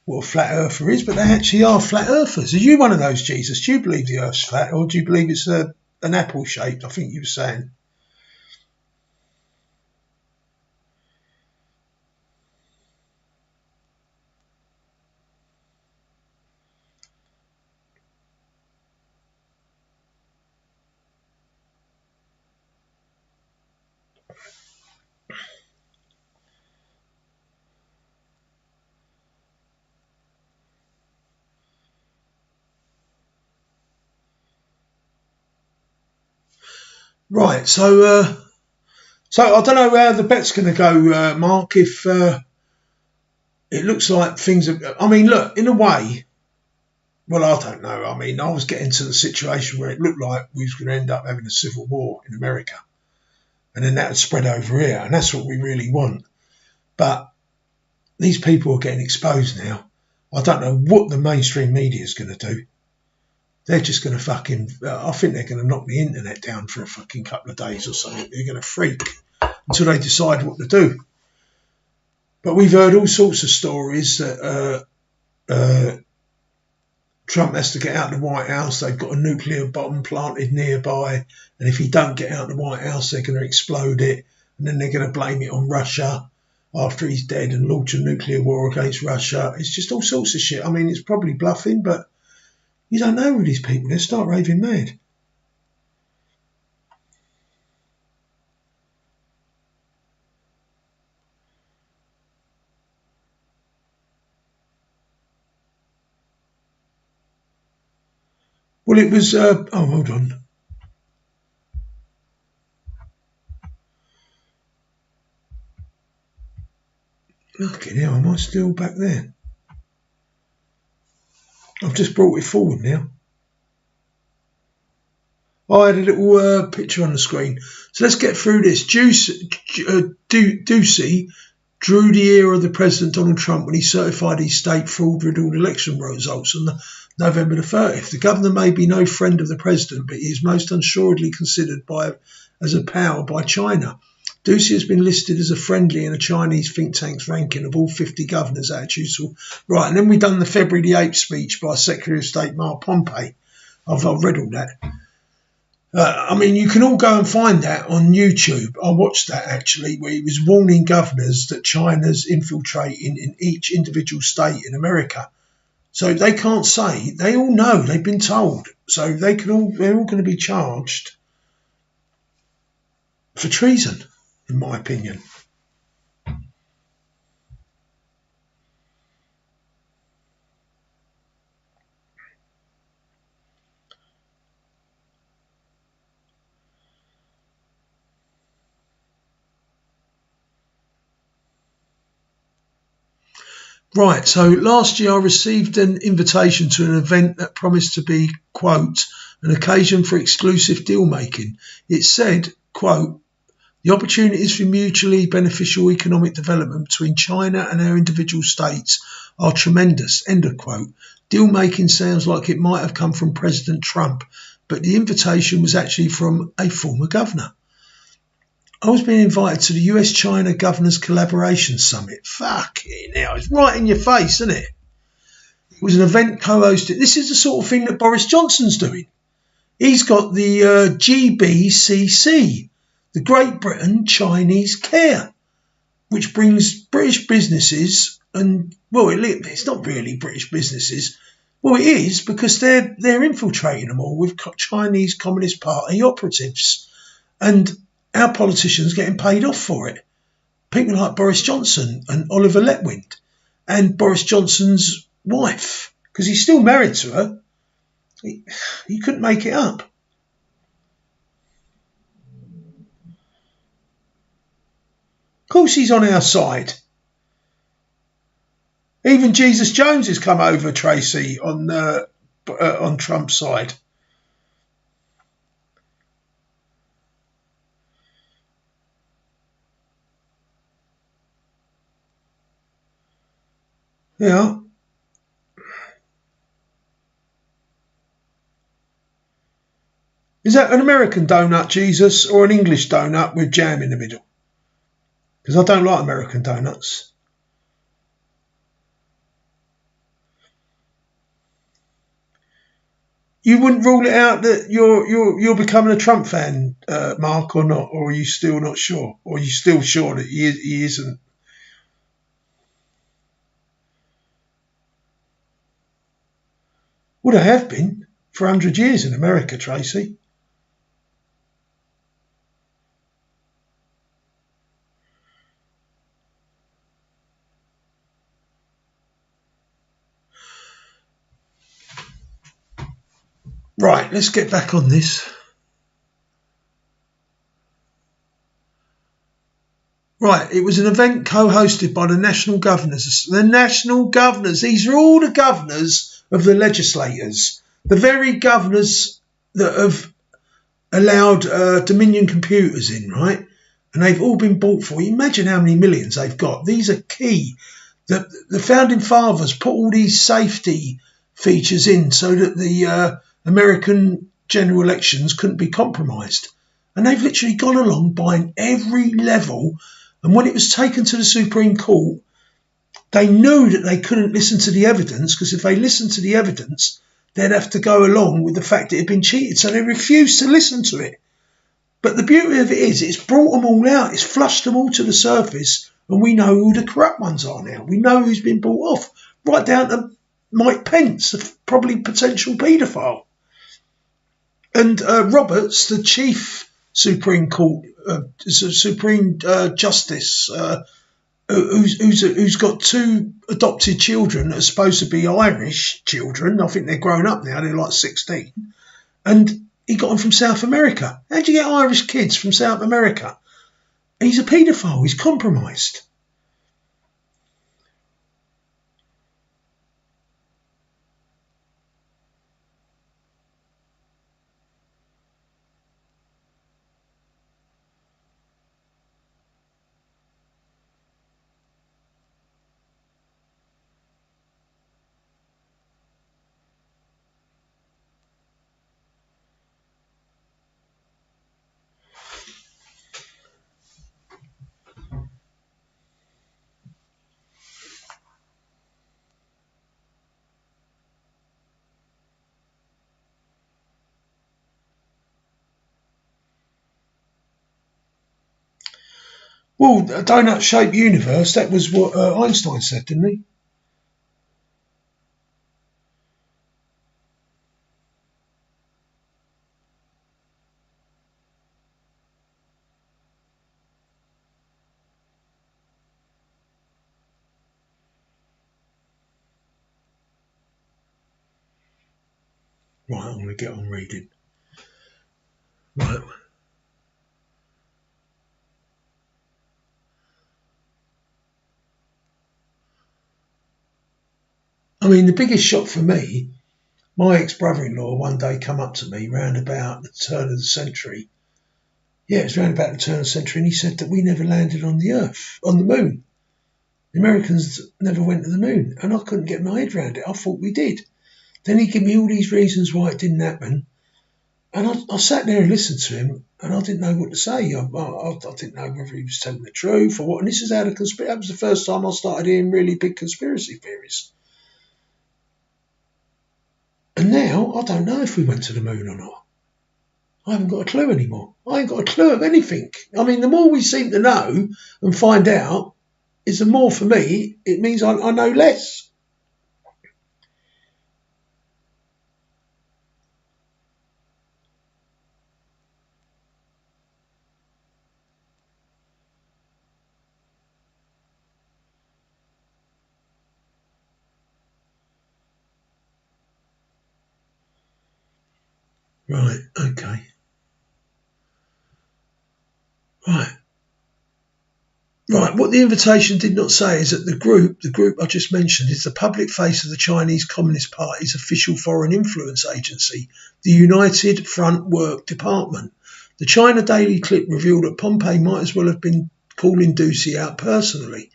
Speaker 1: What a flat earther is, but they actually are flat earthers. Are you one of those, Jesus? Do you believe the earth's flat, or do you believe it's an apple shaped? I think you were saying. Right, so I don't know how the bet's going to go, Mark. If it looks like things are, I mean, look, in a way, well, I don't know. I mean, I was getting to the situation where it looked like we was going to end up having a civil war in America, and then that would spread over here, and that's what we really want. But these people are getting exposed now. I don't know what the mainstream media is going to do. They're just going to fucking, I think they're going to knock the internet down for a fucking couple of days or something. They're going to freak until they decide what to do. But we've heard all sorts of stories that Trump has to get out of the White House. They've got a nuclear bomb planted nearby. And if he don't get out of the White House, they're going to explode it. And then they're going to blame it on Russia after he's dead and launch a nuclear war against Russia. It's just all sorts of shit. I mean, it's probably bluffing, but you don't know with these people. They'll start raving mad. Well, it was, hold on. Okay, now am I still back there? I've just brought it forward now. I had a little picture on the screen. So let's get through this. Ducey drew the ear of the President Donald Trump when he certified his state fraud-riddled election results on November the 30th. The governor may be no friend of the president, but he is most assuredly considered as a power by China. Ducey has been listed as a friendly in a Chinese think tank's ranking of all 50 governors' attitudes. Right, and then we've done the February the 8th speech by Secretary of State Mark Pompeo. I've read all that. I mean, you can all go and find that on YouTube. I watched that actually, where he was warning governors that China's infiltrating in each individual state in America. So they can't say, they all know, they've been told. So they're all going to be charged for treason, in my opinion. Right, so last year I received an invitation to an event that promised to be, quote, an occasion for exclusive deal making. It said, quote, the opportunities for mutually beneficial economic development between China and our individual states are tremendous, end of quote. Deal making sounds like it might have come from President Trump, but the invitation was actually from a former governor. I was being invited to the US-China Governors Collaboration Summit. Fuck it now, it's right in your face, isn't it? It was an event co-hosted. This is the sort of thing that Boris Johnson's doing. He's got the GBCC, the Great Britain Chinese Care, which brings British businesses and, well, it's not really British businesses. Well, it is because they're infiltrating them all with Chinese Communist Party operatives. And our politicians getting paid off for it. People like Boris Johnson and Oliver Letwind and Boris Johnson's wife, because he's still married to her. He couldn't make it up. Of course he's on our side. Even Jesus Jones has come over, Tracy, on Trump's side. Yeah. Is that an American donut, Jesus, or an English donut with jam in the middle? Because I don't like American donuts. You wouldn't rule it out that you're becoming a Trump fan, Mark, or not? Or are you still not sure? Or are you still sure that he isn't? Well, they have been for 100 years in America, Tracy. Right, let's get back on this. Right, it was an event co-hosted by the national governors. The national governors, these are all the governors of the legislators. The very governors that have allowed Dominion computers in, right? And they've all been bought for. Imagine how many millions they've got. These are key. The founding fathers put all these safety features in so that the American general elections couldn't be compromised. And they've literally gone along buying every level. And when it was taken to the Supreme Court, they knew that they couldn't listen to the evidence, because if they listened to the evidence, they'd have to go along with the fact that it had been cheated. So they refused to listen to it. But the beauty of it is it's brought them all out. It's flushed them all to the surface. And we know who the corrupt ones are now. We know who's been bought off. Right down to Mike Pence, the probably potential paedophile. And Roberts, the chief Supreme Court, Supreme Justice, who's got two adopted children that are supposed to be Irish children. I think they're grown up now. They're like 16. And he got them from South America. How do you get Irish kids from South America? And he's a paedophile. He's compromised. Well, a donut-shaped universe, that was what Einstein said, didn't he? Right, I'm going to get on reading. Right. I mean, the biggest shock for me, my ex-brother-in-law one day come up to me round about the turn of the century. Yeah, it was round about the turn of the century, and he said that we never landed on the Earth, on the moon. The Americans never went to the moon, and I couldn't get my head around it. I thought we did. Then he gave me all these reasons why it didn't happen, and I sat there and listened to him, and I didn't know what to say. I didn't know whether he was telling the truth or what. And this is how that was the first time I started hearing really big conspiracy theories. And now I don't know if we went to the moon or not. I haven't got a clue anymore. I ain't got a clue of anything. I mean, the more we seem to know and find out, is the more for me, it means I know less. Right, okay. Right. Right, what the invitation did not say is that the group I just mentioned, is the public face of the Chinese Communist Party's official foreign influence agency, the United Front Work Department. The China Daily clip revealed that Pompey might as well have been calling Ducey out personally.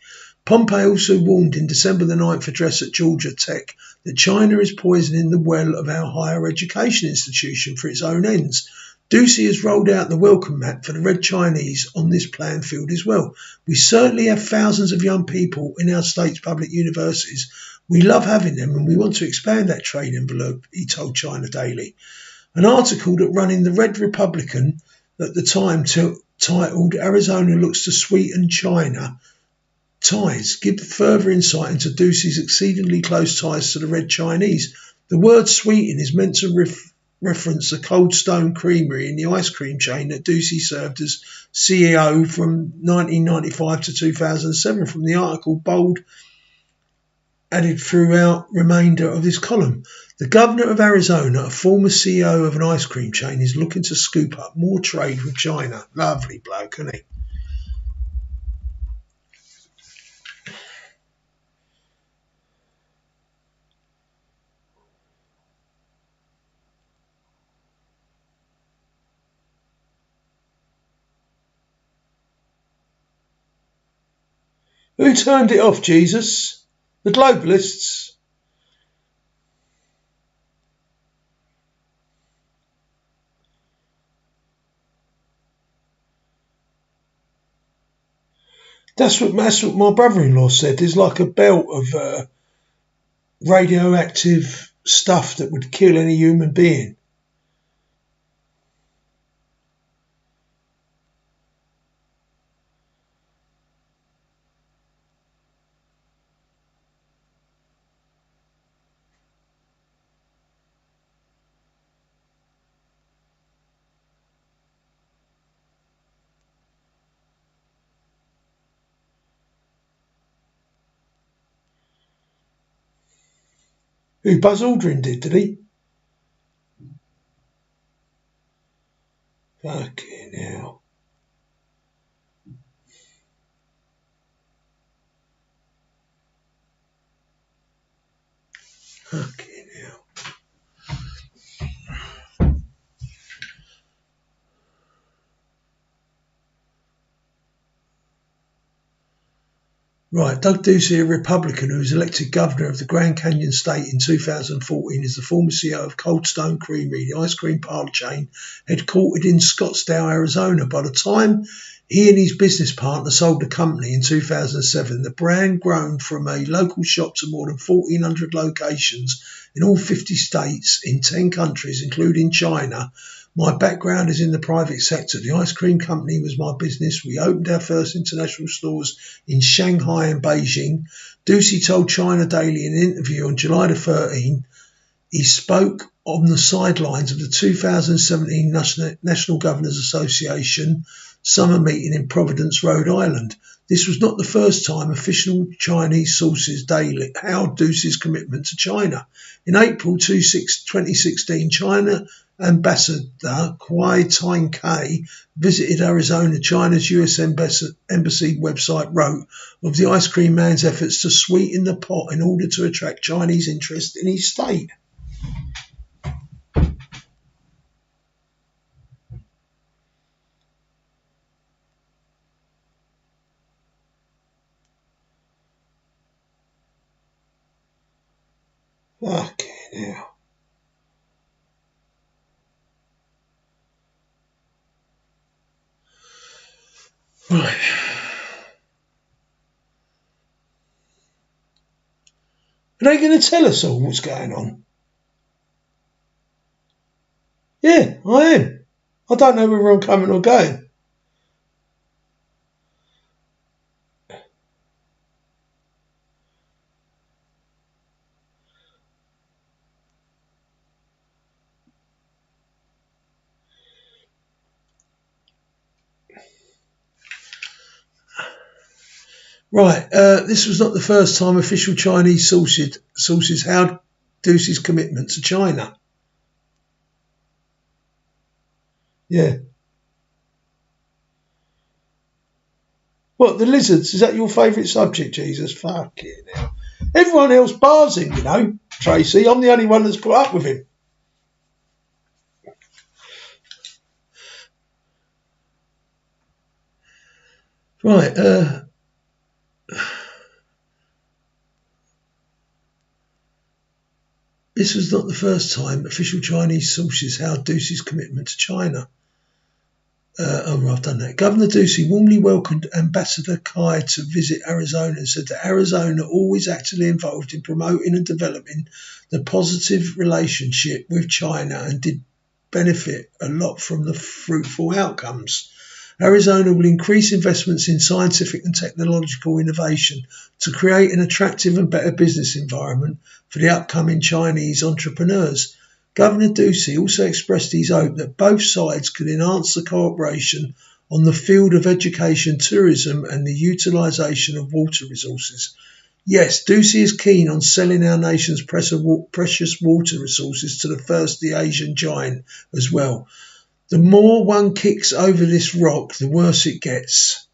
Speaker 1: Pompey also warned in December the 9th address at Georgia Tech that China is poisoning the well of our higher education institution for its own ends. Ducey has rolled out the welcome mat for the Red Chinese on this playing field as well. We certainly have thousands of young people in our state's public universities. We love having them and we want to expand that trade envelope, he told China Daily. An article that ran in the Red Republican at the time titled Arizona Looks to Sweeten China Ties give further insight into Ducey's exceedingly close ties to the Red Chinese. The word sweeten is meant to reference the Cold Stone Creamery in the ice cream chain that Ducey served as CEO from 1995 to 2007. From the article, bold added throughout remainder of this column. The governor of Arizona, a former CEO of an ice cream chain, is looking to scoop up more trade with China. Lovely bloke, isn't he? Who turned it off, Jesus? The globalists? That's what my brother-in-law said. There's like a belt of radioactive stuff that would kill any human being. Who, Buzz Aldrin did he? Fucking hell. Fucking hell. Right, Doug Ducey, a Republican who was elected governor of the Grand Canyon State in 2014, is the former CEO of Cold Stone Creamery, the ice cream parlor chain headquartered in Scottsdale, Arizona. By the time he and his business partner sold the company in 2007, the brand grown from a local shop to more than 1,400 locations in all 50 states in 10 countries, including China, My background is in the private sector. The ice cream company was my business. We opened our first international stores in Shanghai and Beijing. Ducey told China Daily in an interview on July the 13th he spoke on the sidelines of the 2017 National Governors Association summer meeting in Providence, Rhode Island. This was not the first time official Chinese sources daily hailed Ducey's commitment to China. In April 2016, China Ambassador Kuai Tang-Kai visited Arizona. China's US Embassy website wrote of the ice cream man's efforts to sweeten the pot in order to attract Chinese interest in his state. Fucking hell. Right. Are they going to tell us all what's going on? Yeah, I am. I don't know whether I'm coming or going. Right, this was not the first time official Chinese sources hailed Ducey's commitment to China. Yeah. What, the lizards? Is that your favourite subject, Jesus? Fucking hell. Everyone else bars him, you know, Tracy. I'm the only one that's put up with him. Right, this was not the first time official Chinese sources hailed Ducey's commitment to China. I've done that. Governor Ducey warmly welcomed Ambassador Kai to visit Arizona and said that Arizona always actively involved in promoting and developing the positive relationship with China and did benefit a lot from the fruitful outcomes. Arizona will increase investments in scientific and technological innovation to create an attractive and better business environment for the upcoming Chinese entrepreneurs. Governor Ducey also expressed his hope that both sides could enhance the cooperation on the field of education, tourism and the utilisation of water resources. Yes, Ducey is keen on selling our nation's precious water resources to the thirsty Asian giant as well. The more one kicks over this rock, the worse it gets.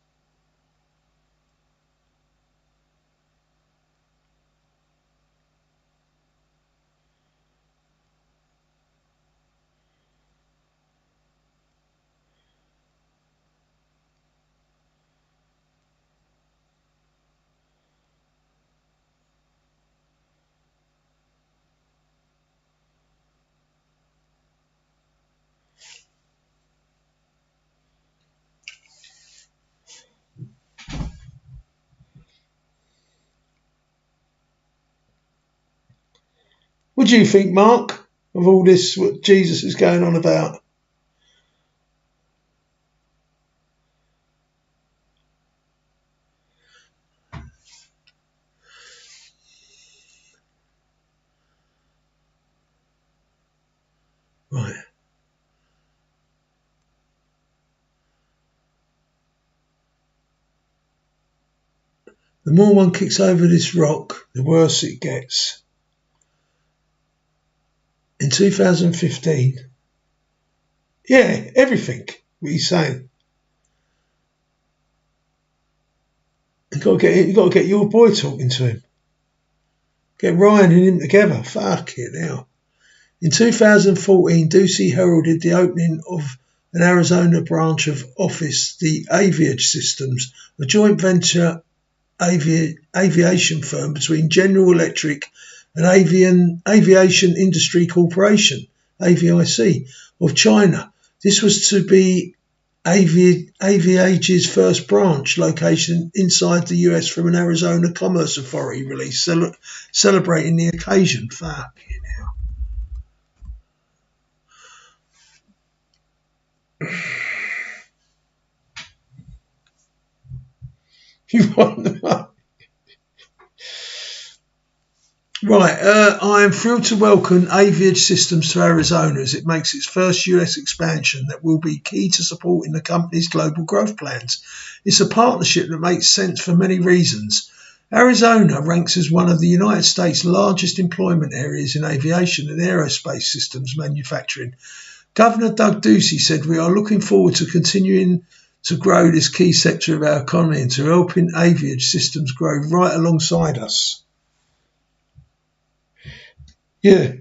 Speaker 1: What do you think, Mark, of all this, what Jesus is going on about? Right. The more one kicks over this rock, the worse it gets. In 2015, yeah, everything, what he's saying. You've got to get your boy talking to him. Get Ryan and him together. Fuck it now. In 2014, Ducey heralded the opening of an Arizona branch of Office, the Aviage Systems, a joint venture aviation firm between General Electric and Aviation Industry Corporation, AVIC, of China. This was to be Aviage's first branch location inside the US from an Arizona Commerce Authority release celebrating the occasion. Fucking hell. You want the money? Right, I am thrilled to welcome Aviage Systems to Arizona as it makes its first US expansion that will be key to supporting the company's global growth plans. It's a partnership that makes sense for many reasons. Arizona ranks as one of the United States' largest employment areas in aviation and aerospace systems manufacturing. Governor Doug Ducey said, "We are looking forward to continuing to grow this key sector of our economy and to helping Aviage Systems grow right alongside us." Yeah.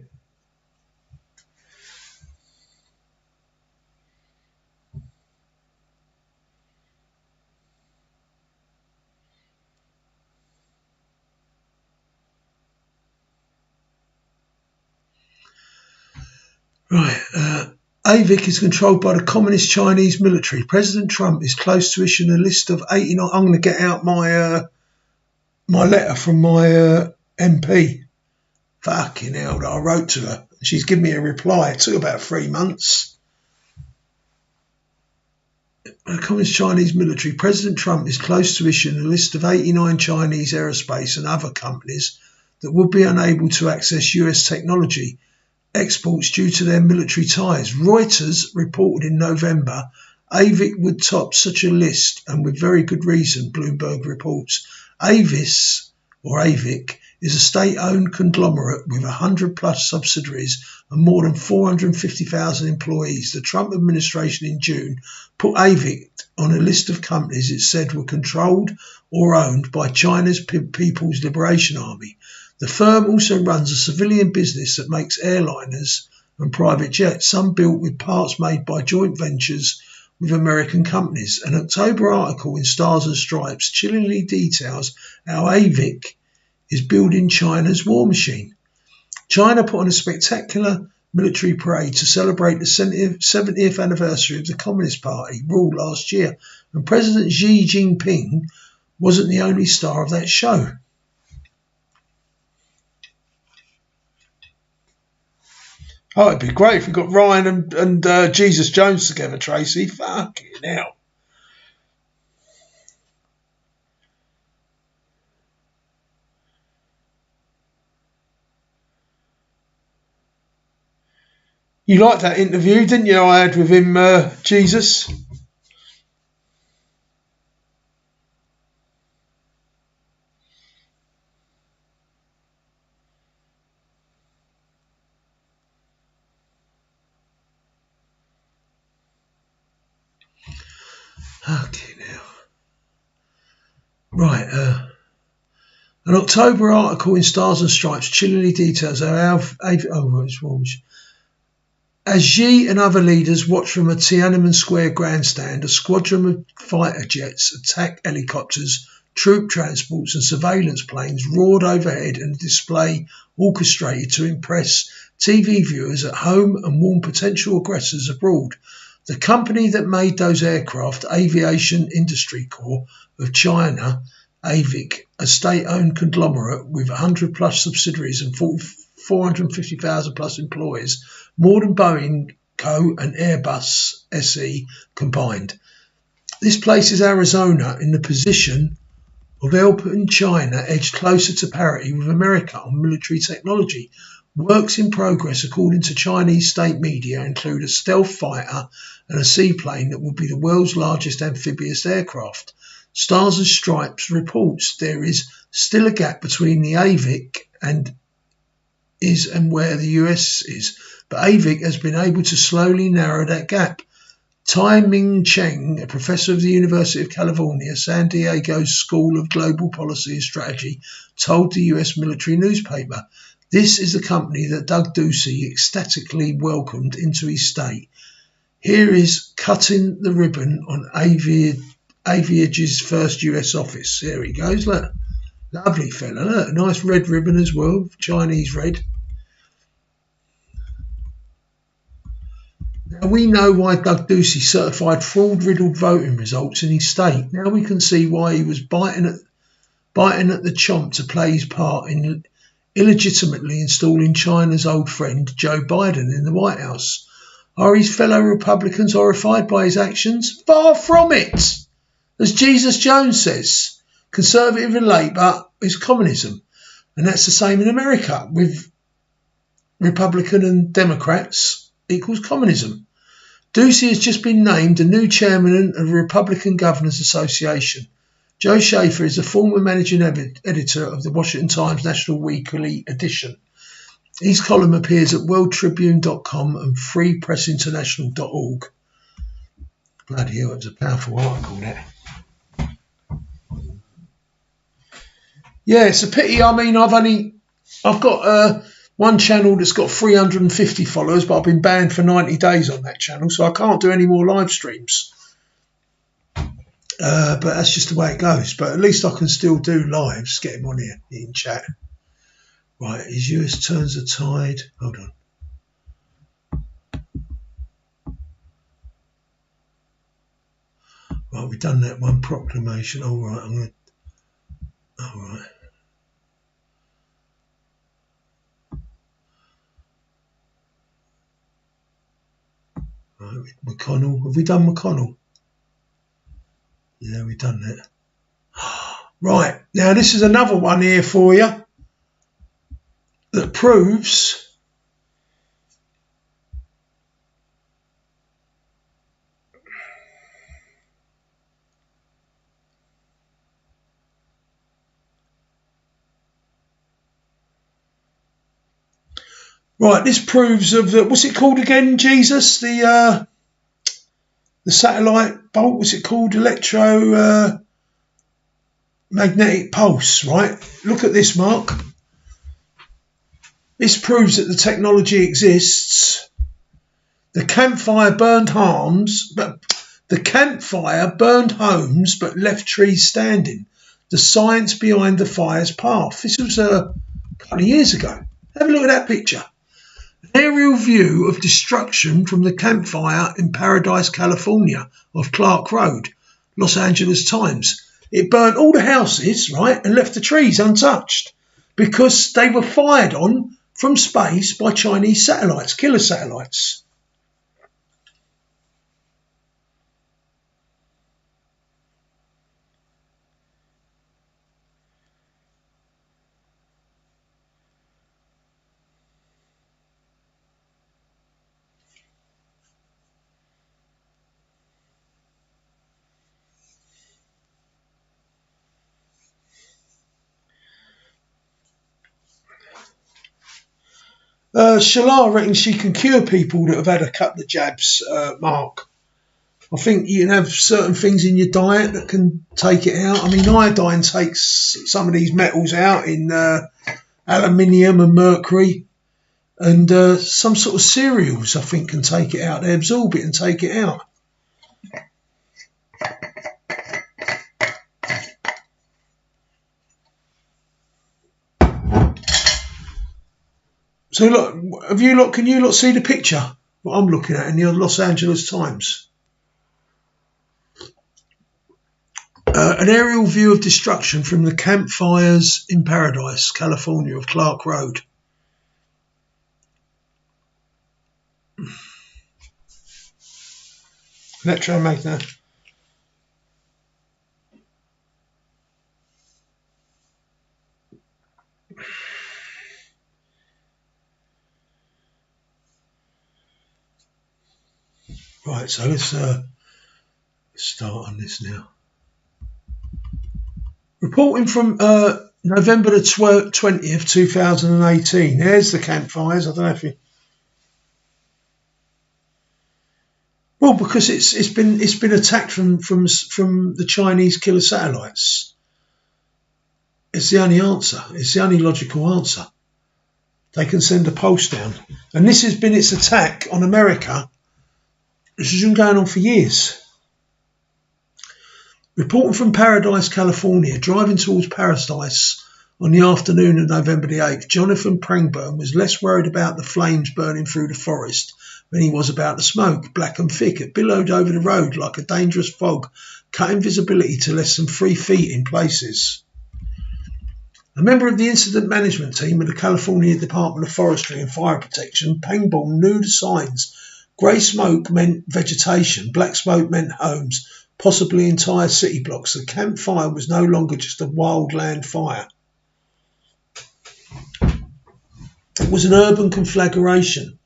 Speaker 1: Right. AVIC is controlled by the Communist Chinese military. President Trump is close to issuing a list of 89. I'm going to get out my letter from my MP. Fucking hell, that I wrote to her. She's given me a reply. It took about 3 months. The Communist Chinese military. President Trump is close to issuing a list of 89 Chinese aerospace and other companies that would be unable to access US technology exports due to their military ties. Reuters reported in November AVIC would top such a list, and with very good reason, Bloomberg reports. AVIC is a state-owned conglomerate with 100-plus subsidiaries and more than 450,000 employees. The Trump administration in June put AVIC on a list of companies it said were controlled or owned by China's People's Liberation Army. The firm also runs a civilian business that makes airliners and private jets, some built with parts made by joint ventures with American companies. An October article in Stars and Stripes chillingly details how AVIC is building China's war machine. China put on a spectacular military parade to celebrate the 70th anniversary of the Communist Party rule last year, and President Xi Jinping wasn't the only star of that show. Oh, it'd be great if we got Ryan and Jesus Jones together, Tracy. Fucking hell. You liked that interview, didn't you, I had with him, Jesus? Fucking hell. Right, an October article in Stars and Stripes chillingly details how as Xi and other leaders watched from a Tiananmen Square grandstand, a squadron of fighter jets, attack helicopters, troop transports and surveillance planes roared overhead in a display orchestrated to impress TV viewers at home and warn potential aggressors abroad. The company that made those aircraft, Aviation Industry Corp of China, AVIC, a state-owned conglomerate with 100-plus subsidiaries and 450,000-plus employees, more than Boeing Co. and Airbus SE combined. This places Arizona in the position of helping China edge closer to parity with America on military technology. Works in progress, according to Chinese state media, include a stealth fighter and a seaplane that will be the world's largest amphibious aircraft. Stars and Stripes reports there is still a gap between the AVIC and where the US is, but AVIC has been able to slowly narrow that gap. Tai Ming Cheng, a professor of the University of California, San Diego's School of Global Policy and Strategy, told the US military newspaper, "This is the company that Doug Ducey ecstatically welcomed into his state. Here is cutting the ribbon on Aviage's first US office." There he goes, look. Lovely fella, look. Nice red ribbon as well, Chinese red. Now we know why Doug Ducey certified fraud-riddled voting results in his state. Now we can see why he was biting at the chomp to play his part in illegitimately installing China's old friend Joe Biden in the White House. Are his fellow Republicans horrified by his actions? Far from it. As Jesus Jones says, Conservative and Labour is communism. And that's the same in America, with Republican and Democrats equals communism. Ducey has just been named the new chairman of the Republican Governors Association. Joe Schaefer is the former managing editor of the Washington Times National Weekly edition. His column appears at worldtribune.com and freepressinternational.org. Bloody hell, it was a powerful article, that. Yeah, it's a pity. I mean, I've got one channel that's got 350 followers, but I've been banned for 90 days on that channel, so I can't do any more live streams. But that's just the way it goes. But at least I can still do lives, get him on here in chat. Right, his US turns the tide. Hold on. Right, we've done that one proclamation. All right, I'm going to... All right. Right, McConnell. Have we done McConnell? Yeah, we've done that. Right, now this is another one here for you that proves this proves of the, what's it called again, Jesus? The satellite bolt, what's it called? Magnetic pulse, right? Look at this, Mark. This proves that the technology exists. The campfire burned homes, but left trees standing. The science behind the fire's path. This was a couple of years ago. Have a look at that picture. An aerial view of destruction from the campfire in Paradise, California, off Clark Road, Los Angeles Times. It burnt all the houses, right, and left the trees untouched because they were fired on from space by Chinese satellites, killer satellites. Shalar reckons she can cure people that have had a couple of jabs, Mark. I think you can have certain things in your diet that can take it out. I mean, iodine takes some of these metals out in aluminium and mercury. And some sort of cereals, I think, can take it out. They absorb it and take it out. So look, can you see the picture? What I'm looking at in the Los Angeles Times. An aerial view of destruction from the campfires in Paradise, California, of Clark Road. Electromagnet. Right, so let's start on this now. Reporting from November the 20th, 2018. There's the campfires. I don't know if you... Well, because it's been attacked from the Chinese killer satellites. It's the only answer. It's the only logical answer. They can send a pulse down, and this has been its attack on America. This has been going on for years. Reporting from Paradise, California, driving towards Paradise on the afternoon of November the 8th, Jonathan Pangburn was less worried about the flames burning through the forest than he was about the smoke, black and thick. It billowed over the road like a dangerous fog, cutting visibility to less than 3 feet in places. A member of the incident management team of the California Department of Forestry and Fire Protection, Pangburn knew the signs Grey smoke meant vegetation, black smoke meant homes, possibly entire city blocks. The campfire was no longer just a wildland fire. It was an urban conflagration.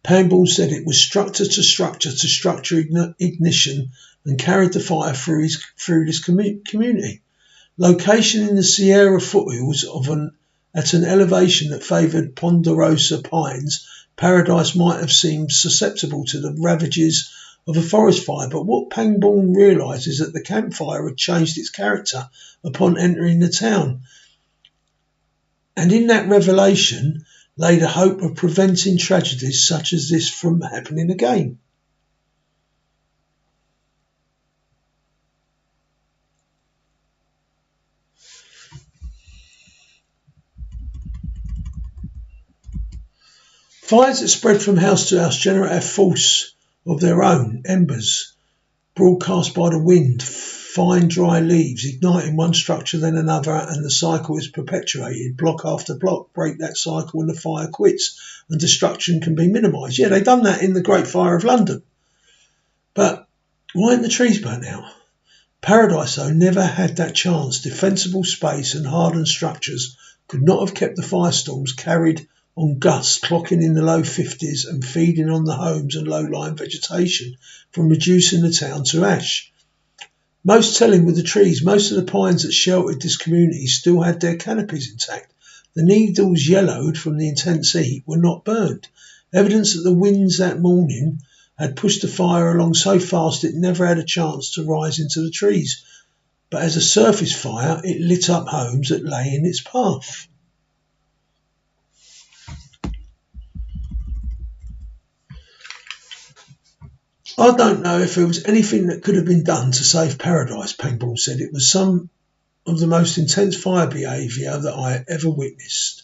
Speaker 1: Pangborn said it was structure to structure ignition and carried the fire through this community. Location in the Sierra foothills at an elevation that favoured ponderosa pines, Paradise might have seemed susceptible to the ravages of a forest fire, but what Pangborn realised is that the campfire had changed its character upon entering the town. And in that revelation lay the hope of preventing tragedies such as this from happening again. Fires that spread from house to house generate a force of their own, embers, broadcast by the wind, fine dry leaves, igniting one structure then another, and the cycle is perpetuated, block after block. Break that cycle and the fire quits, and destruction can be minimised. Yeah, they've done that in the Great Fire of London. But why aren't the trees burnt out? Paradise, though, never had that chance. Defensible space and hardened structures could not have kept the firestorms carried on gusts clocking in the low 50s and feeding on the homes and low-lying vegetation from reducing the town to ash. Most telling with the trees, most of the pines that sheltered this community still had their canopies intact. The needles, yellowed from the intense heat, were not burned, evidence that the winds that morning had pushed the fire along so fast it never had a chance to rise into the trees. But as a surface fire, it lit up homes that lay in its path. I don't know if there was anything that could have been done to save Paradise, Pangborn said. It was some of the most intense fire behaviour that I ever witnessed.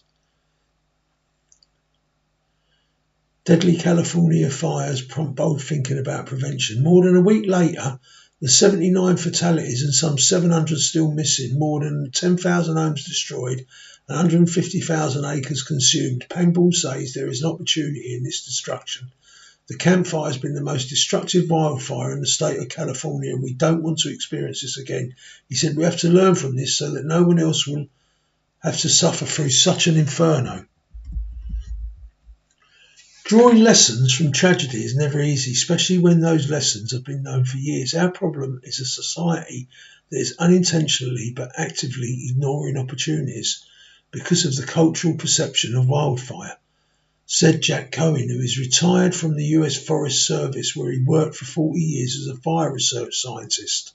Speaker 1: Deadly California fires prompt bold thinking about prevention. More than a week later, the 79 fatalities and some 700 still missing, more than 10,000 homes destroyed, and 150,000 acres consumed. Pangborn says there is an opportunity in this destruction. The campfire has been the most destructive wildfire in the state of California, and we don't want to experience this again. He said we have to learn from this so that no one else will have to suffer through such an inferno. Drawing lessons from tragedy is never easy, especially when those lessons have been known for years. Our problem is a society that is unintentionally but actively ignoring opportunities because of the cultural perception of wildfire, said Jack Cohen, who is retired from the US Forest Service, where he worked for 40 years as a fire research scientist.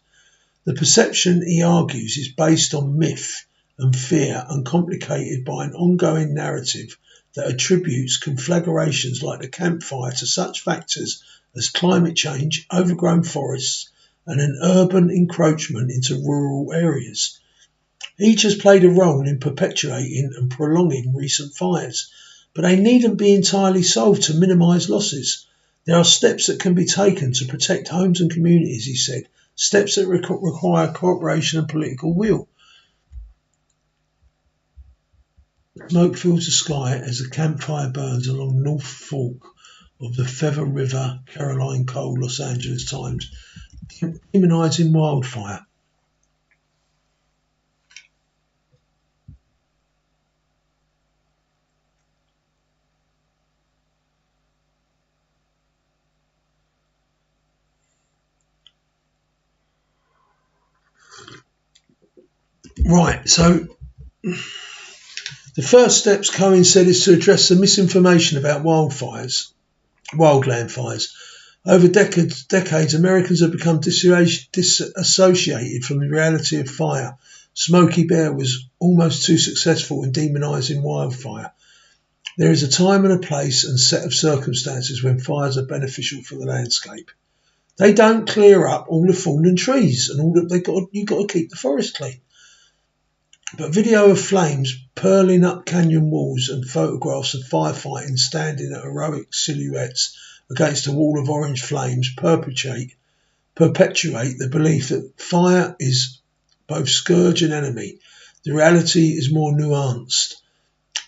Speaker 1: The perception, he argues, is based on myth and fear and complicated by an ongoing narrative that attributes conflagrations like the campfire to such factors as climate change, overgrown forests, and an urban encroachment into rural areas. Each has played a role in perpetuating and prolonging recent fires, but they needn't be entirely solved to minimise losses. There are steps that can be taken to protect homes and communities, he said, steps that require cooperation and political will. Smoke fills the sky as the campfire burns along North Fork of the Feather River, Caroline Cole, Los Angeles Times, demonising wildfire. Right, so the first steps, Cohen said, is to address the misinformation about wildland fires. Over decades, Americans have become disassociated from the reality of fire. Smokey Bear was almost too successful in demonising wildfire. There is a time and a place and set of circumstances when fires are beneficial for the landscape. They don't clear up all the fallen trees and all that you've got to keep the forest clean. But video of flames purling up canyon walls and photographs of firefighting standing at heroic silhouettes against a wall of orange flames perpetuate the belief that fire is both scourge and enemy. The reality is more nuanced.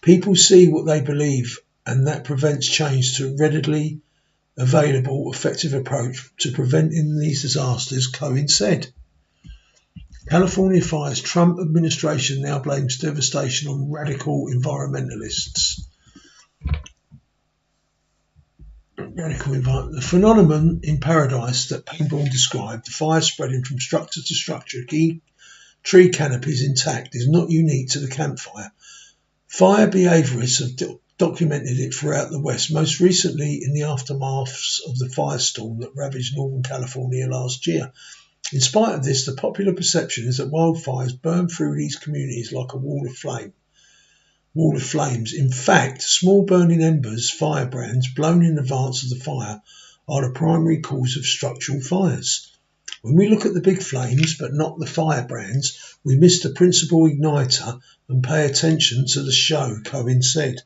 Speaker 1: People see what they believe, and that prevents change to readily available effective approach to preventing these disasters, Cohen said. California fires. Trump administration now blames devastation on radical environmentalists. The phenomenon in paradise that Payne described, the fire spreading from structure to structure, tree canopies intact, is not unique to the campfire. Fire behaviourists have documented it throughout the West, most recently in the aftermaths of the firestorm that ravaged Northern California last year. In spite of this, the popular perception is that wildfires burn through these communities like a wall of flames. In fact, small burning embers, firebrands blown in advance of the fire, are the primary cause of structural fires. When we look at the big flames but not the firebrands, we miss the principal igniter and pay attention to the show, Cohen said.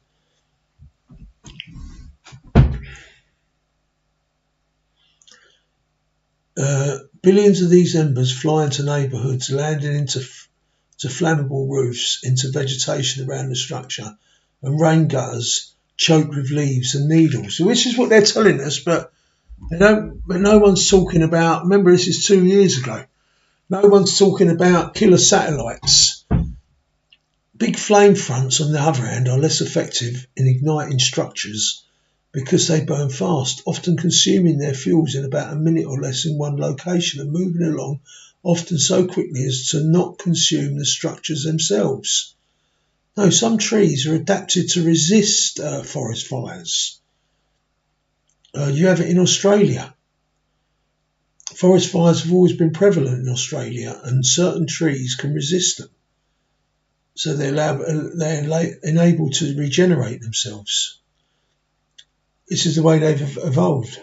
Speaker 1: Billions of these embers fly into neighbourhoods, landing into flammable roofs, into vegetation around the structure, and rain gutters choked with leaves and needles. So this is what they're telling us, but no one's talking about. Remember, this is 2 years ago. No one's talking about killer satellites. Big flame fronts, on the other hand, are less effective in igniting structures because they burn fast, often consuming their fuels in about a minute or less in one location and moving along often so quickly as to not consume the structures themselves. No, some trees are adapted to resist forest fires. You have it in Australia. Forest fires have always been prevalent in Australia, and certain trees can resist them. So they're enabled to regenerate themselves. This is the way they've evolved.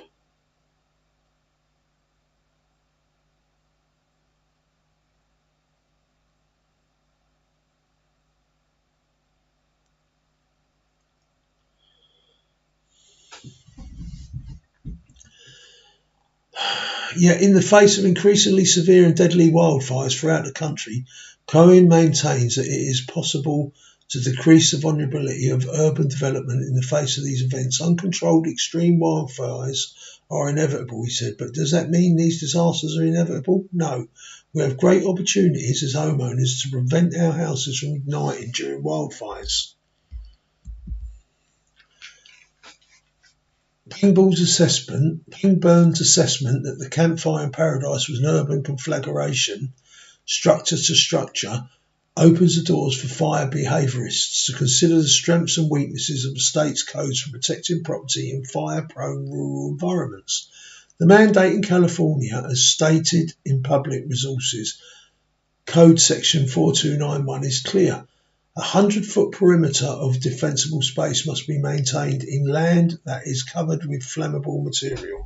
Speaker 1: Yet, in the face of increasingly severe and deadly wildfires throughout the country, Cohen maintains that it is possible to decrease the vulnerability of urban development in the face of these events. Uncontrolled extreme wildfires are inevitable, he said, but does that mean these disasters are inevitable? No. We have great opportunities as homeowners to prevent our houses from igniting during wildfires. Payne's assessment that the campfire in paradise was an urban conflagration, structure to structure, opens the doors for fire behaviourists to consider the strengths and weaknesses of the state's codes for protecting property in fire-prone rural environments. The mandate in California, as stated in Public Resources Code Section 4291, is clear. A 100-foot perimeter of defensible space must be maintained in land that is covered with flammable material.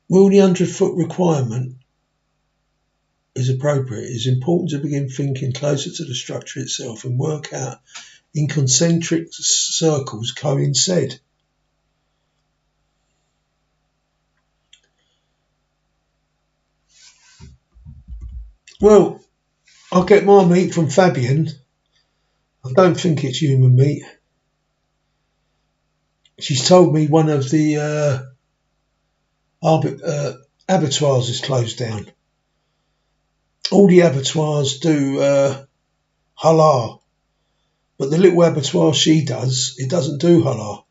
Speaker 1: While the 100-foot requirement is appropriate, it is important to begin thinking closer to the structure itself and work out in concentric circles, Cohen said. Well, I get my meat from Fabian. I don't think it's human meat. She's told me one of the abattoirs is closed down. All the abattoirs do halal, but the little abattoir she does, it doesn't do halal.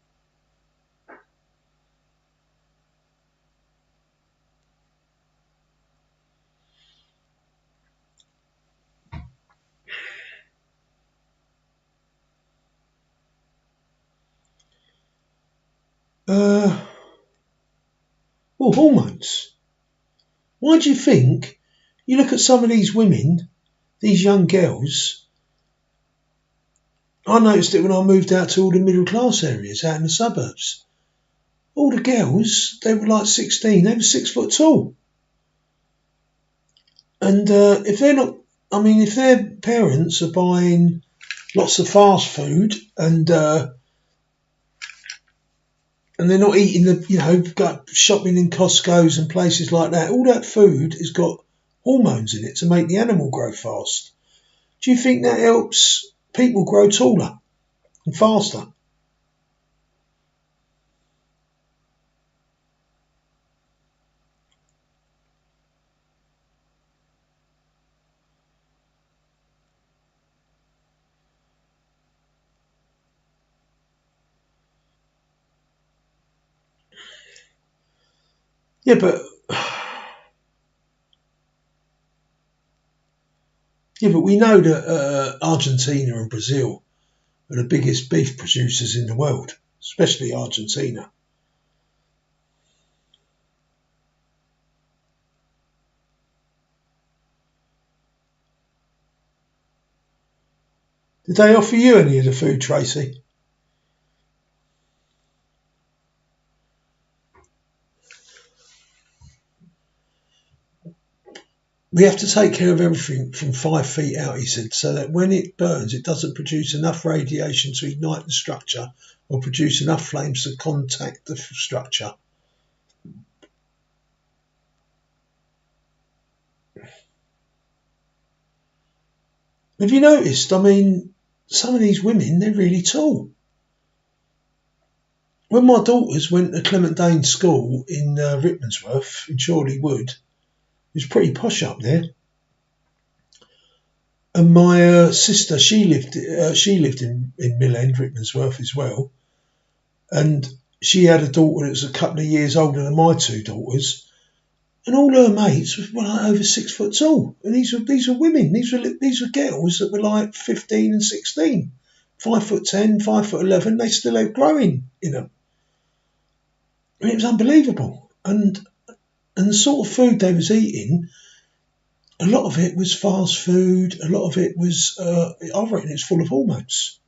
Speaker 1: Well, hormones. Why do you think? You look at some of these women, these young girls, I noticed it when I moved out to all the middle class areas out in the suburbs. All the girls, they were like 16, they were 6 foot tall. And if they're not, I mean, if their parents are buying lots of fast food and they're not eating got shopping in Costco's and places like that, all that food has got hormones in it to make the animal grow fast. Do you think that helps people grow taller and faster? Yeah, but we know that Argentina and Brazil are the biggest beef producers in the world, especially Argentina. Did they offer you any of the food, Tracy? We have to take care of everything from 5 feet out, he said, so that when it burns, it doesn't produce enough radiation to ignite the structure or produce enough flames to contact the structure. Have you noticed? I mean, some of these women, they're really tall. When my daughters went to Clement Danes School in Rickmansworth in Chorley Wood, it was pretty posh up there. And my sister, she lived in Mill End, Rickmansworth as well. And she had a daughter that was a couple of years older than my two daughters. And all her mates were like over 6 foot tall. And these were women. These were girls that were like 15 and 16. 5'10", 5'11". They still had growing in them. I mean, it was unbelievable. And the sort of food they was eating, a lot of it was fast food. A lot of it was, I reckon it's full of hormones.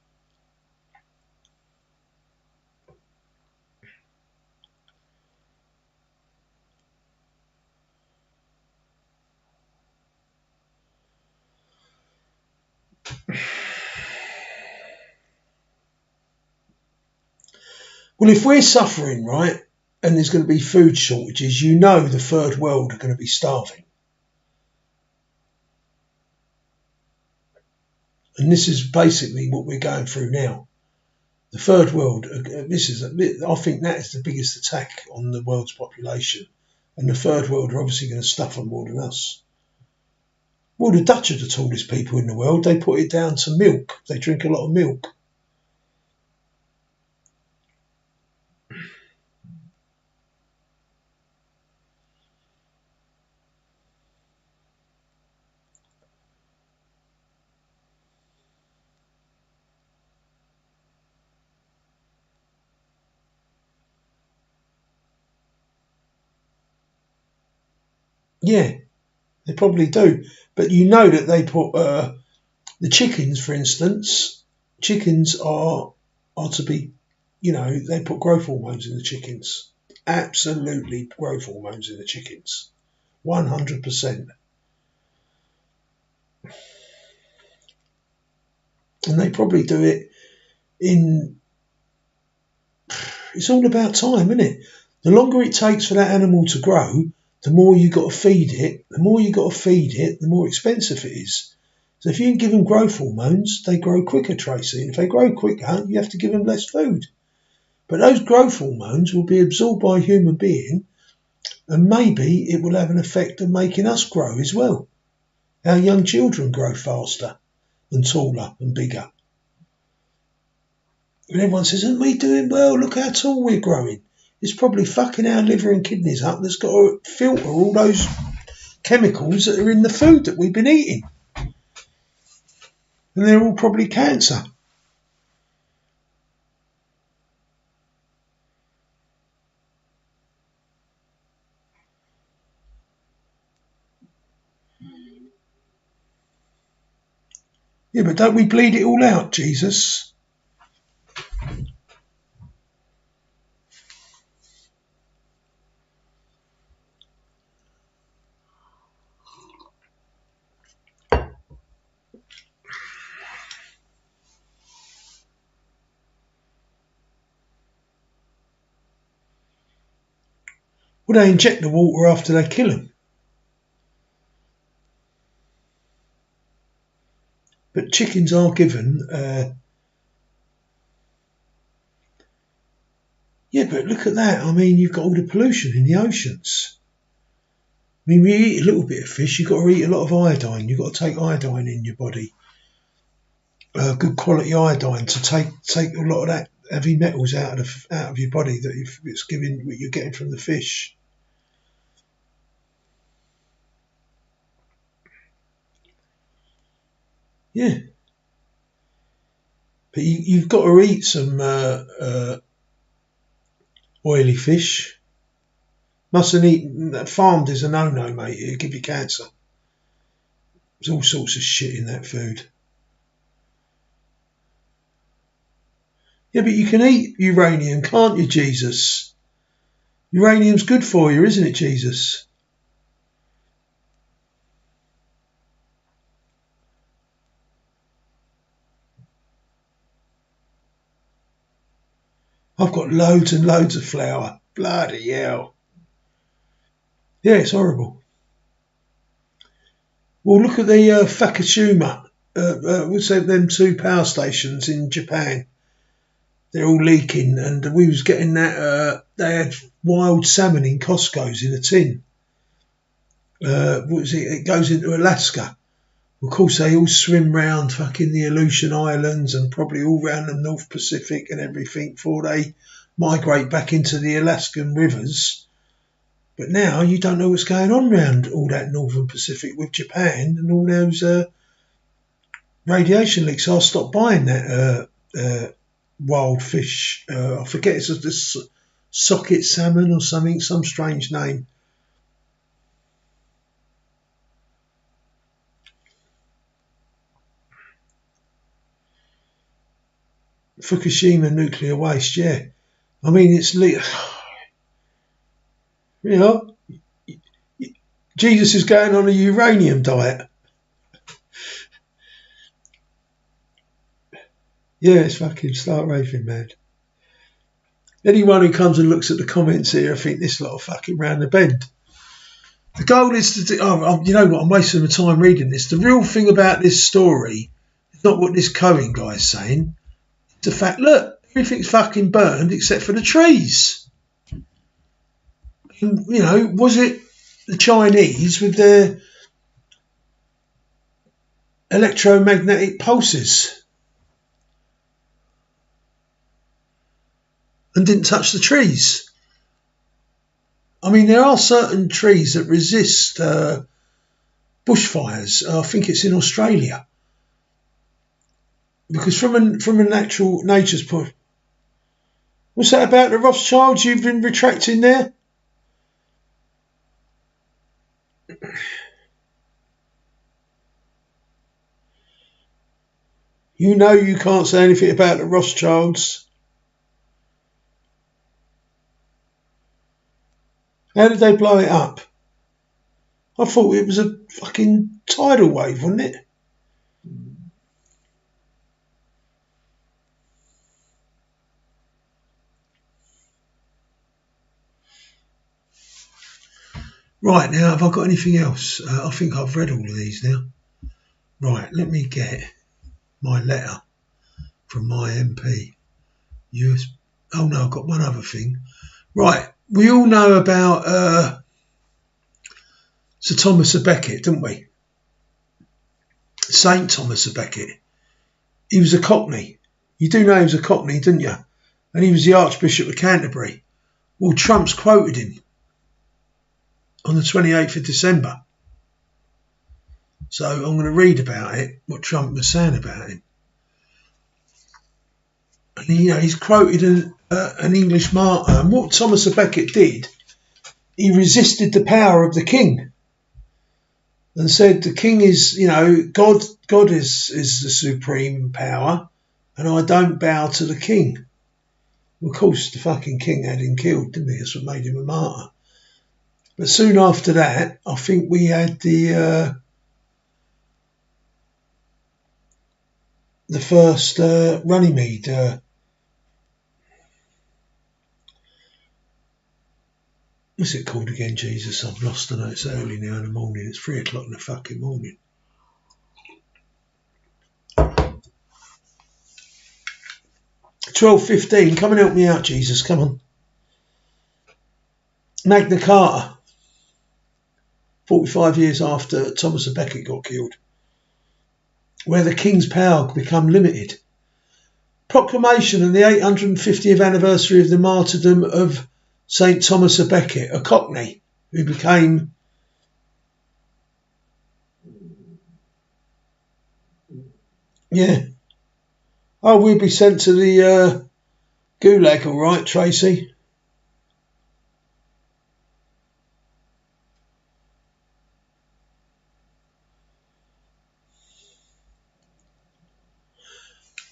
Speaker 1: Well, if we're suffering, right, and there's going to be food shortages, you know the third world are going to be starving. And this is basically what we're going through now. The third world, I think that is the biggest attack on the world's population. And the third world are obviously going to suffer more than us. Well, the Dutch are the tallest people in the world. They put it down to milk. They drink a lot of milk. Yeah, they probably do. But you know that they put the chickens, for instance. Chickens are to be, they put growth hormones in the chickens. Absolutely, growth hormones in the chickens. 100%. And they probably do it in. It's all about time, isn't it? The longer it takes for that animal to grow, the more you got to feed it. The more you got to feed it, the more expensive it is. So if you can give them growth hormones, they grow quicker, Tracy. And if they grow quicker, you have to give them less food. But those growth hormones will be absorbed by a human being, and maybe it will have an effect of making us grow as well. Our young children grow faster and taller and bigger. And everyone says, aren't we doing well? Look how tall we're growing. It's probably fucking our liver and kidneys up that's got to filter all those chemicals that are in the food that we've been eating. And they're all probably cancer. Yeah, but don't we bleed it all out, Jesus? Well, they inject the water after they kill them. But chickens are given... yeah, but look at that. I mean, you've got all the pollution in the oceans. I mean, we eat a little bit of fish. You've got to eat a lot of iodine. You've got to take iodine in your body. Good quality iodine to take a lot of that heavy metals out of your body that it's giving what you're getting from the fish. Yeah, but you've got to eat some oily fish. Mustn't eat farmed is a no-no, mate. It'll give you cancer. There's all sorts of shit in that food. Yeah, but you can eat uranium, can't you, Jesus? Uranium's good for you, isn't it, Jesus? I've got loads and loads of flour. Bloody hell. Yeah, it's horrible. Well, look at the Fukushima. What's that? Them two power stations in Japan. They're all leaking, and we was getting that. They had wild salmon in Costco's in a tin. What was it? It goes into Alaska. Of course, they all swim round fucking the Aleutian Islands and probably all round the North Pacific and everything before they migrate back into the Alaskan rivers. But now you don't know what's going on around all that Northern Pacific with Japan and all those radiation leaks. So I stopped buying that wild fish. I forget, it's this socket salmon or something, some strange name. Fukushima nuclear waste, yeah. I mean, it's you know, Jesus is going on a uranium diet. Yeah, it's fucking start raving mad. Anyone who comes and looks at the comments here, I think this lot are fucking round the bend. The goal is to do, you know what, I'm wasting my time reading this. The real thing about this story is not what this Cohen guy's saying. It's the fact, look, everything's fucking burned except for the trees. And, you know, was it the Chinese with their electromagnetic pulses and didn't touch the trees? I mean, there are certain trees that resist bushfires. I think it's in Australia. Because from a nature's point, what's that about the Rothschilds you've been retracting there? You know you can't say anything about the Rothschilds. How did they blow it up? I thought it was a fucking tidal wave, wasn't it? Right, now, have I got anything else? I think I've read all of these now. Right, let me get my letter from my MP. Oh no, I've got one other thing. Right, we all know about Sir Thomas à Becket, don't we? Saint Thomas à Becket. He was a Cockney. You do know he was a Cockney, didn't you? And he was the Archbishop of Canterbury. Well, Trump's quoted him on the 28th of December. So I'm going to read about it, what Trump was saying about him. And he's quoted an English martyr. And what Thomas à Becket did, he resisted the power of the king. and said the king is, God. God is the supreme power, and I don't bow to the king. Of course, the fucking king had him killed, didn't he? That's what made him a martyr. But soon after that, I think we had the first Runnymede. What's it called again, Jesus? I've lost it. It's early now in the morning. It's 3 o'clock in the fucking morning. $12.15. Come and help me out, Jesus. Come on. Magna Carta. 45 years after Thomas à Becket got killed, where the king's power could become limited. Proclamation on the 850th anniversary of the martyrdom of St. Thomas à Becket, a Cockney who became Oh, we'll be sent to the gulag, all right, Tracy.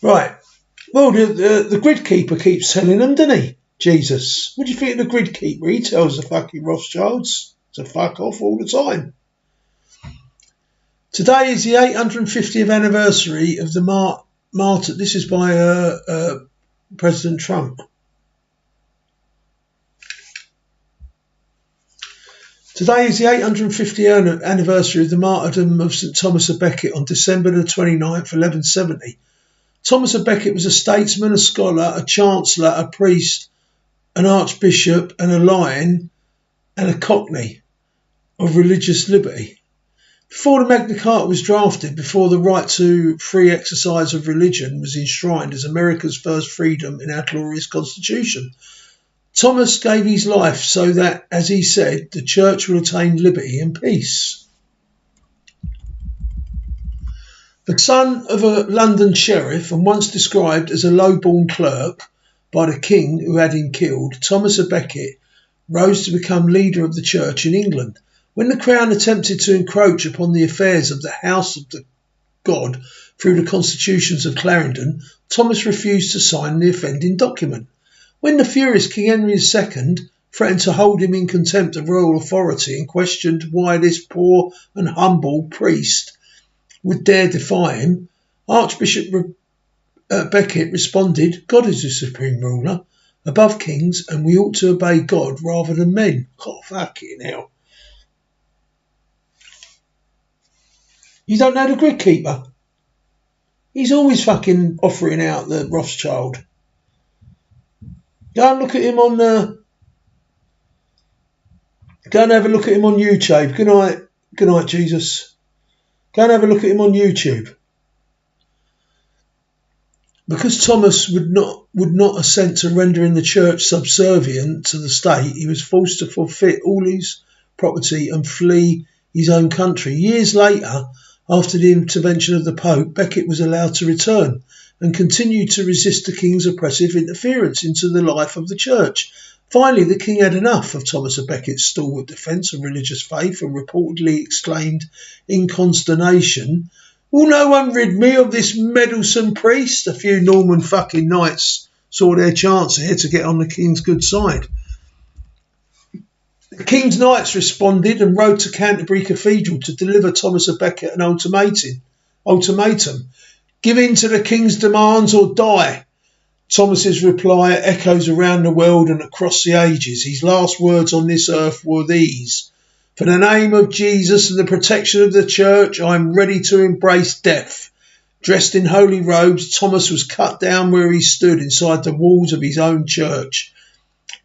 Speaker 1: Right. Well, the grid keeper keeps telling them, doesn't he? Jesus. What do you think of the grid keeper? He tells the fucking Rothschilds to fuck off all the time. Today is the 850th anniversary of the martyr. This is by President Trump. Today is the 850th anniversary of the martyrdom of St. Thomas à Becket on December the 29th, 1170. Thomas à Becket was a statesman, a scholar, a chancellor, a priest, an archbishop, and a lion, and a cockney of religious liberty. Before the Magna Carta was drafted, before the right to free exercise of religion was enshrined as America's first freedom in our glorious Constitution, Thomas gave his life so that, as he said, the church will attain liberty and peace. The son of a London sheriff and once described as a low-born clerk by the king who had him killed, Thomas à Becket rose to become leader of the church in England. When the Crown attempted to encroach upon the affairs of the House of the God through the constitutions of Clarendon, Thomas refused to sign the offending document. When the furious King Henry II threatened to hold him in contempt of royal authority and questioned why this poor and humble priest would dare defy him, Archbishop Becket responded, God is the supreme ruler, above kings, and we ought to obey God rather than men. Oh, fucking hell. You don't know the grid keeper? He's always fucking offering out the Rothschild. Go and look at him on go and have a look at him on YouTube. Good night, Jesus. Go and have a look at him on YouTube. Because Thomas would not assent to rendering the church subservient to the state, he was forced to forfeit all his property and flee his own country. Years later, after the intervention of the Pope, Becket was allowed to return and continued to resist the king's oppressive interference into the life of the church. Finally, the king had enough of Thomas à Becket's stalwart defence of religious faith and reportedly exclaimed in consternation, "Will no one rid me of this meddlesome priest?" A few Norman fucking knights saw their chance here to get on the king's good side. The king's knights responded and rode to Canterbury Cathedral to deliver Thomas à Becket an ultimatum. Give in to the king's demands or die. Thomas's reply echoes around the world and across the ages. His last words on this earth were these: "For the name of Jesus and the protection of the church, I am ready to embrace death." Dressed in holy robes, Thomas was cut down where he stood inside the walls of his own church.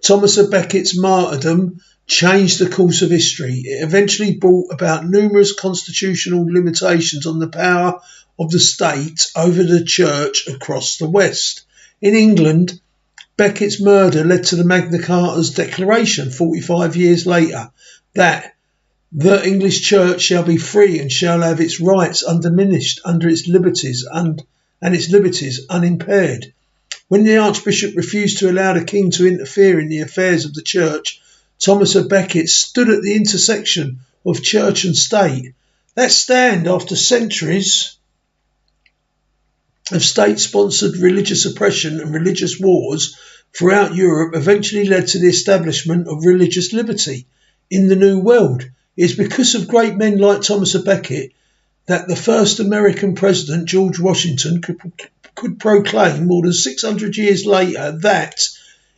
Speaker 1: Thomas à Becket's martyrdom changed the course of history. It eventually brought about numerous constitutional limitations on the power of the state over the church across the West. In England, Becket's murder led to the Magna Carta's declaration 45 years later that the English church shall be free and shall have its rights undiminished under its liberties and its liberties unimpaired. When the Archbishop refused to allow the king to interfere in the affairs of the church, Thomas à Becket stood at the intersection of church and state. That stand, after centuries of state-sponsored religious oppression and religious wars throughout Europe, eventually led to the establishment of religious liberty in the New World. It is because of great men like Thomas à Becket that the first American president, George Washington, could proclaim more than 600 years later that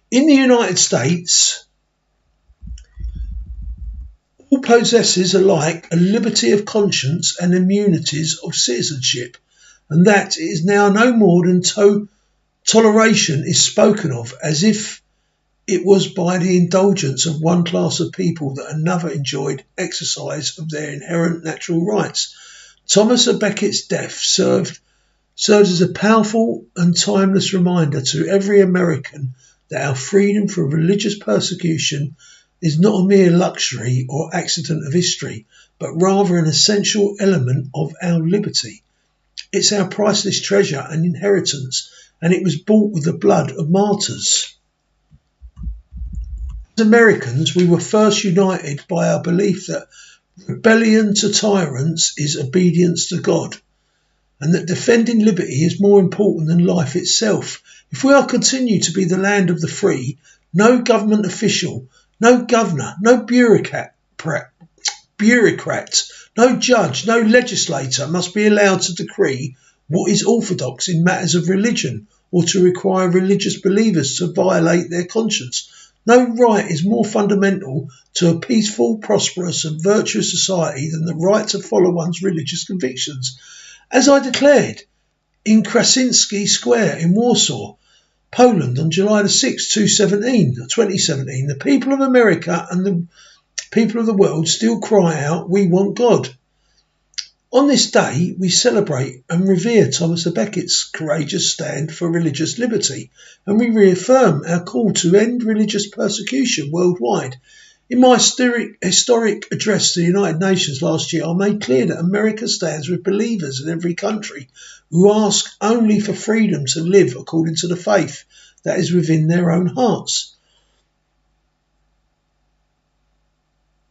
Speaker 1: in the United States, all possesses alike a liberty of conscience and immunities of citizenship, and that it is now no more than toleration is spoken of as if it was by the indulgence of one class of people that another enjoyed exercise of their inherent natural rights. Thomas à Becket's death served as a powerful and timeless reminder to every American that our freedom from religious persecution is not a mere luxury or accident of history, but rather an essential element of our liberty. It's our priceless treasure and inheritance, and it was bought with the blood of martyrs. As Americans, we were first united by our belief that rebellion to tyrants is obedience to God, and that defending liberty is more important than life itself. If we are continued to be the land of the free, no government official, no governor, no bureaucrat, no judge, no legislator must be allowed to decree what is orthodox in matters of religion or to require religious believers to violate their conscience. No right is more fundamental to a peaceful, prosperous and virtuous society than the right to follow one's religious convictions. As I declared in Krasinski Square in Warsaw, Poland on July 6, 2017, the people of America and the people of the world still cry out, "We want God." On this day, we celebrate and revere Thomas à Becket's courageous stand for religious liberty, and we reaffirm our call to end religious persecution worldwide. In my historic address to the United Nations last year, I made clear that America stands with believers in every country who ask only for freedom to live according to the faith that is within their own hearts.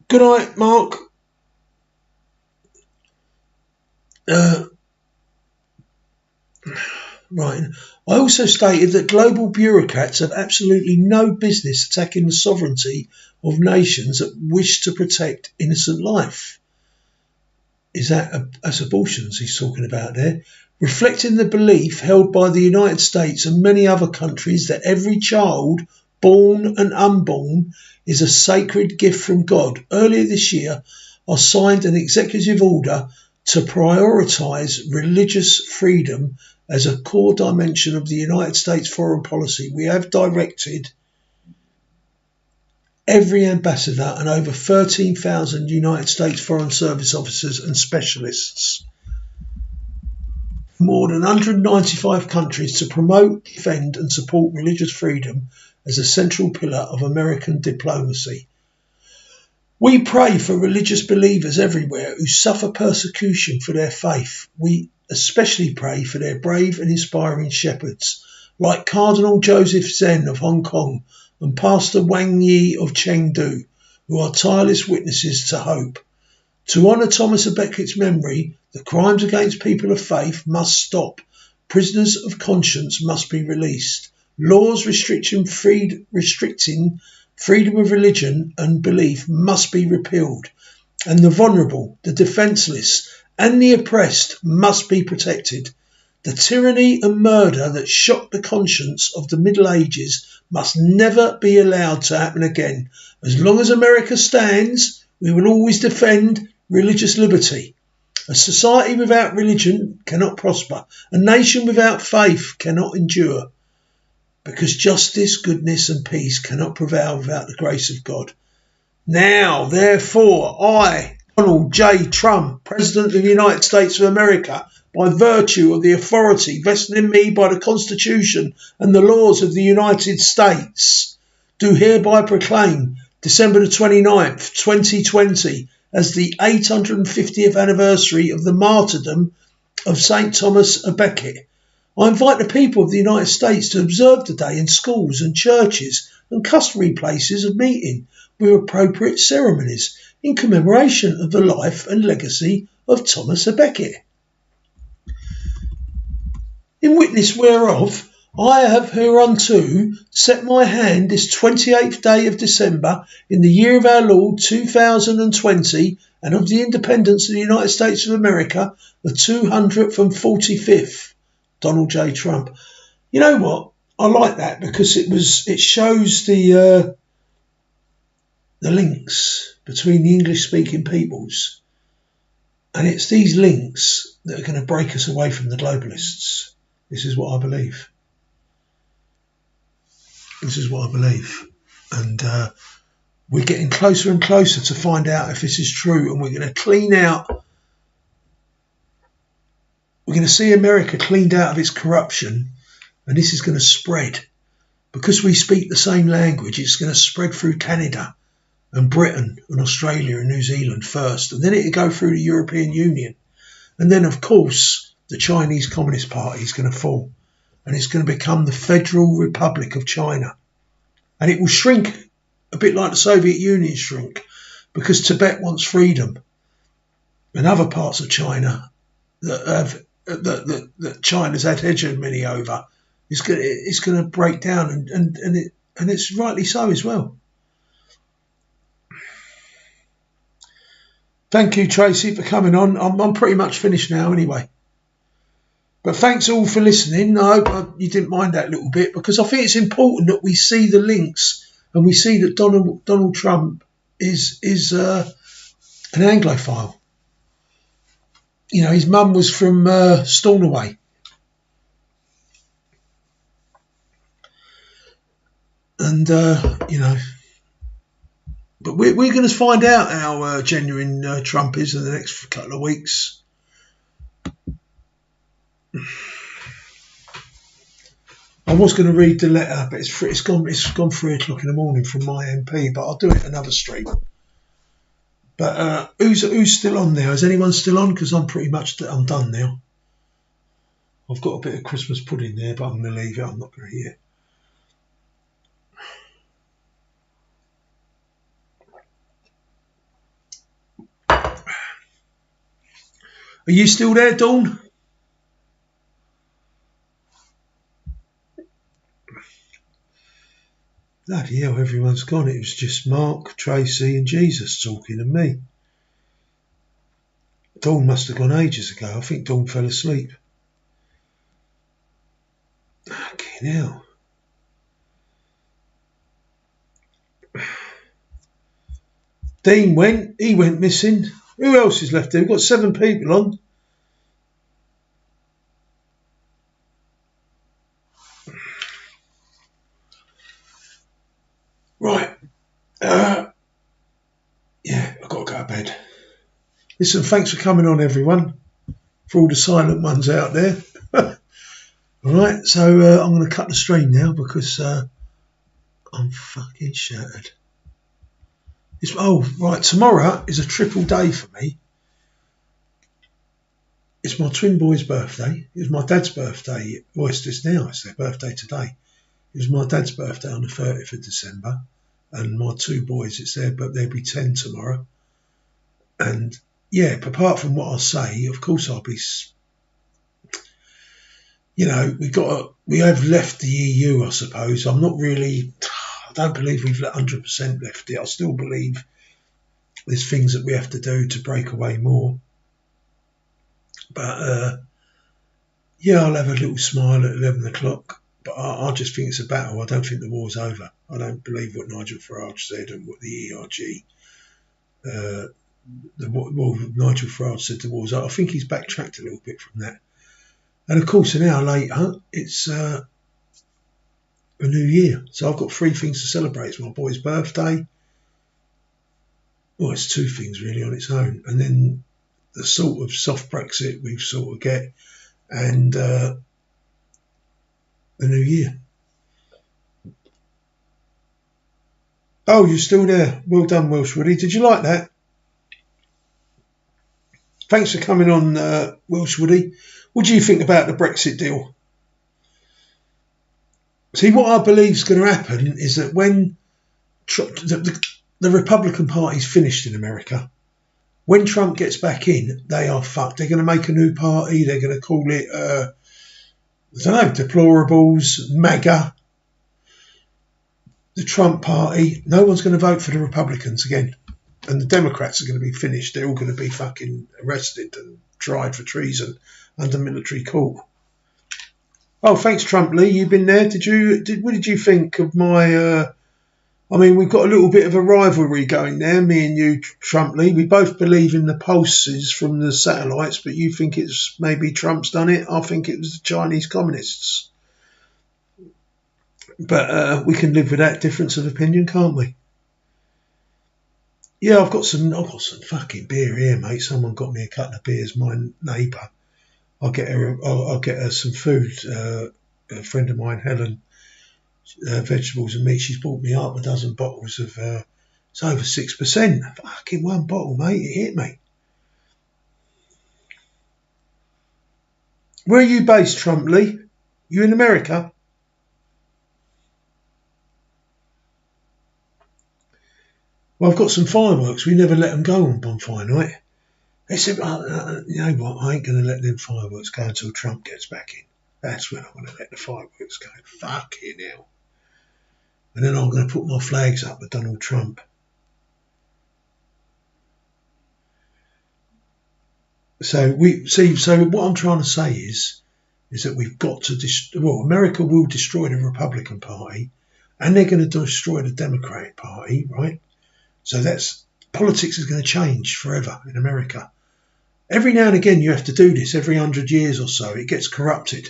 Speaker 1: Good night, Mark. Right. I also stated that global bureaucrats have absolutely no business attacking the sovereignty of nations that wish to protect innocent life. That's abortions he's talking about there. Reflecting the belief held by the United States and many other countries that every child, born and unborn, is a sacred gift from God. Earlier this year, I signed an executive order to prioritise religious freedom as a core dimension of the United States foreign policy. We have directed every ambassador and over 13,000 United States Foreign Service officers and specialists from more than 195 countries to promote, defend and support religious freedom as a central pillar of American diplomacy. We pray for religious believers everywhere who suffer persecution for their faith. We especially pray for their brave and inspiring shepherds, like Cardinal Joseph Zen of Hong Kong and Pastor Wang Yi of Chengdu, who are tireless witnesses to hope. To honour Thomas à Becket's memory, the crimes against people of faith must stop. Prisoners of conscience must be released. Laws restricting freedom of religion and belief must be repealed, and the vulnerable, the defenceless, and the oppressed must be protected. The tyranny and murder that shocked the conscience of the Middle Ages must never be allowed to happen again. As long as America stands, we will always defend religious liberty. A society without religion cannot prosper. A nation without faith cannot endure. Because justice, goodness and peace cannot prevail without the grace of God. Now, therefore, I, Donald J. Trump, President of the United States of America, by virtue of the authority vested in me by the Constitution and the laws of the United States, do hereby proclaim December the 29th, 2020, as the 850th anniversary of the martyrdom of St. Thomas à Becket. I invite the people of the United States to observe the day in schools and churches and customary places of meeting with appropriate ceremonies. in commemoration of the life and legacy of Thomas à Becket. In witness whereof, I have hereunto set my hand this 28th day of December in the year of our Lord 2020 and of the independence of the United States of America, the 245th. Donald J. Trump. You know what? I like that because it shows the links between the English-speaking peoples, and it's these links that are going to break us away from the globalists. This is what I believe. This is what I believe, and we're getting closer and closer to find out if this is true, and we're going to clean out. We're going to see America cleaned out of its corruption, and this is going to spread. Because we speak the same language, it's going to spread through Canada and Britain and Australia and New Zealand first, and then it'll go through the European Union. And then, of course, the Chinese Communist Party is going to fall, and it's going to become the Federal Republic of China. And it will shrink a bit like the Soviet Union shrunk, because Tibet wants freedom, and other parts of China that China's had hegemony over, it's going to break down, and it's rightly so as well. Thank you, Tracy, for coming on. I'm pretty much finished now anyway. But thanks all for listening. I hope you didn't mind that little bit, because I think it's important that we see the links, and we see that Donald Trump is an Anglophile. You know, his mum was from Stornoway. And, you know, but we're going to find out how genuine Trump is in the next couple of weeks. I was going to read the letter, but it's gone 3 o'clock in the morning from my MP, but I'll do it another stream. But who's still on there? Is anyone still on? Because I'm done now. I've got a bit of Christmas pudding there, but I'm going to leave it. I'm not going to eat it. Are you still there, Dawn? Bloody hell, everyone's gone. It was just Mark, Tracy and Jesus talking to me. Dawn must have gone ages ago. I think Dawn fell asleep. Fucking hell. Dean went. He went missing. Who else is left there? We've got 7 people on. Right. Yeah, I've got to go to bed. Listen, thanks for coming on, everyone. For all the silent ones out there. All right, so I'm going to cut the stream now because I'm fucking shattered. Right, tomorrow is a triple day for me. It's my twin boy's birthday. It was my dad's birthday. Well, it's just now. It's their birthday today. It was my dad's birthday on the 30th of December. And my 2 boys, it's their, but they'll be 10 tomorrow. And yeah, apart from what I'll say, of course I'll be, you know, we have left the EU, I suppose. I don't believe we've 100% left it. I still believe there's things that we have to do to break away more. But yeah, I'll have a little smile at 11 o'clock. But I just think it's a battle. I don't think the war's over. I don't believe what Nigel Farage said and what the ERG. Nigel Farage said the war's over. I think he's backtracked a little bit from that. And of course, an hour later, it's a new year. So I've got 3 things to celebrate. It's my boy's birthday. Well, it's 2 things really on its own. And then the sort of soft Brexit we sort of get. And the new year. Oh, you're still there. Well done, Welsh Woody. Did you like that? Thanks for coming on, Welsh Woody. What do you think about the Brexit deal? See, what I believe is going to happen is that when the the Republican Party's finished in America. When Trump gets back in, they are fucked. They're going to make a new party. They're going to call it, I don't know, Deplorables, MAGA, the Trump Party. No one's going to vote for the Republicans again. And the Democrats are going to be finished. They're all going to be fucking arrested and tried for treason under military court. Oh, thanks, Trump Lee. You've been there. What did you think of my... I mean, we've got a little bit of a rivalry going there, me and you, Trump Lee. We both believe in the pulses from the satellites, but you think it's maybe Trump's done it. I think it was the Chinese communists. But we can live with that difference of opinion, can't we? Yeah, I've got some fucking beer here, mate. Someone got me a couple of beers. My neighbour. I'll get her some food. A friend of mine, Helen, vegetables and meat. She's bought me up a dozen bottles of. It's over 6%. Fucking one bottle, mate. It hit me. Where are you based, Trump Lee? You in America? Well, I've got some fireworks. We never let them go on bonfire night. They said, you know what, I ain't going to let them fireworks go until Trump gets back in. That's when I'm going to let the fireworks go. Fucking hell. And then I'm going to put my flags up with Donald Trump. So what I'm trying to say is that we've got to America will destroy the Republican Party, and they're going to destroy the Democratic Party, right? So politics is going to change forever in America. Every now and again you have to do this, every 100 years or so. It gets corrupted.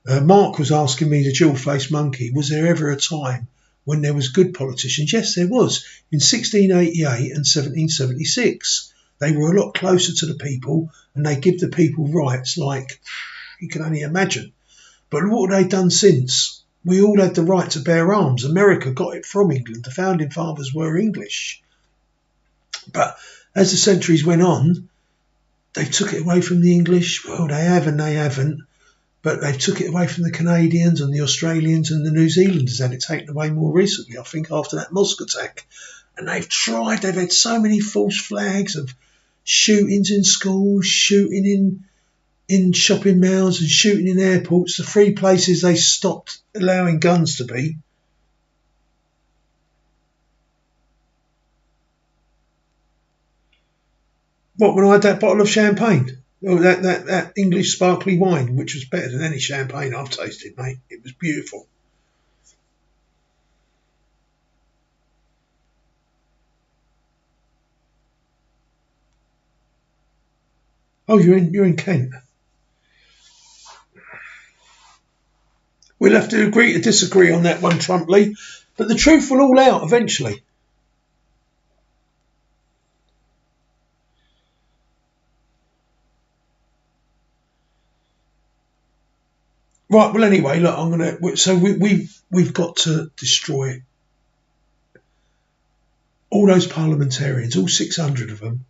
Speaker 1: Mark was asking me, the dual-faced monkey, was there ever a time when there was good politicians? Yes, there was. In 1688 and 1776. They were a lot closer to the people, and they give the people rights like you can only imagine. But what have they done since? We all had the right to bear arms. America got it from England. The founding fathers were English. But as the centuries went on, they took it away from the English. Well, they have and they haven't. But they've took it away from the Canadians and the Australians, and the New Zealanders had it taken away more recently, I think, after that mosque attack. And they've had so many false flags of shootings in schools, shooting in shopping malls and shooting in airports, the three places they stopped allowing guns to be. What, when I had that bottle of champagne? Oh, that English sparkly wine, which was better than any champagne I've tasted, mate. It was beautiful. Oh, you're in Kent. We'll have to agree to disagree on that one, Trump Lee. But the truth will all out eventually. Right, well, anyway, look, so we've got to destroy all those parliamentarians, all 600 of them.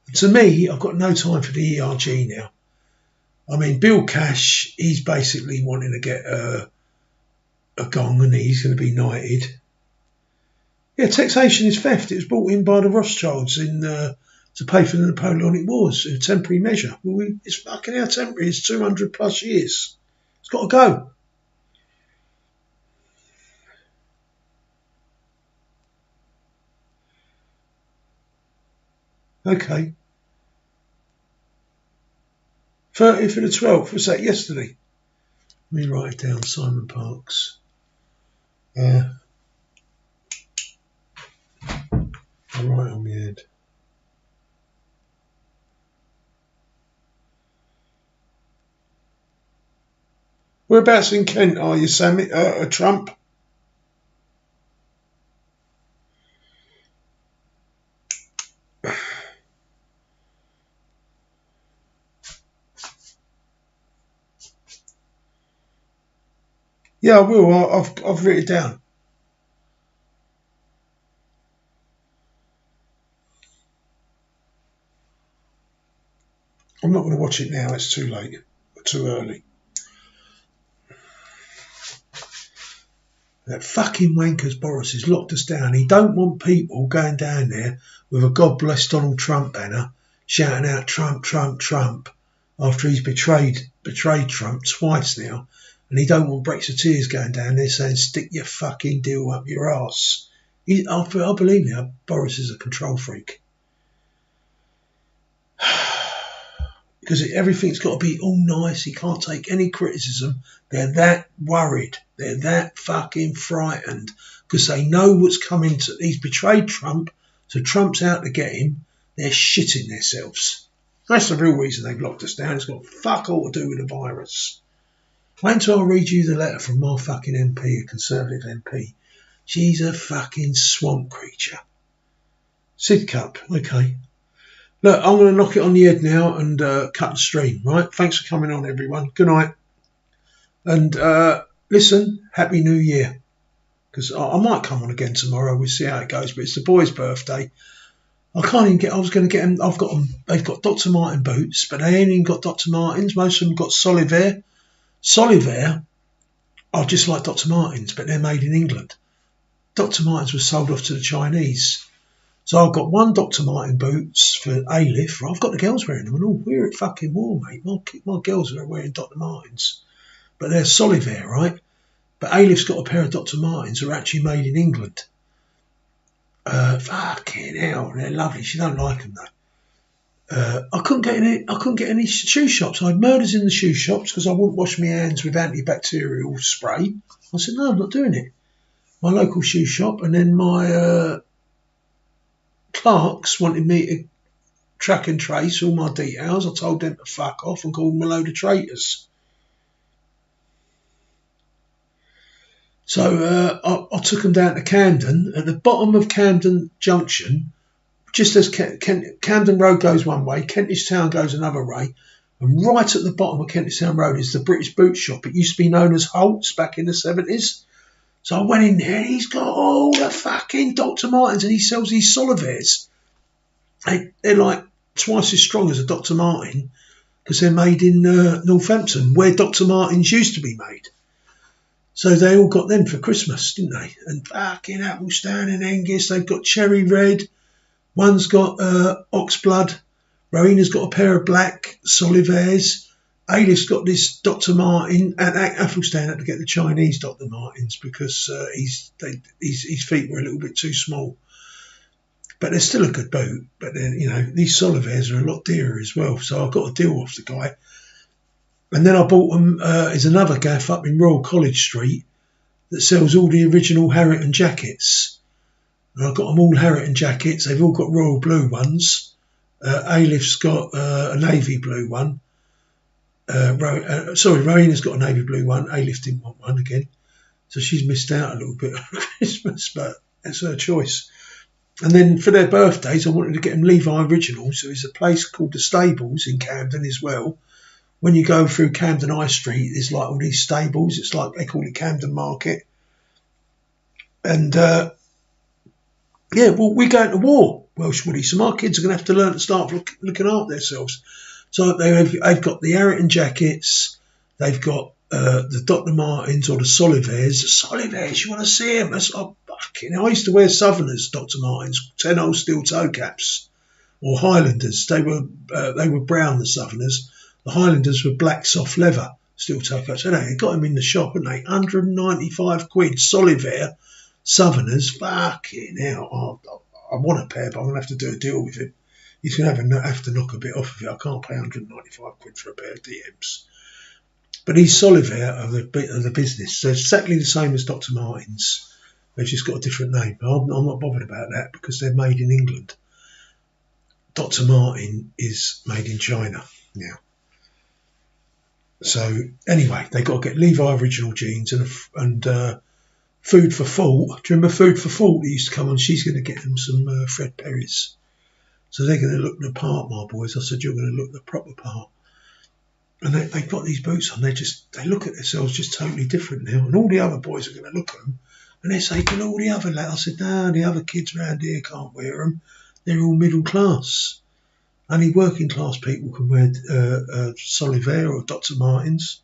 Speaker 1: And to me, I've got no time for the ERG now. I mean, Bill Cash, he's basically wanting to get a gong, and he's going to be knighted. Yeah, taxation is theft. It was brought in by the Rothschilds to pay for the Napoleonic Wars, a temporary measure. Well, it's fucking how temporary. It's 200 plus years. It's got to go. Okay. 30th for the 12th. Was that yesterday? Let me write it down. Simon Parks. I'll write on my head. Whereabouts in Kent are you, Sammy? Trump? Yeah, I will. I've written it down. I'm not going to watch it now. It's too late. Too early. That fucking wankers Boris has locked us down. He don't want people going down there with a God bless Donald Trump banner shouting out Trump, Trump, Trump after he's betrayed Trump twice now. And he don't want Brexiteers going down there saying stick your fucking deal up your arse. I believe now Boris is a control freak. Because everything's got to be all nice. He can't take any criticism. They're that worried. They're that fucking frightened because they know what's coming. He's betrayed Trump, so Trump's out to get him. They're shitting themselves. That's the real reason they've locked us down. It's got fuck all to do with the virus. Wait until I read you the letter from my fucking MP, a Conservative MP. She's a fucking swamp creature. Sid Cup, okay. Look, I'm going to knock it on the head now and cut the stream, right? Thanks for coming on, everyone. Good night. And listen, Happy New Year. Because I might come on again tomorrow. We'll see how it goes. But it's the boy's birthday. I can't even get... I was going to get them... I've got them... They've got Dr. Martin boots, but they ain't even got Dr. Martins. Most of them got Solivair. Solivair are just like Dr. Martins, but they're made in England. Dr. Martins was sold off to the Chinese. So I've got one Dr. Martin boots for A-Lift. I've got the girls wearing them and all. We're at fucking war, mate. My girls are wearing Dr. Martins. But they're Solivair, right? But A-Lift's got a pair of Dr. Martins that are actually made in England. Fucking hell, they're lovely. She don't like them though. I couldn't get any shoe shops. I had murders in the shoe shops because I wouldn't wash my hands with antibacterial spray. I said, no, I'm not doing it. My local shoe shop, and then my... Clark's wanted me to track and trace all my details. I told them to fuck off and called them a load of traitors. So I took them down to Camden. At the bottom of Camden Junction, just as Camden Road goes one way, Kentish Town goes another way, and right at the bottom of Kentish Town Road is the British Boot Shop. It used to be known as Holt's back in the 70s. So I went in there and he's got all the fucking Dr. Martens and he sells these Solivairs. They're like twice as strong as a Dr. Martin because they're made in Northampton where Dr. Martens used to be made. So they all got them for Christmas, didn't they? And fucking Applestown and Angus, they've got cherry red. One's got oxblood. Rowena's got a pair of black Solivairs. A-Lift's got this Dr. Martin, and Athelstan had to get the Chinese Dr. Martins because his feet were a little bit too small. But they're still a good boot. But then, you know, these Solivairs are a lot dearer as well. So I got a deal off the guy. And then I bought them, there's another gaff up in Royal College Street that sells all the original Harrington jackets. And I've got them all Harrington jackets. They've all got royal blue ones. A-Lift's got a navy blue one. Rowena's got a navy blue one. A-Lift didn't want one again, so she's missed out a little bit on Christmas, but it's her choice. And then for their birthdays, I wanted to get them Levi Originals. So there's a place called the Stables in Camden as well. When you go through Camden High Street, there's like all these stables. It's like they call it Camden Market. And well, we're going to war, Welsh Woody. So my kids are going to have to learn to start looking after themselves. So they've got the Harrington jackets, they've got the Dr. Martens or the Solivairs. The Solivairs, you want to see them? I used to wear Southerners, Dr. Martens, 10-hole steel toe caps, or Highlanders. They were brown, the Southerners. The Highlanders were black soft leather steel toe caps. They got them in the shop, hadn't they? 195 quid, Solivair, Southerners. Fucking hell, I want a pair, but I'm going to have to do a deal with him. He's going to have to knock a bit off of it. I can't pay 195 quid for a pair of DMs. But these Solivair are the business. So it's exactly the same as Dr. Martens. They've just got a different name. I'm not bothered about that because they're made in England. Dr. Martin is made in China now. So anyway, they got to get Levi Original jeans and Food for Thought. Do you remember Food for Thought that used to come on? She's going to get them some Fred Perry's. So they're going to look the part, my boys. I said, you're going to look the proper part. And they've got these boots on. They look at themselves just totally different now. And all the other boys are going to look at them. And they're saying, all the other lads. I said, no, the other kids around here can't wear them. They're all middle class. Only working class people can wear Solivair or Dr. Martens.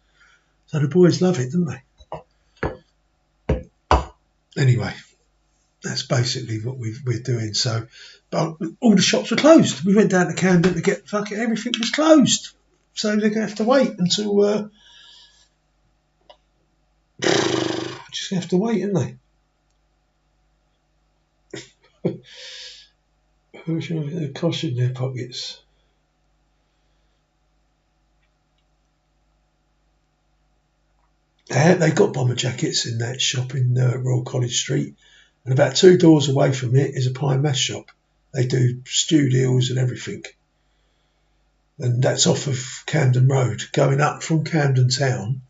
Speaker 1: So the boys love it, don't they? Anyway, that's basically what we're doing. So, but all the shops were closed. We went down to Camden to get fucking everything was closed. So they're gonna have to wait until just gonna have to wait, aren't they? Who's the cash in their pockets? They got bomber jackets in that shop in Royal College Street, and about 2 doors away from it is a pie and mash shop. They do stew deals and everything, and that's off of Camden Road. Going up from Camden Town,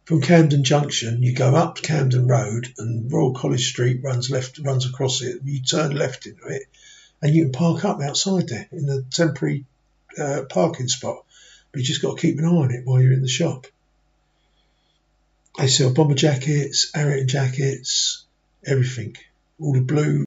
Speaker 1: from Camden Junction, you go up Camden Road, and Royal College Street runs across it. You turn left into it, and you can park up outside there in a temporary parking spot. But you just got to keep an eye on it while you're in the shop. They sell bomber jackets, Arian jackets, everything. All the blue